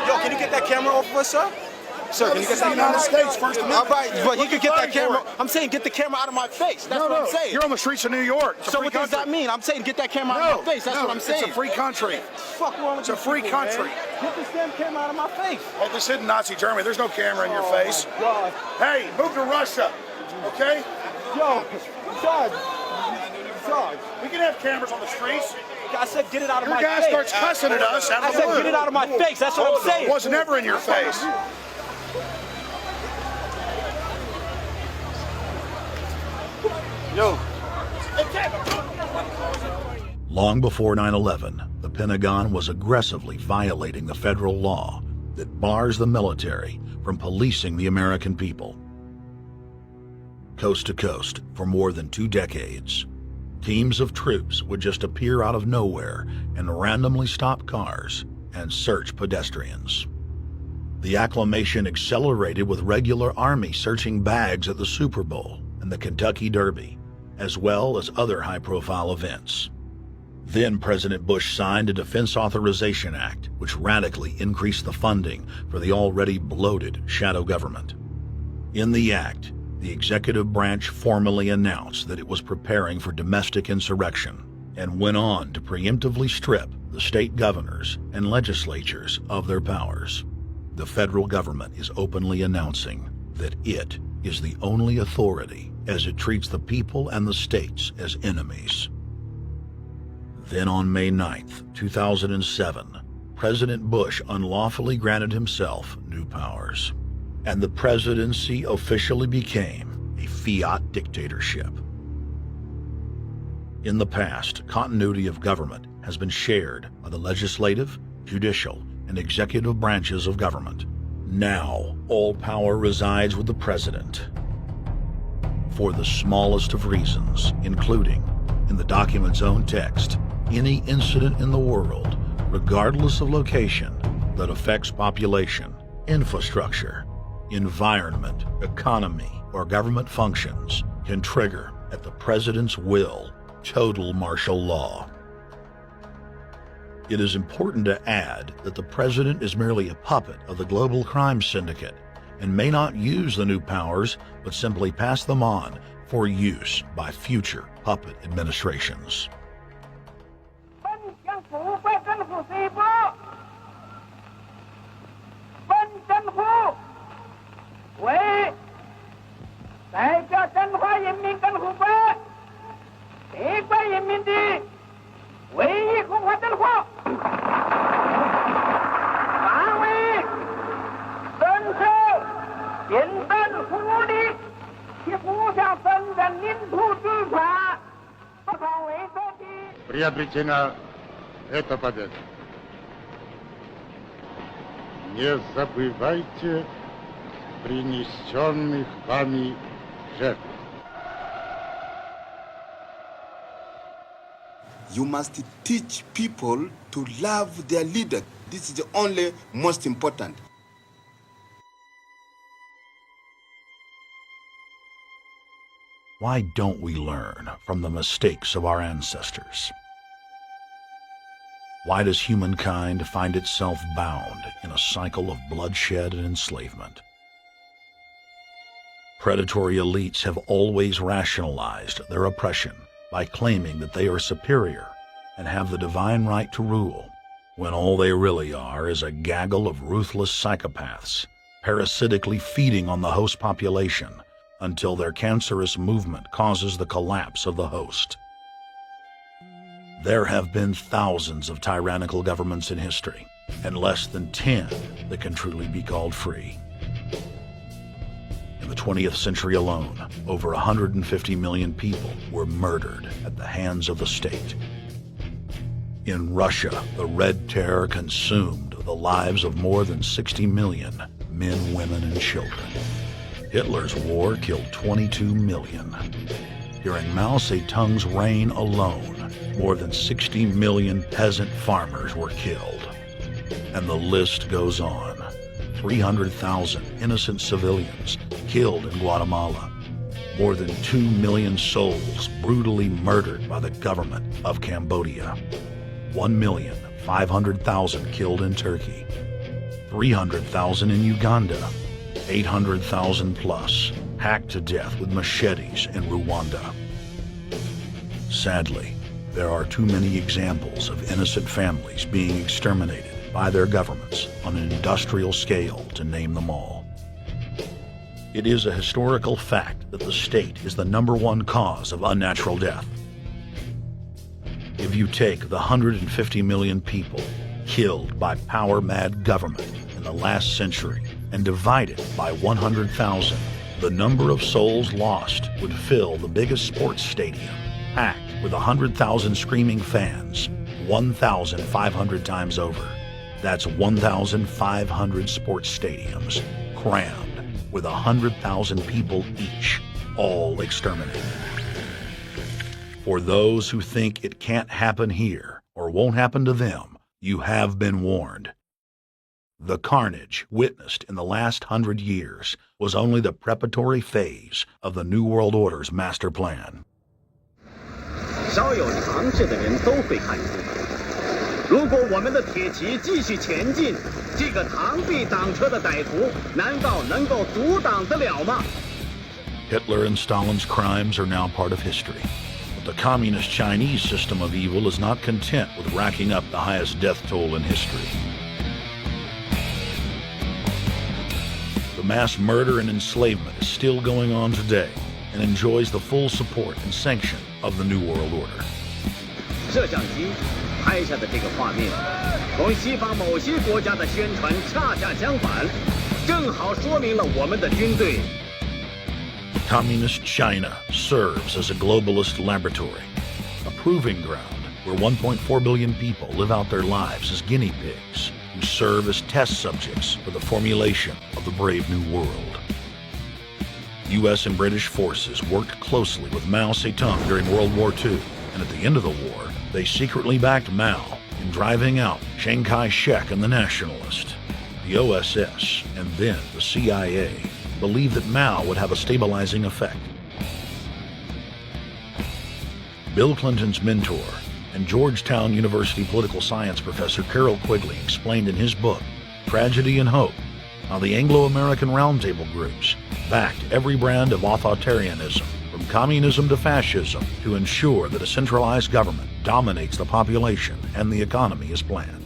Yo, can you get that camera off of us, sir? Sir, can you get that camera? United States, First Amendment. All right, but you can get that camera. I'm saying get the camera out of my face. That's what I'm saying. You're on the streets of New York. So what does that mean? I'm saying get that camera out of my face. That's what I'm saying. It's a free country. Fuck wrong with you? It's a free country. Get this damn camera out of my face. Hey, this isn't Nazi Germany. There's no camera in your face. God. Hey, move to Russia, okay? Yo, Sarge. We can have cameras on the streets. I said get it out of my face. Your guy starts cussing at us. I said get it out of my face. That's what I'm saying. It was never in your face. Yo. Long before 9/11, the Pentagon was aggressively violating the federal law that bars the military from policing the American people. Coast to coast, for more than 2 decades, teams of troops would just appear out of nowhere and randomly stop cars and search pedestrians. The acclamation accelerated with regular Army searching bags at the Super Bowl and the Kentucky Derby, as well as other high-profile events. Then President Bush signed a Defense Authorization Act, which radically increased the funding for the already bloated shadow government. In the act, the executive branch formally announced that it was preparing for domestic insurrection and went on to preemptively strip the state governors and legislatures of their powers. The federal government is openly announcing that it is the only authority as it treats the people and the states as enemies. Then on May 9th, 2007, President Bush unlawfully granted himself new powers, and the presidency officially became fiat dictatorship. In the past, continuity of government has been shared by the legislative, judicial, and executive branches of government. Now, all power resides with the president. For the smallest of reasons, including, in the document's own text, any incident in the world, regardless of location, that affects population, infrastructure, environment, economy, or government functions can trigger, at the president's will, total martial law. It is important to add that the president is merely a puppet of the global crime syndicate and may not use the new powers, but simply pass them on for use by future puppet administrations. Приобретена эта победа. Не забывайте принесенных вами жертв. You must teach people to love their leader. This is the only most important. Why don't we learn from the mistakes of our ancestors? Why does humankind find itself bound in a cycle of bloodshed and enslavement? Predatory elites have always rationalized their oppression by claiming that they are superior and have the divine right to rule, when all they really are is a gaggle of ruthless psychopaths, parasitically feeding on the host population until their cancerous movement causes the collapse of the host. There have been thousands of tyrannical governments in history, and less than 10 that can truly be called free. In the 20th century alone, over 150 million people were murdered at the hands of the state. In Russia, the Red Terror consumed the lives of more than 60 million men, women, and children. Hitler's war killed 22 million. During Mao Zedong's reign alone, more than 60 million peasant farmers were killed. And the list goes on. 300,000 innocent civilians killed in Guatemala. More than 2 million souls brutally murdered by the government of Cambodia. 1,500,000 killed in Turkey. 300,000 in Uganda. 800,000 plus hacked to death with machetes in Rwanda. Sadly, there are too many examples of innocent families being exterminated by their governments on an industrial scale to name them all. It is a historical fact that the state is the #1 cause of unnatural death. If you take the 150 million people killed by power-mad government in the last century and divide it by 100,000, the number of souls lost would fill the biggest sports stadium, packed with 100,000 screaming fans, 1,500 times over. That's 1,500 sports stadiums, crammed with 100,000 people each, all exterminated. For those who think it can't happen here or won't happen to them, you have been warned. The carnage witnessed in the last 100 years was only the preparatory phase of the New World Order's master plan. 少有常识的人都会看出，如果我们的铁骑继续前进，这个螳臂挡车的歹徒难道能够阻挡得了吗？ Hitler and Stalin's crimes are now part of history. But the communist Chinese system of evil is not content with racking up the highest death toll in history. The mass murder and enslavement is still going on today and enjoys the full support and sanction of the New World Order. 摄像机拍下的这个画面，同西方某些国家的宣传恰恰相反，正好说明了我们的军队。Communist China serves as a globalist laboratory, a proving ground where 1.4 billion people live out their lives as guinea pigs who serve as test subjects for the formulation of the brave new world. U.S. and British forces worked closely with Mao Zedong during World War II, and at the end of the war, they secretly backed Mao in driving out Chiang Kai-shek and the Nationalists. The OSS, and then the CIA, believed that Mao would have a stabilizing effect. Bill Clinton's mentor and Georgetown University political science professor Carol Quigley explained in his book, Tragedy and Hope, how the Anglo-American Roundtable groups backed every brand of authoritarianism, from communism to fascism, to ensure that a centralized government dominates the population and the economy as planned.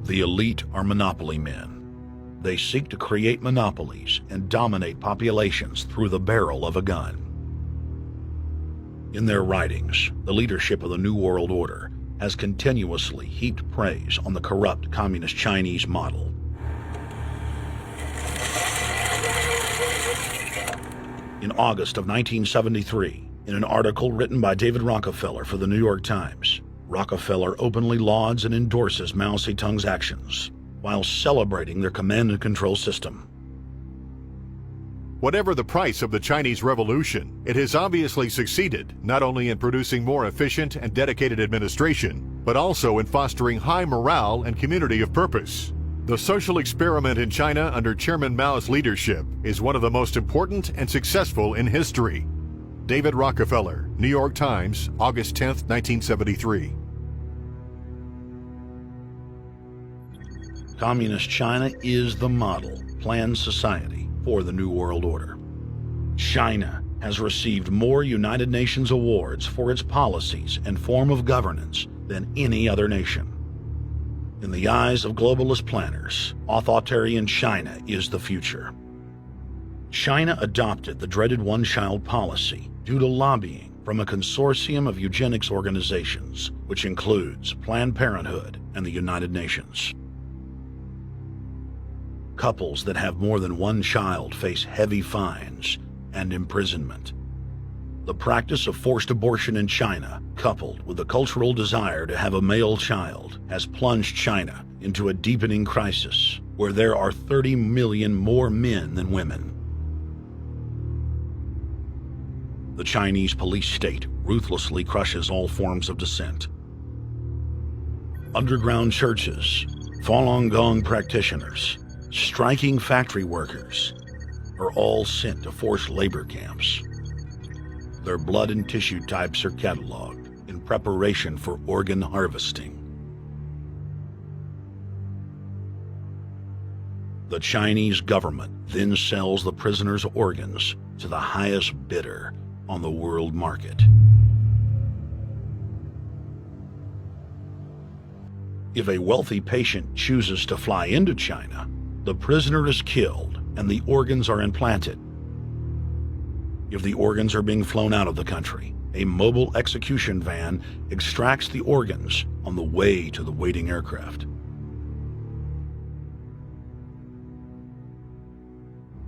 The elite are monopoly men. They seek to create monopolies and dominate populations through the barrel of a gun. In their writings, the leadership of the New World Order has continuously heaped praise on the corrupt communist Chinese model. In August of 1973, in an article written by David Rockefeller for the New York Times, Rockefeller openly lauds and endorses Mao Zedong's actions, while celebrating their command and control system. Whatever the price of the Chinese Revolution, it has obviously succeeded not only in producing more efficient and dedicated administration, but also in fostering high morale and community of purpose. The social experiment in China under Chairman Mao's leadership is one of the most important and successful in history. David Rockefeller, New York Times, August 10, 1973. Communist China is the model, planned society for the New World Order. China has received more United Nations awards for its policies and form of governance than any other nation. In the eyes of globalist planners, authoritarian China is the future. China adopted the dreaded one-child policy due to lobbying from a consortium of eugenics organizations, which includes Planned Parenthood and the United Nations. Couples that have more than one child face heavy fines and imprisonment. The practice of forced abortion in China, coupled with the cultural desire to have a male child, has plunged China into a deepening crisis where there are 30 million more men than women. The Chinese police state ruthlessly crushes all forms of dissent. Underground churches, Falun Gong practitioners, striking factory workers are all sent to forced labor camps. Their blood and tissue types are cataloged in preparation for organ harvesting. The Chinese government then sells the prisoners' organs to the highest bidder on the world market. If a wealthy patient chooses to fly into China, the prisoner is killed and the organs are implanted. If the organs are being flown out of the country, a mobile execution van extracts the organs on the way to the waiting aircraft.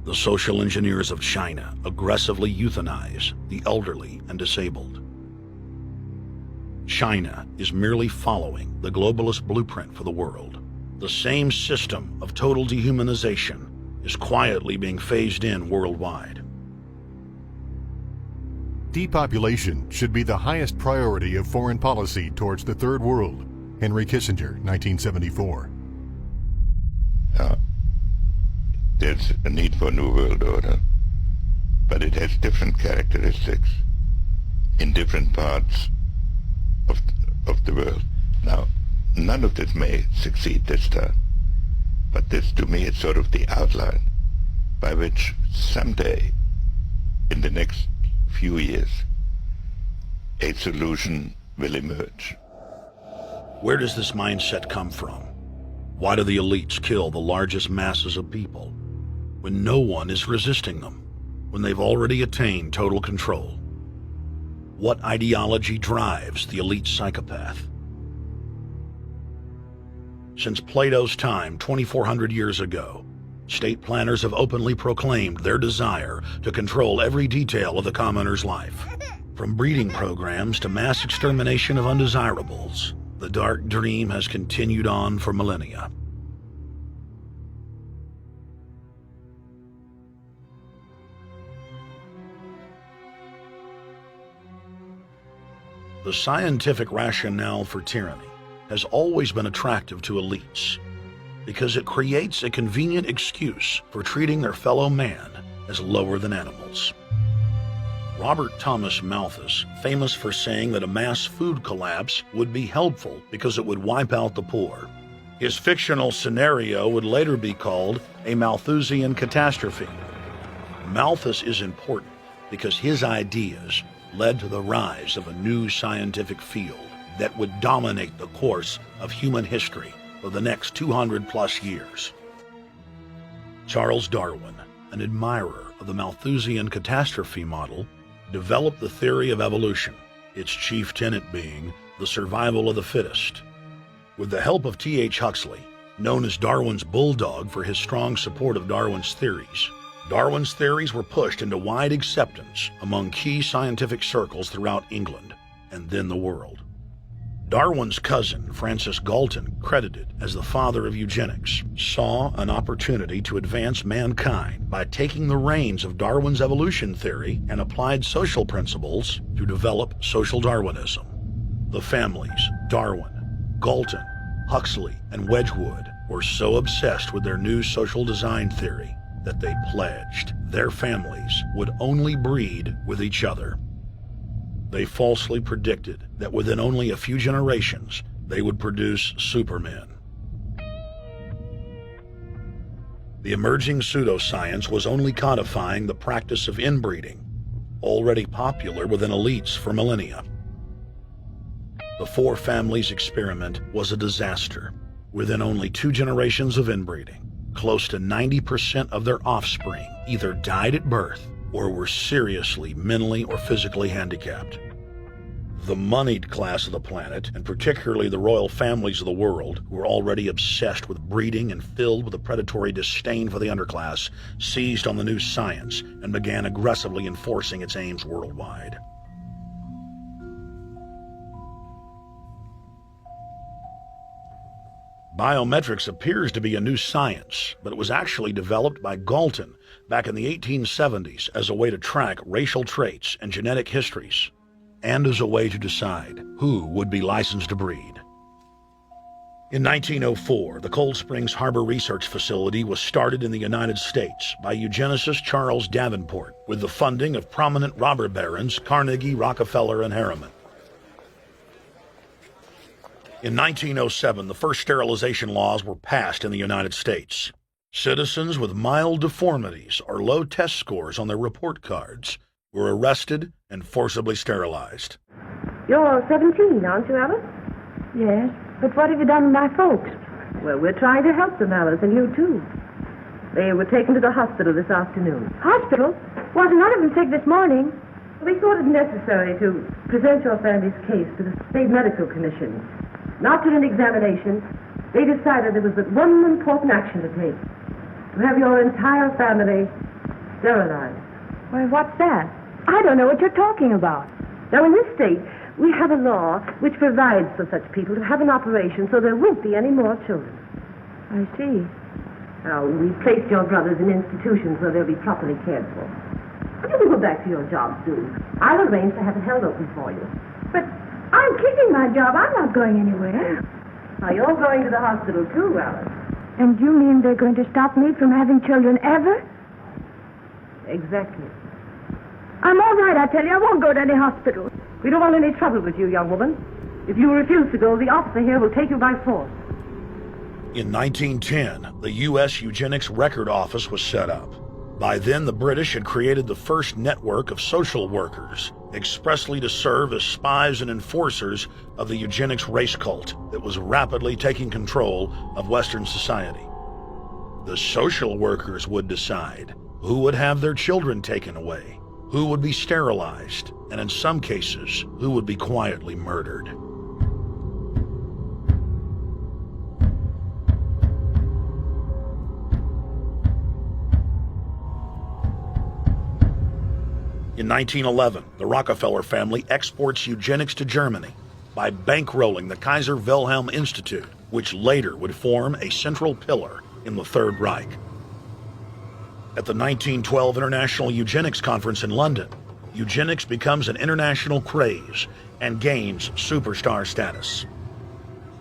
The social engineers of China aggressively euthanize the elderly and disabled. China is merely following the globalist blueprint for the world. The same system of total dehumanization is quietly being phased in worldwide. Depopulation should be the highest priority of foreign policy towards the Third World. Henry Kissinger, 1974. There's a need for a new world order, but it has different characteristics in different parts of the world. Now, none of this may succeed this time, but this to me is sort of the outline by which someday, in the next few years, a solution will emerge. Where does this mindset come from? Why do the elites kill the largest masses of people when no one is resisting them, when they've already attained total control? What ideology drives the elite psychopath? Since Plato's time 2,400 years ago, state planners have openly proclaimed their desire to control every detail of the commoner's life. From breeding programs to mass extermination of undesirables, the dark dream has continued on for millennia. The scientific rationale for tyranny has always been attractive to elites because it creates a convenient excuse for treating their fellow man as lower than animals. Robert Thomas Malthus, famous for saying that a mass food collapse would be helpful because it would wipe out the poor. His fictional scenario would later be called a Malthusian catastrophe. Malthus is important because his ideas led to the rise of a new scientific field that would dominate the course of human history for the next 200+ years. Charles Darwin, an admirer of the Malthusian catastrophe model, developed the theory of evolution, its chief tenet being the survival of the fittest. With the help of T.H. Huxley, known as Darwin's bulldog for his strong support of Darwin's theories were pushed into wide acceptance among key scientific circles throughout England and then the world. Darwin's cousin, Francis Galton, credited as the father of eugenics, saw an opportunity to advance mankind by taking the reins of Darwin's evolution theory and applied social principles to develop social Darwinism. The families, Darwin, Galton, Huxley, and Wedgwood, were so obsessed with their new social design theory that they pledged their families would only breed with each other. They falsely predicted that within only a few generations, they would produce supermen. The emerging pseudoscience was only codifying the practice of inbreeding, already popular within elites for millennia. The four families experiment was a disaster. Within only 2 generations of inbreeding, close to 90% of their offspring either died at birth or were seriously mentally or physically handicapped. The moneyed class of the planet, and particularly the royal families of the world, who were already obsessed with breeding and filled with a predatory disdain for the underclass, seized on the new science and began aggressively enforcing its aims worldwide. Biometrics appears to be a new science, but it was actually developed by Galton back in the 1870s as a way to track racial traits and genetic histories, and as a way to decide who would be licensed to breed. In 1904, the Cold Springs Harbor Research Facility was started in the United States by eugenicist Charles Davenport with the funding of prominent robber barons Carnegie, Rockefeller, and Harriman. In 1907, the first sterilization laws were passed in the United States. Citizens with mild deformities or low test scores on their report cards were arrested and forcibly sterilized. You're 17, aren't you, Alice? Yes, but what have you done with my folks? Well, we're trying to help them, Alice, and you too. They were taken to the hospital this afternoon. Hospital? Wasn't none of them sick this morning? We thought it necessary to present your family's case to the State Medical Commission. After an examination, they decided there was but one important action to take: to have your entire family sterilized. Why, what's that? I don't know what you're talking about. Now, in this state, we have a law which provides for such people to have an operation so there won't be any more children. I see. Now, we've placed your brothers in institutions where they'll be properly cared for. You can go back to your job soon. I'll arrange to have it held open for you. But I'm keeping my job. I'm not going anywhere. Now, you're going to the hospital too, Alice. And you mean they're going to stop me from having children ever? Exactly. I'm all right, I tell you. I won't go to any hospital. We don't want any trouble with you, young woman. If you refuse to go, the officer here will take you by force. In 1910, the U.S. Eugenics Record Office was set up. By then, the British had created the first network of social workers, expressly to serve as spies and enforcers of the eugenics race cult that was rapidly taking control of Western society. The social workers would decide who would have their children taken away, who would be sterilized, and in some cases, who would be quietly murdered. In 1911, the Rockefeller family exports eugenics to Germany by bankrolling the Kaiser Wilhelm Institute, which later would form a central pillar in the Third Reich. At the 1912 International Eugenics Conference in London, eugenics becomes an international craze and gains superstar status.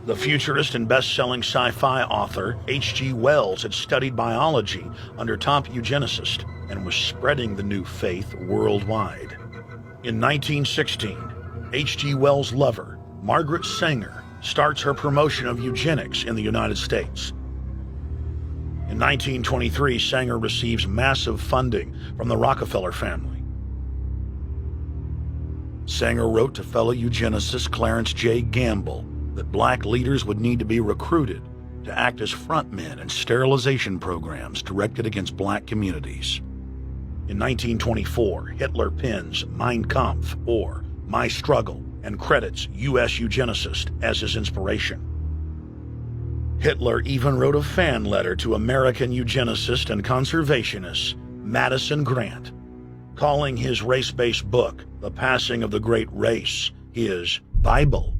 The futurist and best-selling sci-fi author H.G. Wells had studied biology under top eugenicists and was spreading the new faith worldwide. In 1916, H.G. Wells' lover, Margaret Sanger, starts her promotion of eugenics in the United States. In 1923, Sanger receives massive funding from the Rockefeller family. Sanger wrote to fellow eugenicist Clarence J. Gamble that black leaders would need to be recruited to act as frontmen in sterilization programs directed against black communities. In 1924, Hitler pens Mein Kampf, or My Struggle, and credits U.S. eugenicist as his inspiration. Hitler even wrote a fan letter to American eugenicist and conservationist Madison Grant, calling his race-based book, The Passing of the Great Race, his Bible.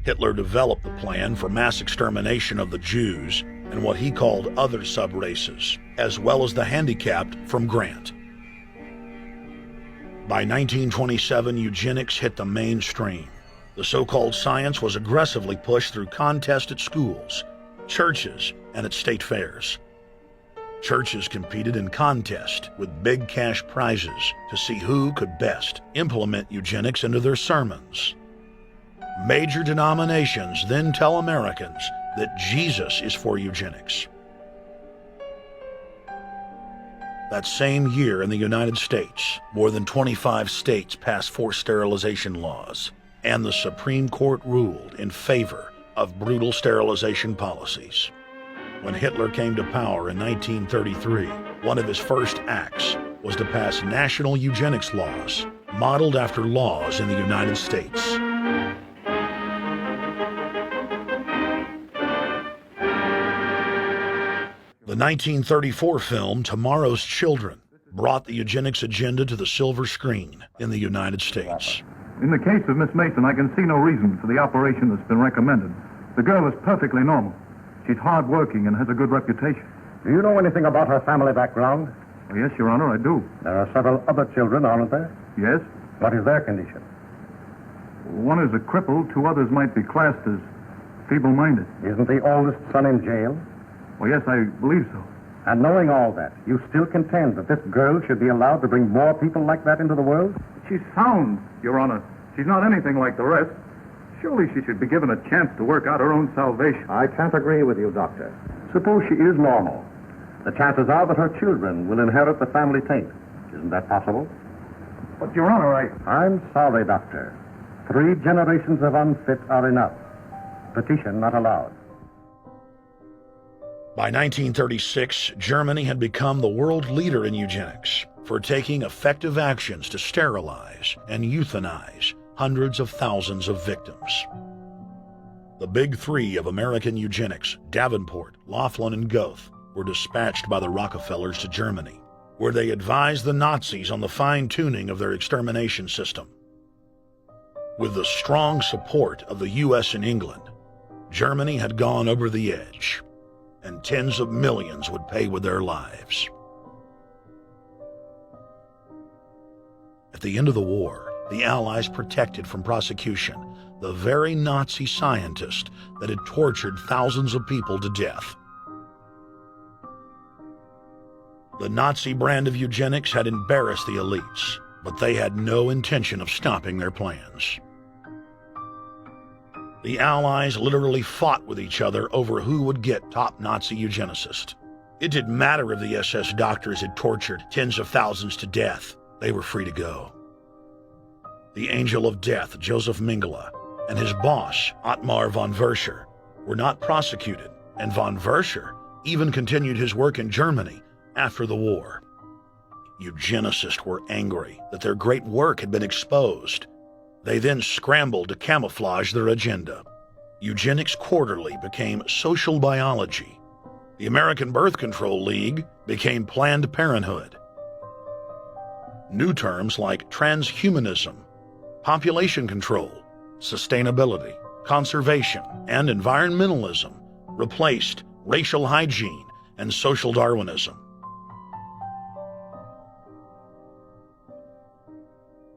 Hitler developed the plan for mass extermination of the Jews and what he called other sub-races, as well as the handicapped from Grant. By 1927, eugenics hit the mainstream. The so-called science was aggressively pushed through contests at schools, churches, and at state fairs. Churches competed in contests with big cash prizes to see who could best implement eugenics into their sermons. Major denominations then tell Americans that Jesus is for eugenics. That same year in the United States, more than 25 states passed forced sterilization laws, and the Supreme Court ruled in favor of brutal sterilization policies. When Hitler came to power in 1933, one of his first acts was to pass national eugenics laws, modeled after laws in the United States. The 1934 film Tomorrow's Children brought the eugenics agenda to the silver screen in the United States. In the case of Miss Mason, I can see no reason for the operation that's been recommended. The girl is perfectly normal. She's hard-working and has a good reputation. Do you know anything about her family background? Oh, yes, Your Honor, I do. There are several other children, aren't there? Yes. What is their condition? One is a cripple. Two others might be classed as feeble-minded. Isn't the oldest son in jail? Oh, yes, I believe so. And knowing all that, you still contend that this girl should be allowed to bring more people like that into the world? She's sound, Your Honor. She's not anything like the rest. Surely she should be given a chance to work out her own salvation. I can't agree with you, Doctor. Suppose she is normal. The chances are that her children will inherit the family taint. Isn't that possible? But, Your Honor, I'm sorry, Doctor. 3 generations of unfit are enough. Petition not allowed. By 1936, Germany had become the world leader in eugenics for taking effective actions to sterilize and euthanize hundreds of thousands of victims. The big 3 of American eugenics, Davenport, Laughlin, and Goethe, were dispatched by the Rockefellers to Germany, where they advised the Nazis on the fine-tuning of their extermination system. With the strong support of the U.S. and England, Germany had gone over the edge, and tens of millions would pay with their lives. At the end of the war, the Allies protected from prosecution the very Nazi scientist that had tortured thousands of people to death. The Nazi brand of eugenics had embarrassed the elites, but they had no intention of stopping their plans. The Allies literally fought with each other over who would get top Nazi eugenicist. It didn't matter if the SS doctors had tortured tens of thousands to death. They were free to go. The Angel of Death, Joseph Mengele, and his boss, Ottmar von Verscher, were not prosecuted, and von Verscher even continued his work in Germany after the war. Eugenicists were angry that their great work had been exposed. They then scrambled to camouflage their agenda. Eugenics Quarterly became Social Biology. The American Birth Control League became Planned Parenthood. New terms like transhumanism, population control, sustainability, conservation, and environmentalism replaced racial hygiene and social Darwinism.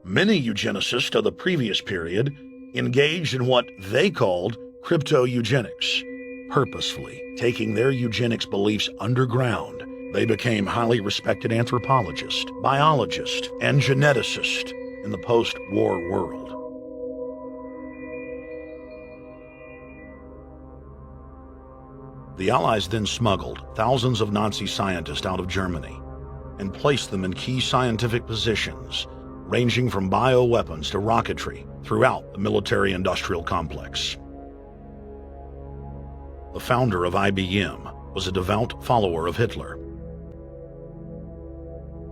Many eugenicists of the previous period engaged in what they called crypto-eugenics, purposefully taking their eugenics beliefs underground. They became highly respected anthropologists, biologists, and geneticists in the post-war world. The Allies then smuggled thousands of Nazi scientists out of Germany and placed them in key scientific positions, ranging from bioweapons to rocketry throughout the military-industrial complex. The founder of IBM was a devout follower of Hitler.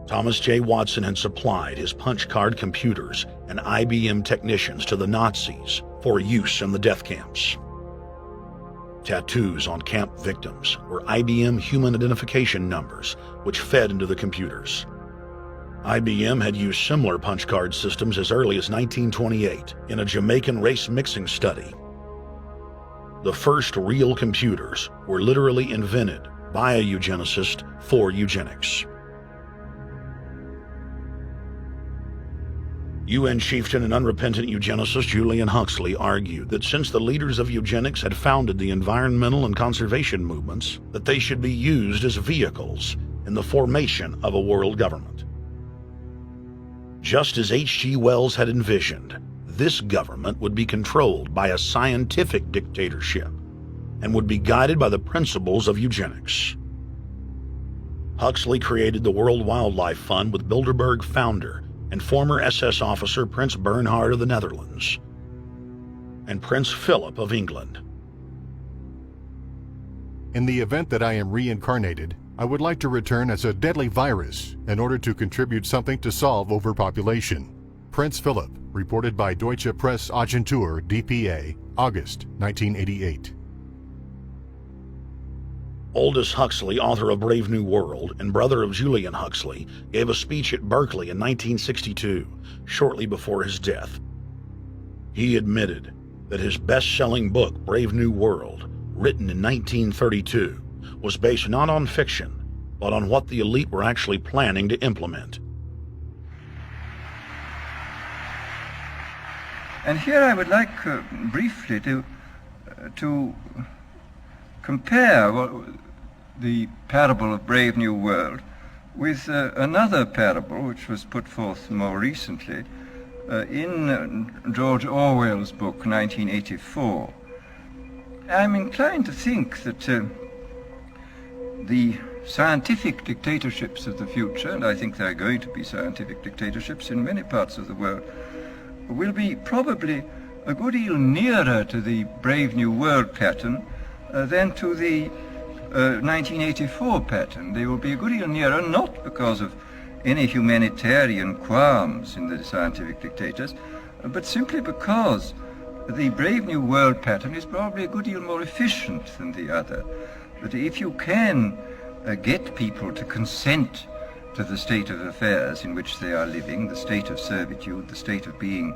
Thomas J. Watson had supplied his punch card computers and IBM technicians to the Nazis for use in the death camps. Tattoos on camp victims were IBM human identification numbers, which fed into the computers. IBM had used similar punch card systems as early as 1928 in a Jamaican race mixing study. The first real computers were literally invented by a eugenicist for eugenics. UN chieftain and unrepentant eugenicist Julian Huxley argued that since the leaders of eugenics had founded the environmental and conservation movements, that they should be used as vehicles in the formation of a world government. Just as H.G. Wells had envisioned, this government would be controlled by a scientific dictatorship and would be guided by the principles of eugenics. Huxley created the World Wildlife Fund with Bilderberg founder and former SS officer Prince Bernhard of the Netherlands and Prince Philip of England. In the event that I am reincarnated, I would like to return as a deadly virus in order to contribute something to solve overpopulation. Prince Philip, reported by Deutsche Presseagentur DPA, August 1988. Aldous Huxley, author of Brave New World and brother of Julian Huxley, gave a speech at Berkeley in 1962, shortly before his death. He admitted that his best-selling book, Brave New World, written in 1932, was based not on fiction, but on what the elite were actually planning to implement. And here I would like briefly to compare the parable of Brave New World with another parable which was put forth more recently in George Orwell's book 1984. I'm inclined to think that the scientific dictatorships of the future, and I think there are going to be scientific dictatorships in many parts of the world, will be probably a good deal nearer to the Brave New World pattern than to the 1984 pattern. They will be a good deal nearer, not because of any humanitarian qualms in the scientific dictators, but simply because the Brave New World pattern is probably a good deal more efficient than the other. That if you can get people to consent to the state of affairs in which they are living, the state of servitude, the state of being,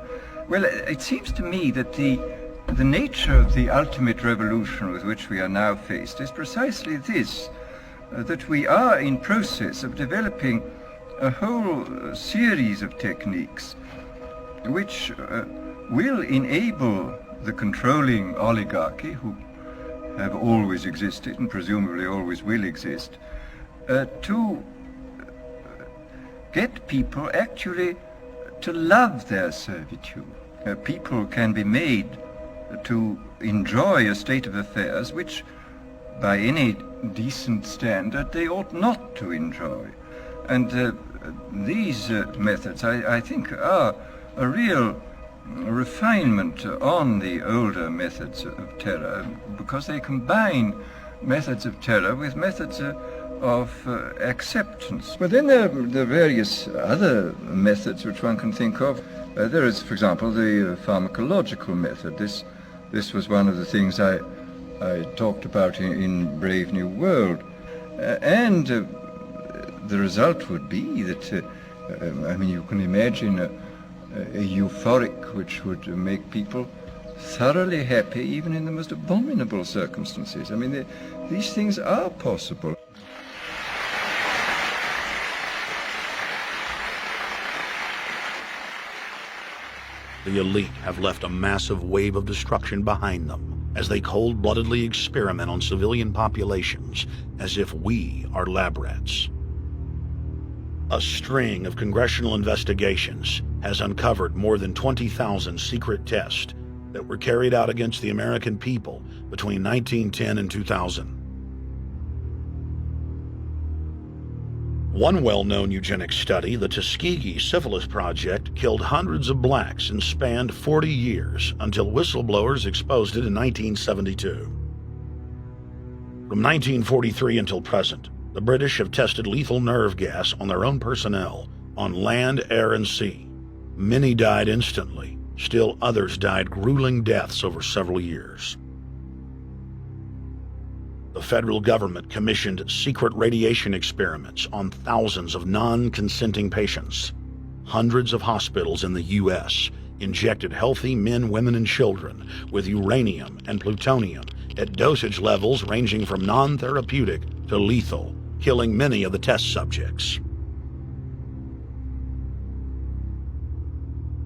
well, it seems to me that the nature of the ultimate revolution with which we are now faced is precisely this, that we are in process of developing a whole series of techniques which will enable the controlling oligarchy, who have always existed and presumably always will exist, to get people actually to love their servitude. People can be made to enjoy a state of affairs which, by any decent standard, they ought not to enjoy. And these methods, I think, are a real refinement on the older methods of terror, because they combine methods of terror with methods of acceptance. But then there are various other methods which one can think of. There is, for example, the pharmacological method. This was one of the things I talked about in Brave New World. And the result would be that I mean, you can imagine a euphoric which would make people thoroughly happy even in the most abominable circumstances. I mean, these things are possible. The elite have left a massive wave of destruction behind them as they cold-bloodedly experiment on civilian populations as if we are lab rats. A string of congressional investigations has uncovered more than 20,000 secret tests that were carried out against the American people between 1910 and 2000. One well-known eugenics study, the Tuskegee Syphilis Project, killed hundreds of blacks and spanned 40 years until whistleblowers exposed it in 1972. From 1943 until present, the British have tested lethal nerve gas on their own personnel on land, air, and sea. Many died instantly. Still others died grueling deaths over several years. The federal government commissioned secret radiation experiments on thousands of non-consenting patients. Hundreds of hospitals in the U.S. injected healthy men, women, and children with uranium and plutonium at dosage levels ranging from non-therapeutic to lethal, killing many of the test subjects.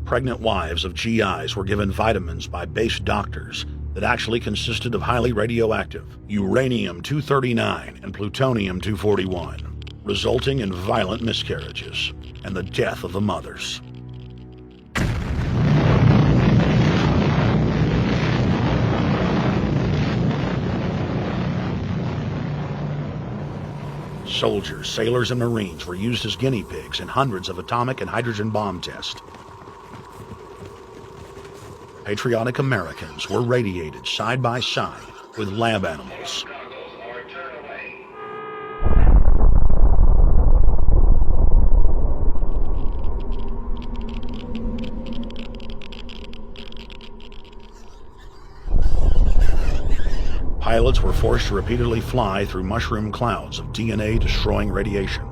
Pregnant wives of GIs were given vitamins by base doctors that actually consisted of highly radioactive uranium-239 and plutonium-241, resulting in violent miscarriages and the death of the mothers. Soldiers, sailors, and Marines were used as guinea pigs in hundreds of atomic and hydrogen bomb tests. Patriotic Americans were radiated side by side with lab animals. Pilots were forced to repeatedly fly through mushroom clouds of DNA-destroying radiation.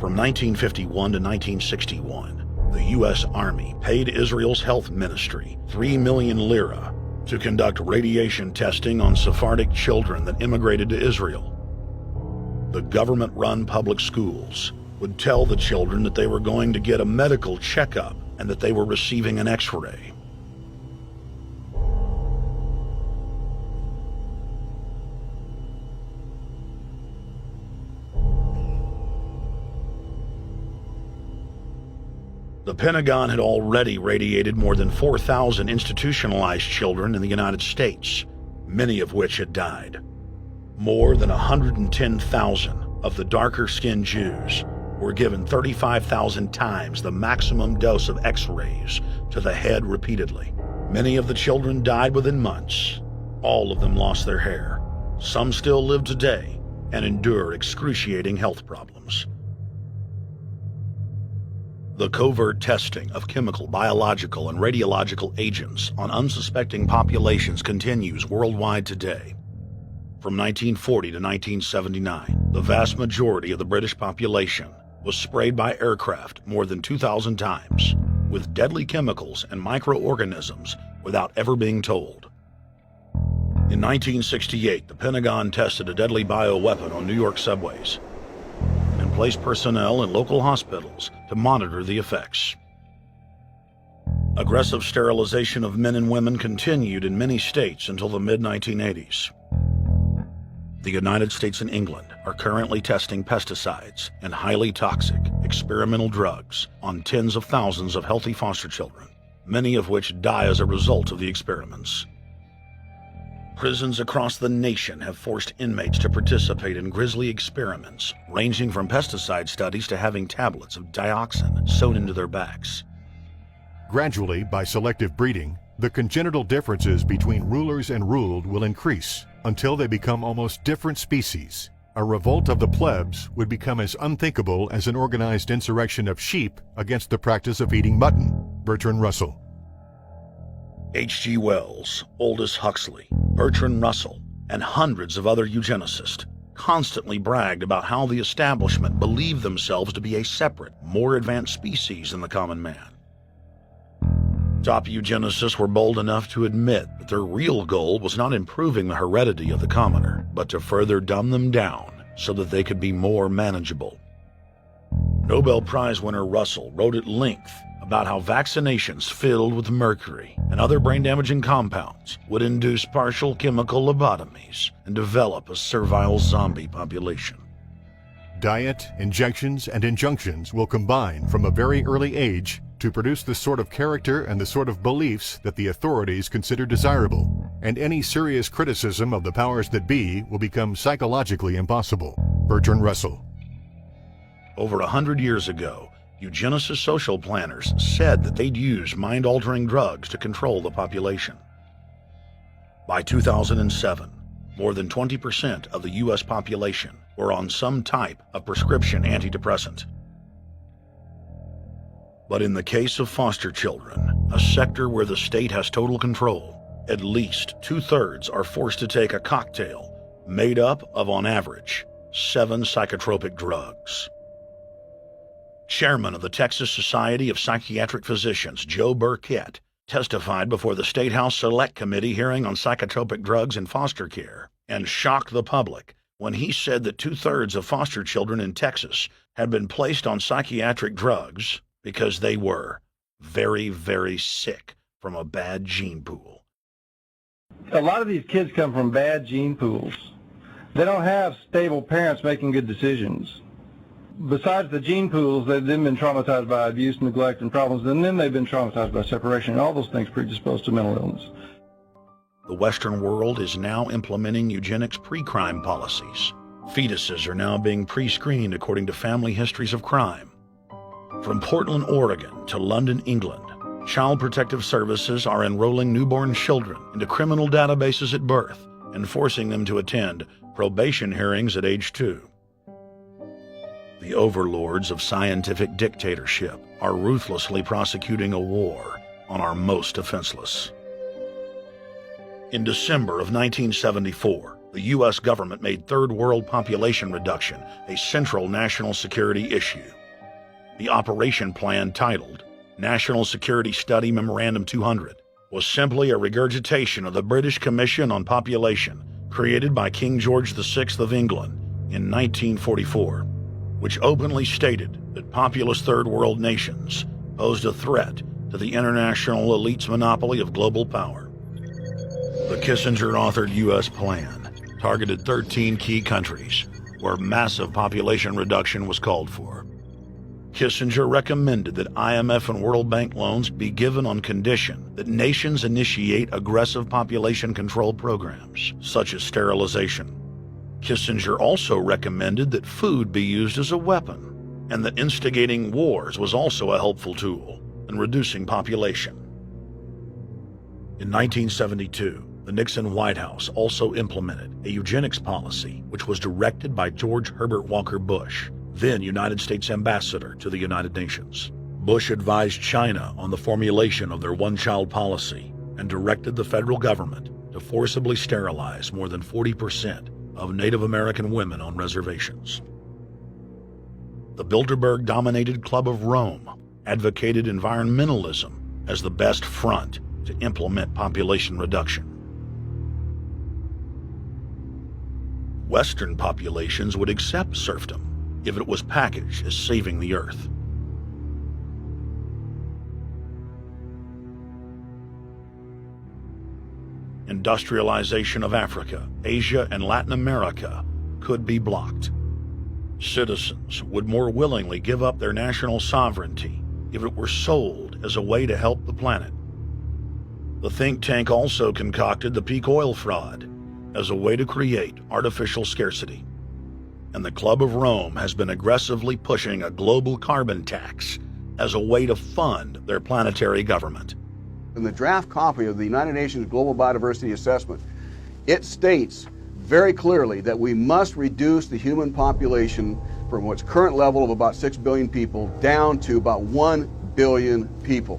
From 1951 to 1961, the U.S. Army paid Israel's health ministry 3 million lira to conduct radiation testing on Sephardic children that immigrated to Israel. The government-run public schools would tell the children that they were going to get a medical checkup and that they were receiving an X-ray. The Pentagon had already radiated more than 4,000 institutionalized children in the United States, many of which had died. More than 110,000 of the darker-skinned Jews were given 35,000 times the maximum dose of X-rays to the head repeatedly. Many of the children died within months. All of them lost their hair. Some still live today and endure excruciating health problems. The covert testing of chemical, biological, and radiological agents on unsuspecting populations continues worldwide today. From 1940 to 1979, the vast majority of the British population was sprayed by aircraft more than 2,000 times with deadly chemicals and microorganisms without ever being told. In 1968, the Pentagon tested a deadly bioweapon on New York subways and placed personnel in local hospitals to monitor the effects. Aggressive sterilization of men and women continued in many states until the mid-1980s. The United States and England are currently testing pesticides and highly toxic experimental drugs on tens of thousands of healthy foster children, many of which die as a result of the experiments. Prisons across the nation have forced inmates to participate in grisly experiments, ranging from pesticide studies to having tablets of dioxin sewn into their backs. Gradually, by selective breeding, the congenital differences between rulers and ruled will increase until they become almost different species, a revolt of the plebs would become as unthinkable as an organized insurrection of sheep against the practice of eating mutton. Bertrand Russell. H.G. Wells, Aldous Huxley, Bertrand Russell, and hundreds of other eugenicists constantly bragged about how the establishment believed themselves to be a separate, more advanced species than the common man. Top eugenicists were bold enough to admit that their real goal was not improving the heredity of the commoner, but to further dumb them down so that they could be more manageable. Nobel Prize winner Russell wrote at length about how vaccinations filled with mercury and other brain-damaging compounds would induce partial chemical lobotomies and develop a servile zombie population. Diet, injections, and injunctions will combine from a very early age to produce the sort of character and the sort of beliefs that the authorities consider desirable, and any serious criticism of the powers that be will become psychologically impossible. Bertrand Russell. Over 100 years ago, eugenicist social planners said that they'd use mind-altering drugs to control the population. By 2007, more than 20% of the U.S. population were on some type of prescription antidepressant. But in the case of foster children, a sector where the state has total control, at least 2/3 are forced to take a cocktail made up of, on average, 7 psychotropic drugs. Chairman of the Texas Society of Psychiatric Physicians, Joe Burkett, testified before the State House Select Committee hearing on psychotropic drugs in foster care and shocked the public when he said that 2/3 of foster children in Texas had been placed on psychiatric drugs because they were very, very sick from a bad gene pool. A lot of these kids come from bad gene pools. They don't have stable parents making good decisions. Besides the gene pools, they've then been traumatized by abuse, neglect, and problems, and then they've been traumatized by separation, and all those things predispose to mental illness. The Western world is now implementing eugenics pre-crime policies. Fetuses are now being pre-screened according to family histories of crime. From Portland, Oregon to London, England, Child Protective Services are enrolling newborn children into criminal databases at birth and forcing them to attend probation hearings at age 2. The overlords of scientific dictatorship are ruthlessly prosecuting a war on our most defenseless. In December of 1974, the U.S. government made Third World population reduction a central national security issue. The operation plan, titled National Security Study Memorandum 200, was simply a regurgitation of the British Commission on Population created by King George VI of England in 1944, which openly stated that populous Third World nations posed a threat to the international elite's monopoly of global power. The Kissinger-authored U.S. plan targeted 13 key countries where massive population reduction was called for. Kissinger recommended that IMF and World Bank loans be given on condition that nations initiate aggressive population control programs, such as sterilization. Kissinger also recommended that food be used as a weapon, and that instigating wars was also a helpful tool in reducing population. In 1972, the Nixon White House also implemented a eugenics policy which was directed by George Herbert Walker Bush, then United States Ambassador to the United Nations. Bush advised China on the formulation of their one-child policy and directed the federal government to forcibly sterilize more than 40% of Native American women on reservations. The Bilderberg-dominated Club of Rome advocated environmentalism as the best front to implement population reduction. Western populations would accept serfdom if it was packaged as saving the earth. Industrialization of Africa, Asia, and Latin America could be blocked. Citizens would more willingly give up their national sovereignty if it were sold as a way to help the planet. The think tank also concocted the peak oil fraud as a way to create artificial scarcity. And the Club of Rome has been aggressively pushing a global carbon tax as a way to fund their planetary government. In the draft copy of the United Nations Global Biodiversity Assessment, it states very clearly that we must reduce the human population from its current level of about 6 billion people down to about 1 billion people.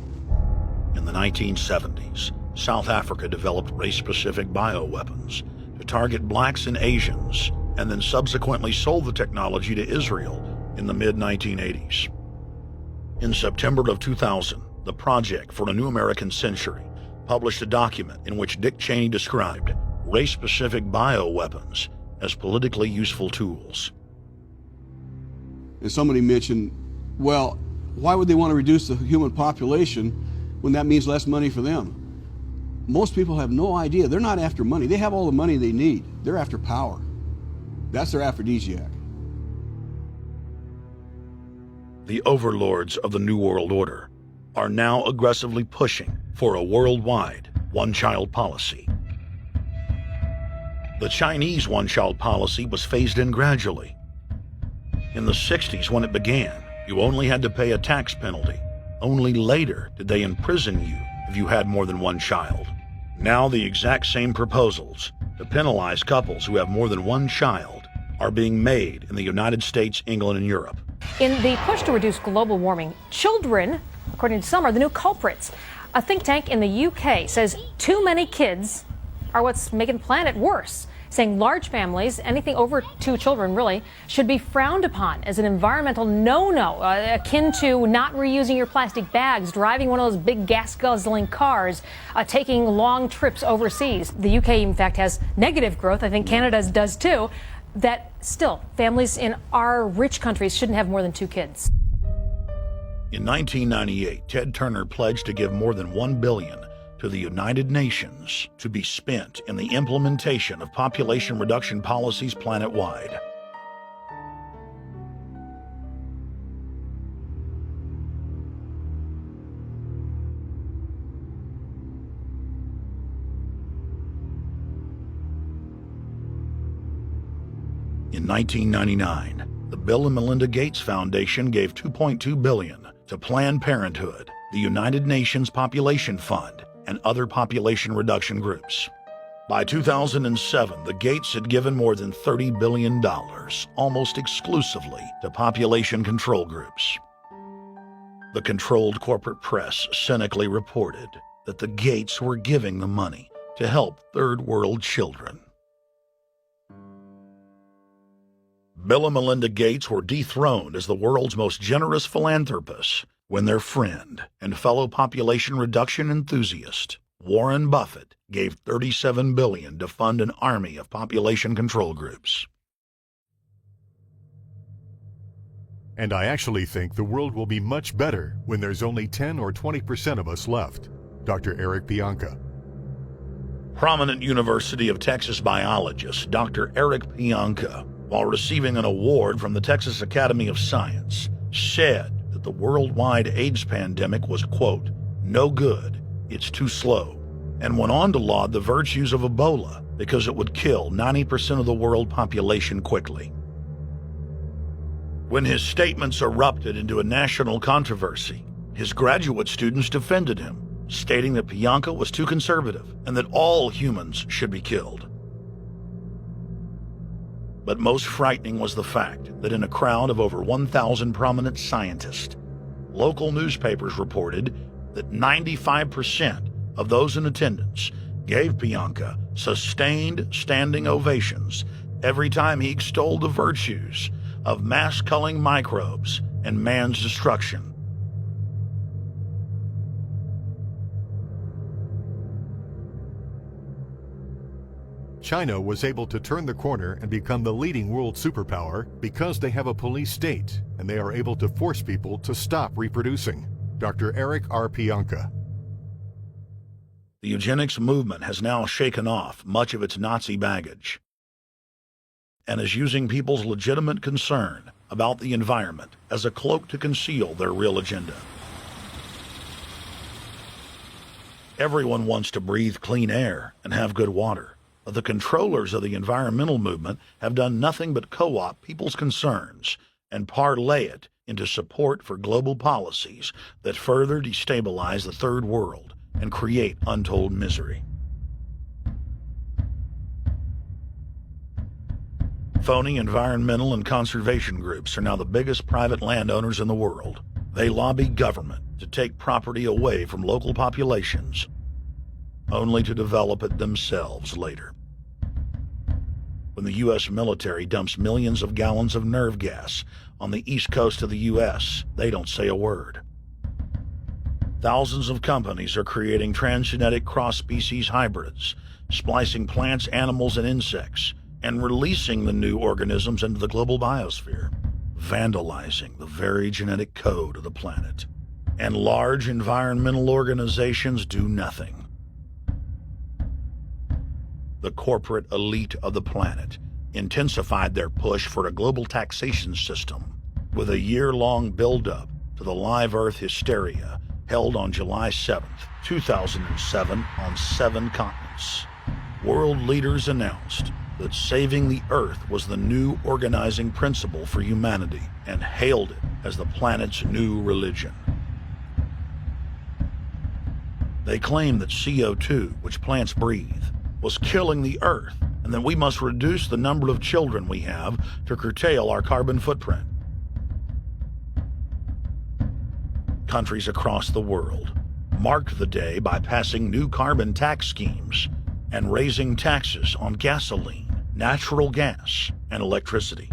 In the 1970s, South Africa developed race-specific bioweapons to target blacks and Asians, and then subsequently sold the technology to Israel in the mid-1980s. In September of 2000, the Project for a New American Century published a document in which Dick Cheney described race-specific bioweapons as politically useful tools. And somebody mentioned, well, why would they want to reduce the human population when that means less money for them? Most people have no idea. They're not after money. They have all the money they need. They're after power. That's their aphrodisiac. The overlords of the New World Order are now aggressively pushing for a worldwide one-child policy. The Chinese one-child policy was phased in gradually. In the 60s, when it began, you only had to pay a tax penalty. Only later did they imprison you if you had more than one child. Now the exact same proposals to penalize couples who have more than one child are being made in the United States, England, and Europe. In the push to reduce global warming, children, according to some, are the new culprits. A think tank in the UK says too many kids are what's making the planet worse, saying large families, anything over 2 children really, should be frowned upon as an environmental no-no, akin to not reusing your plastic bags, driving one of those big gas-guzzling cars, taking long trips overseas. The UK, in fact, has negative growth. I think Canada does too. That still, families in our rich countries shouldn't have more than 2 kids. In 1998, Ted Turner pledged to give more than $1 billion to the United Nations to be spent in the implementation of population reduction policies planet-wide. In 1999, the Bill and Melinda Gates Foundation gave $2.2 billion to Planned Parenthood, the United Nations Population Fund, and other population reduction groups. By 2007, the Gates had given more than $30 billion, almost exclusively to population control groups. The controlled corporate press cynically reported that the Gates were giving the money to help third world children. Bill and Melinda Gates were dethroned as the world's most generous philanthropists when their friend and fellow population reduction enthusiast, Warren Buffett, gave $37 billion to fund an army of population control groups. And I actually think the world will be much better when there's only 10 or 20% of us left. Dr. Eric Pianka. Prominent University of Texas biologist Dr. Eric Pianka, while receiving an award from the Texas Academy of Science, said that the worldwide AIDS pandemic was, quote, no good, it's too slow, and went on to laud the virtues of Ebola because it would kill 90% of the world population quickly. When his statements erupted into a national controversy, his graduate students defended him, stating that Pianka was too conservative and that all humans should be killed. But most frightening was the fact that in a crowd of over 1,000 prominent scientists, local newspapers reported that 95% of those in attendance gave Pianka sustained standing ovations every time he extolled the virtues of mass-culling microbes and man's destruction. China was able to turn the corner and become the leading world superpower because they have a police state and they are able to force people to stop reproducing. Dr. Eric R. Pianka. The eugenics movement has now shaken off much of its Nazi baggage and is using people's legitimate concern about the environment as a cloak to conceal their real agenda. Everyone wants to breathe clean air and have good water. The controllers of the environmental movement have done nothing but co-opt people's concerns and parlay it into support for global policies that further destabilize the third world and create untold misery. Phony environmental and conservation groups are now the biggest private landowners in the world. They lobby government to take property away from local populations, only to develop it themselves later. When the U.S. military dumps millions of gallons of nerve gas on the east coast of the U.S., they don't say a word. Thousands of companies are creating transgenic cross-species hybrids, splicing plants, animals, and insects, and releasing the new organisms into the global biosphere, vandalizing the very genetic code of the planet. And large environmental organizations do nothing. The corporate elite of the planet intensified their push for a global taxation system with a year-long build-up to the Live Earth hysteria held on July 7th, 2007 on 7 continents. World leaders announced that saving the Earth was the new organizing principle for humanity and hailed it as the planet's new religion. They claimed that CO2, which plants breathe, was killing the Earth, and that we must reduce the number of children we have to curtail our carbon footprint. Countries across the world marked the day by passing new carbon tax schemes and raising taxes on gasoline, natural gas, and electricity.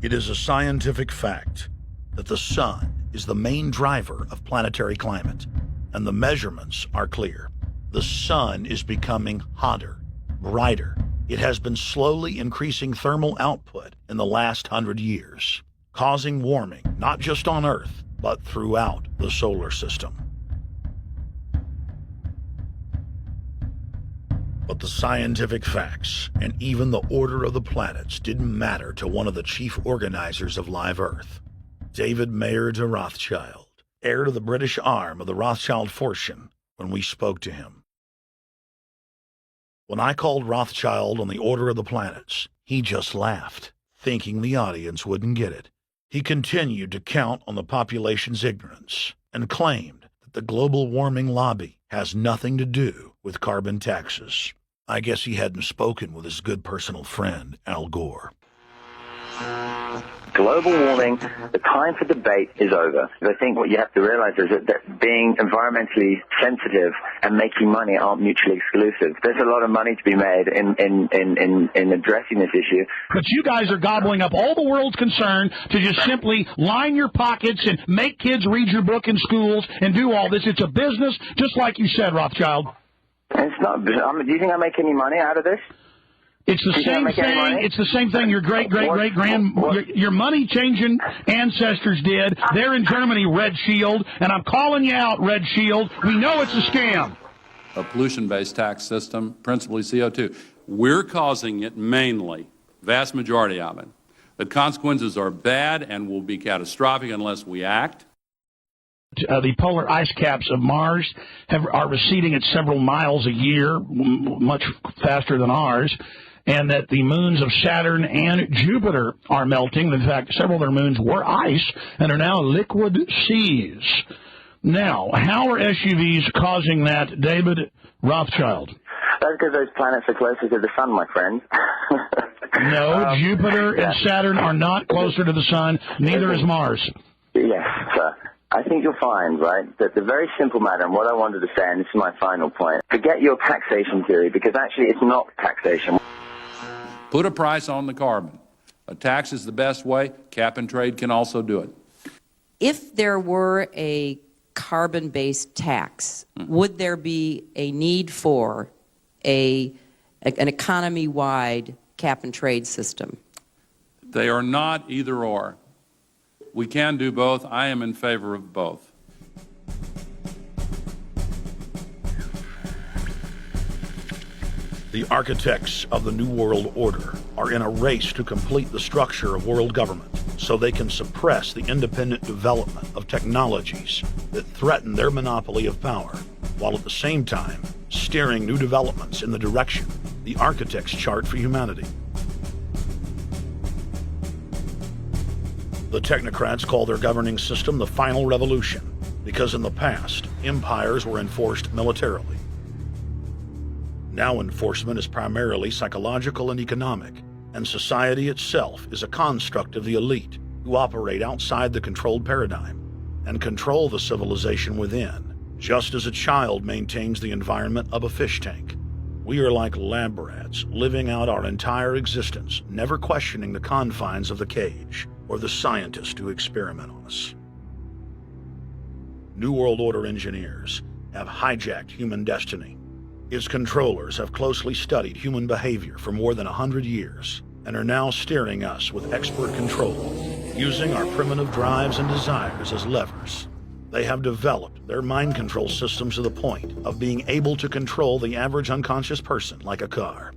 It is a scientific fact that the sun is the main driver of planetary climate, and the measurements are clear. The sun is becoming hotter, brighter. It has been slowly increasing thermal output in the last 100 years, causing warming not just on Earth, but throughout the solar system. But the scientific facts and even the order of the planets didn't matter to one of the chief organizers of Live Earth, David Mayer de Rothschild, heir to the British arm of the Rothschild fortune, when we spoke to him. When I called Rothschild on the order of the planets, he just laughed, thinking the audience wouldn't get it. He continued to count on the population's ignorance and claimed that the global warming lobby has nothing to do with carbon taxes. I guess he hadn't spoken with his good personal friend, Al Gore. Global warming, the time for debate is over. I think what you have to realize is that being environmentally sensitive and making money aren't mutually exclusive. There's a lot of money to be made in addressing this issue. But you guys are gobbling up all the world's concern to just simply line your pockets and make kids read your book in schools and do all this. It's a business, just like you said, Rothschild. It's not. Do you think I make any money out of this? It's the same thing. It's the same thing your your money-changing ancestors did. They're in Germany, Red Shield, and I'm calling you out, Red Shield. We know it's a scam. A pollution-based tax system, principally CO2. We're causing it mainly, vast majority of it. The consequences are bad and will be catastrophic unless we act. The polar ice caps of Mars are receding at several miles a year, much faster than ours, and that the moons of Saturn and Jupiter are melting. In fact, several of their moons were ice and are now liquid seas. Now, how are SUVs causing that, David Rothschild? That's because those planets are closer to the sun, my friend. No, Jupiter and Saturn are not closer to the sun. Neither is Mars. Yes, sir. I think you'll find, right, that the very simple matter, and what I wanted to say, and this is my final point, forget your taxation theory, because actually it's not taxation. Put a price on the carbon. A tax is the best way. Cap and trade can also do it. If there were a carbon-based tax, would there be a need for an economy-wide cap and trade system? They are not either or. We can do both. I am in favor of both. The architects of the New World Order are in a race to complete the structure of world government so they can suppress the independent development of technologies that threaten their monopoly of power, while at the same time steering new developments in the direction the architects chart for humanity. The technocrats call their governing system the final revolution because in the past, empires were enforced militarily. Now enforcement is primarily psychological and economic, and society itself is a construct of the elite who operate outside the controlled paradigm and control the civilization within, just as a child maintains the environment of a fish tank. We are like lab rats, living out our entire existence, never questioning the confines of the cage or the scientists who experiment on us. New World Order engineers have hijacked human destiny. Its controllers have closely studied human behavior for more than 100 years and are now steering us with expert control, using our primitive drives and desires as levers. They have developed their mind control systems to the point of being able to control the average unconscious person like a car.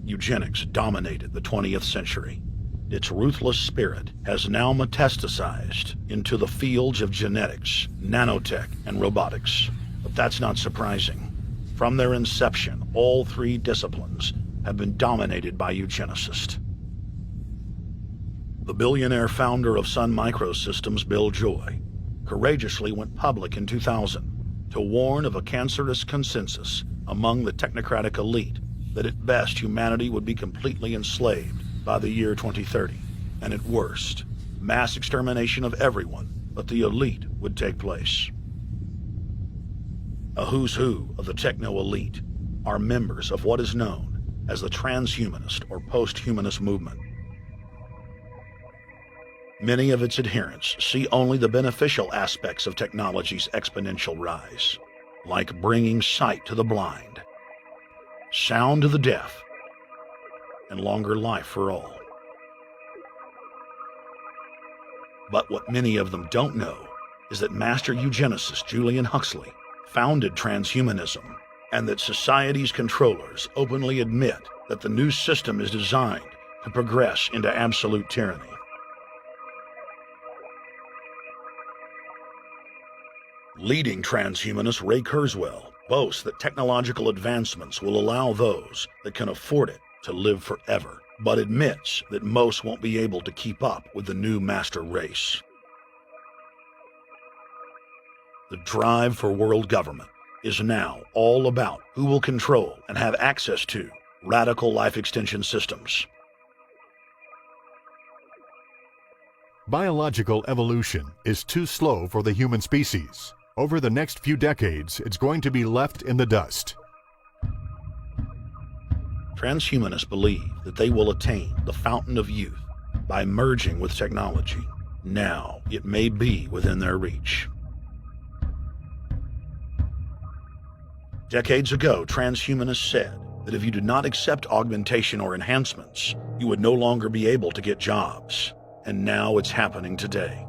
Eugenics dominated the 20th century. Its ruthless spirit has now metastasized into the fields of genetics, nanotech, and robotics. But that's not surprising. From their inception, all three disciplines have been dominated by eugenicists. The billionaire founder of Sun Microsystems, Bill Joy, courageously went public in 2000 to warn of a cancerous consensus among the technocratic elite that at best humanity would be completely enslaved by the year 2030, and at worst, mass extermination of everyone but the elite would take place. A who's who of the techno-elite are members of what is known as the transhumanist or post-humanist movement. Many of its adherents see only the beneficial aspects of technology's exponential rise, like bringing sight to the blind, sound to the deaf, and longer life for all. But what many of them don't know is that master eugenicist Julian Huxley founded transhumanism, and that society's controllers openly admit that the new system is designed to progress into absolute tyranny. Leading transhumanist Ray Kurzweil boasts that technological advancements will allow those that can afford it to live forever, but admits that most won't be able to keep up with the new master race. The drive for world government is now all about who will control and have access to radical life extension systems. Biological evolution is too slow for the human species. Over the next few decades, it's going to be left in the dust. Transhumanists believe that they will attain the fountain of youth by merging with technology. Now, it may be within their reach. Decades ago, transhumanists said that if you did not accept augmentation or enhancements, you would no longer be able to get jobs. And now it's happening today.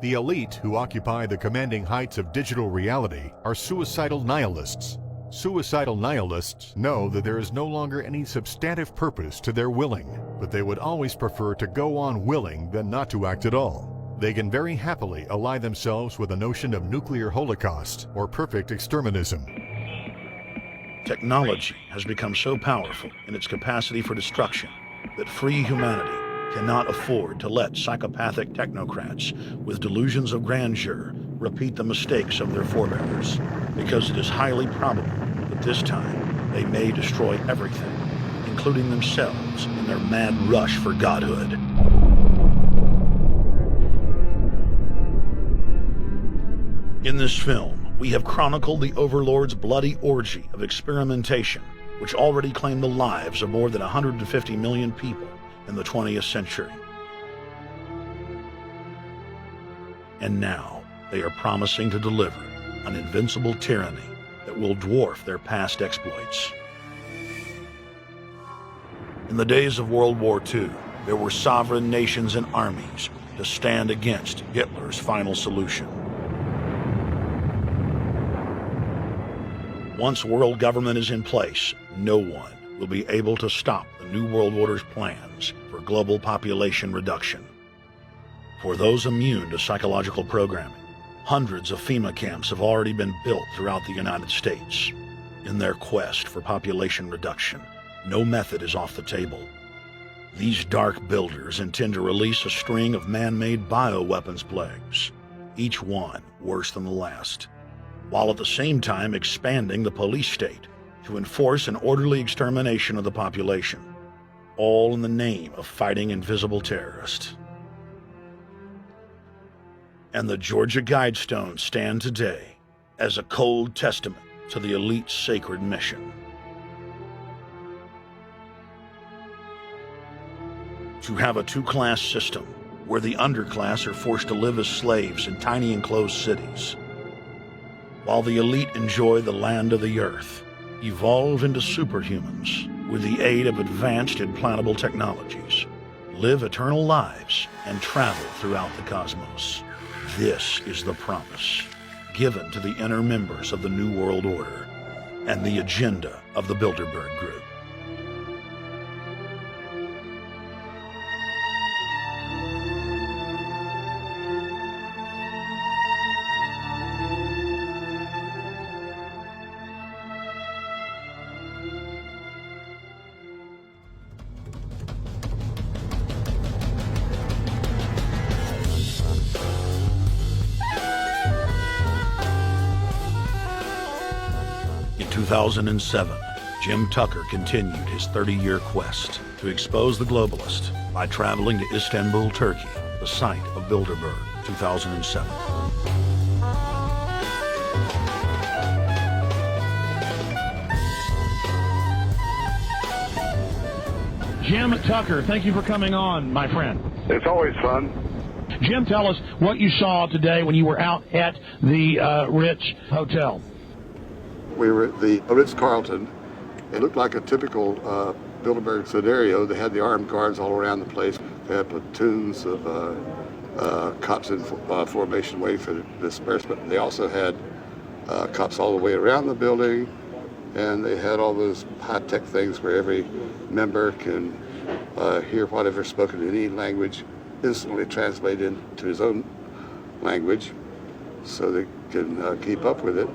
The elite who occupy the commanding heights of digital reality are suicidal nihilists. Suicidal nihilists know that there is no longer any substantive purpose to their willing, but they would always prefer to go on willing than not to act at all. They can very happily ally themselves with the notion of nuclear holocaust or perfect exterminism. Technology has become so powerful in its capacity for destruction that free humanity cannot afford to let psychopathic technocrats with delusions of grandeur repeat the mistakes of their forebears, because it is highly probable that this time they may destroy everything, including themselves in their mad rush for godhood. In this film, we have chronicled the Overlord's bloody orgy of experimentation, which already claimed the lives of more than 150 million people in the 20th century. And now, they are promising to deliver an invincible tyranny that will dwarf their past exploits. In the days of World War II, there were sovereign nations and armies to stand against Hitler's final solution. Once world government is in place, no one will be able to stop the New World Order's plans for global population reduction. For those immune to psychological programming, hundreds of FEMA camps have already been built throughout the United States. In their quest for population reduction, no method is off the table. These dark builders intend to release a string of man-made bioweapons plagues, each one worse than the last, while at the same time expanding the police state to enforce an orderly extermination of the population, all in the name of fighting invisible terrorists. And the Georgia Guidestones stand today as a cold testament to the elite's sacred mission. To have a two-class system where the underclass are forced to live as slaves in tiny enclosed cities, while the elite enjoy the land of the earth, evolve into superhumans with the aid of advanced implantable technologies, live eternal lives, and travel throughout the cosmos. This is the promise given to the inner members of the New World Order and the agenda of the Bilderberg Group. In 2007, Jim Tucker continued his 30-year quest to expose the globalist by traveling to Istanbul, Turkey, the site of Bilderberg, 2007. Jim Tucker, thank you for coming on, my friend. It's always fun. Jim, tell us what you saw today when you were out at the Ritz Hotel. We were at the Ritz-Carlton. It looked like a typical Bilderberg scenario. They had the armed guards all around the place. They had platoons of cops in formation waiting for the disbursement. They also had cops all the way around the building, and they had all those high-tech things where every member can hear whatever's spoken in any language, instantly translate into his own language so they can keep up with it.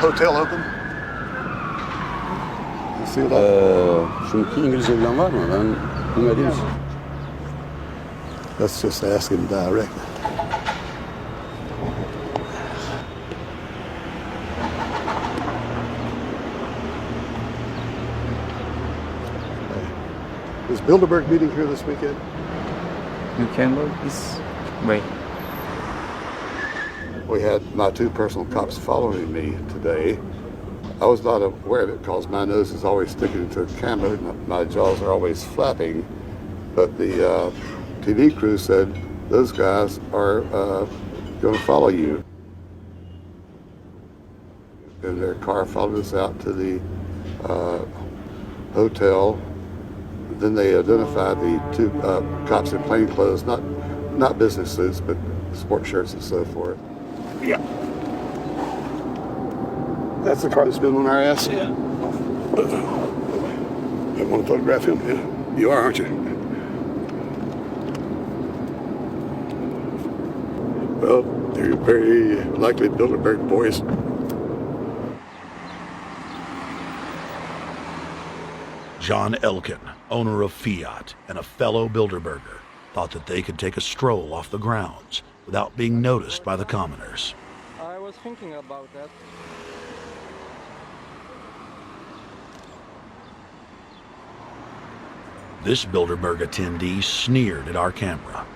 Hotel open? Çünkü İngilizce bilen var mı? Ben bilmediğim için. Let's just ask him directly. Is Bilderberg meeting here this weekend? You can look this way. We had my two personal cops following me today. I was not aware of it because my nose is always sticking to the camera and my jaws are always flapping. But the TV crew said those guys are going to follow you. And their car followed us out to the hotel. Then they identified the two cops in plain clothes, not business suits, but sport shirts and so forth. Yeah. That's the car that's been on our ass? Yeah. You want to photograph him? Yeah. You are, aren't you? Well, they're very likely Bilderberg boys. John Elkin, owner of Fiat and a fellow Bilderberger, thought that they could take a stroll off the grounds without being noticed by the commoners. I was thinking about that. This Bilderberg attendee sneered at our camera.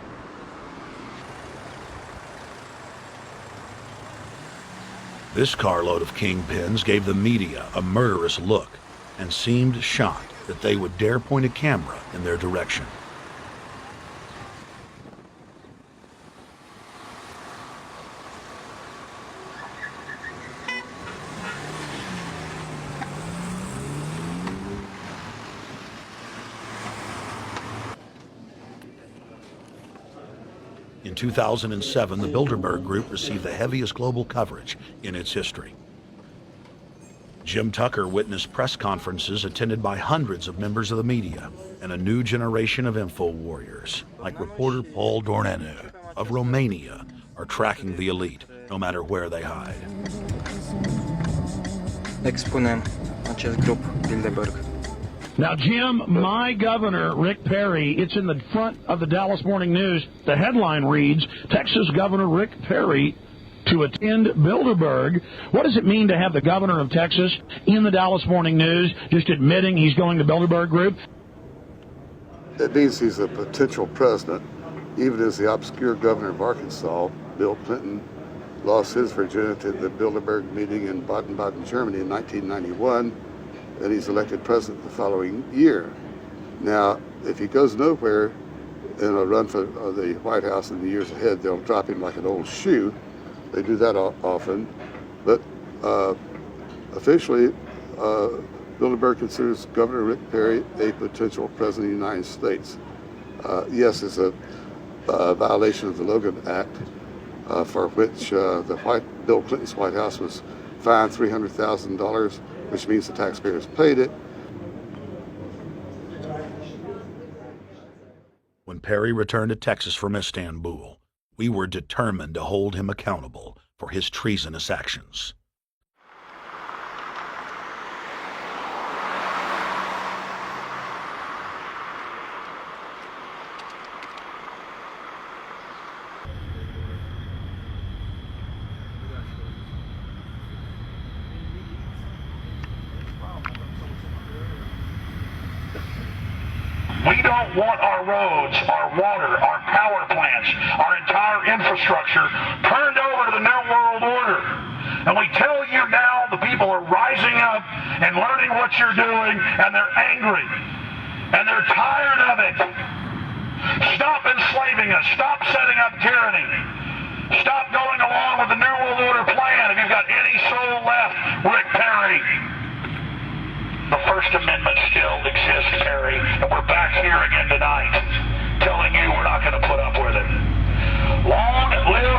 This carload of kingpins gave the media a murderous look and seemed shocked that they would dare point a camera in their direction. In 2007, the Bilderberg Group received the heaviest global coverage in its history. Jim Tucker witnessed press conferences attended by hundreds of members of the media and a new generation of info warriors, like reporter Paul Dornanu of Romania, are tracking the elite no matter where they hide. Expunem acest grup Bilderberg. Now, Jim, my governor, Rick Perry, it's in the front of the Dallas Morning News. The headline reads, Texas Governor Rick Perry to attend Bilderberg. What does it mean to have the governor of Texas in the Dallas Morning News just admitting he's going to Bilderberg Group? It means he's a potential president, even as the obscure governor of Arkansas, Bill Clinton, lost his virginity at the Bilderberg meeting in Baden-Baden, Germany in 1991, and he's elected president the following year. Now, if he goes nowhere in a run for the White House in the years ahead, they'll drop him like an old shoe. They do that often, but officially, Bilderberg considers Governor Rick Perry a potential president of the United States. Yes, it's a violation of the Logan Act, for which Bill Clinton's White House was fined $300,000, which means the taxpayers paid it. When Perry returned to Texas from Istanbul, we were determined to hold him accountable for his treasonous actions. We don't want our roads, our water, our power plants, our entire infrastructure turned over to the New World Order. And we tell you now, the people are rising up and learning what you're doing, and they're angry. And they're tired of it. Stop enslaving us. Stop setting up tyranny. Stop going along with the New World Order plan. If you've got any soul left, Rick Perry. The First Amendment still exists, Perry, and we're back here again tonight telling you we're not going to put up with it. Long live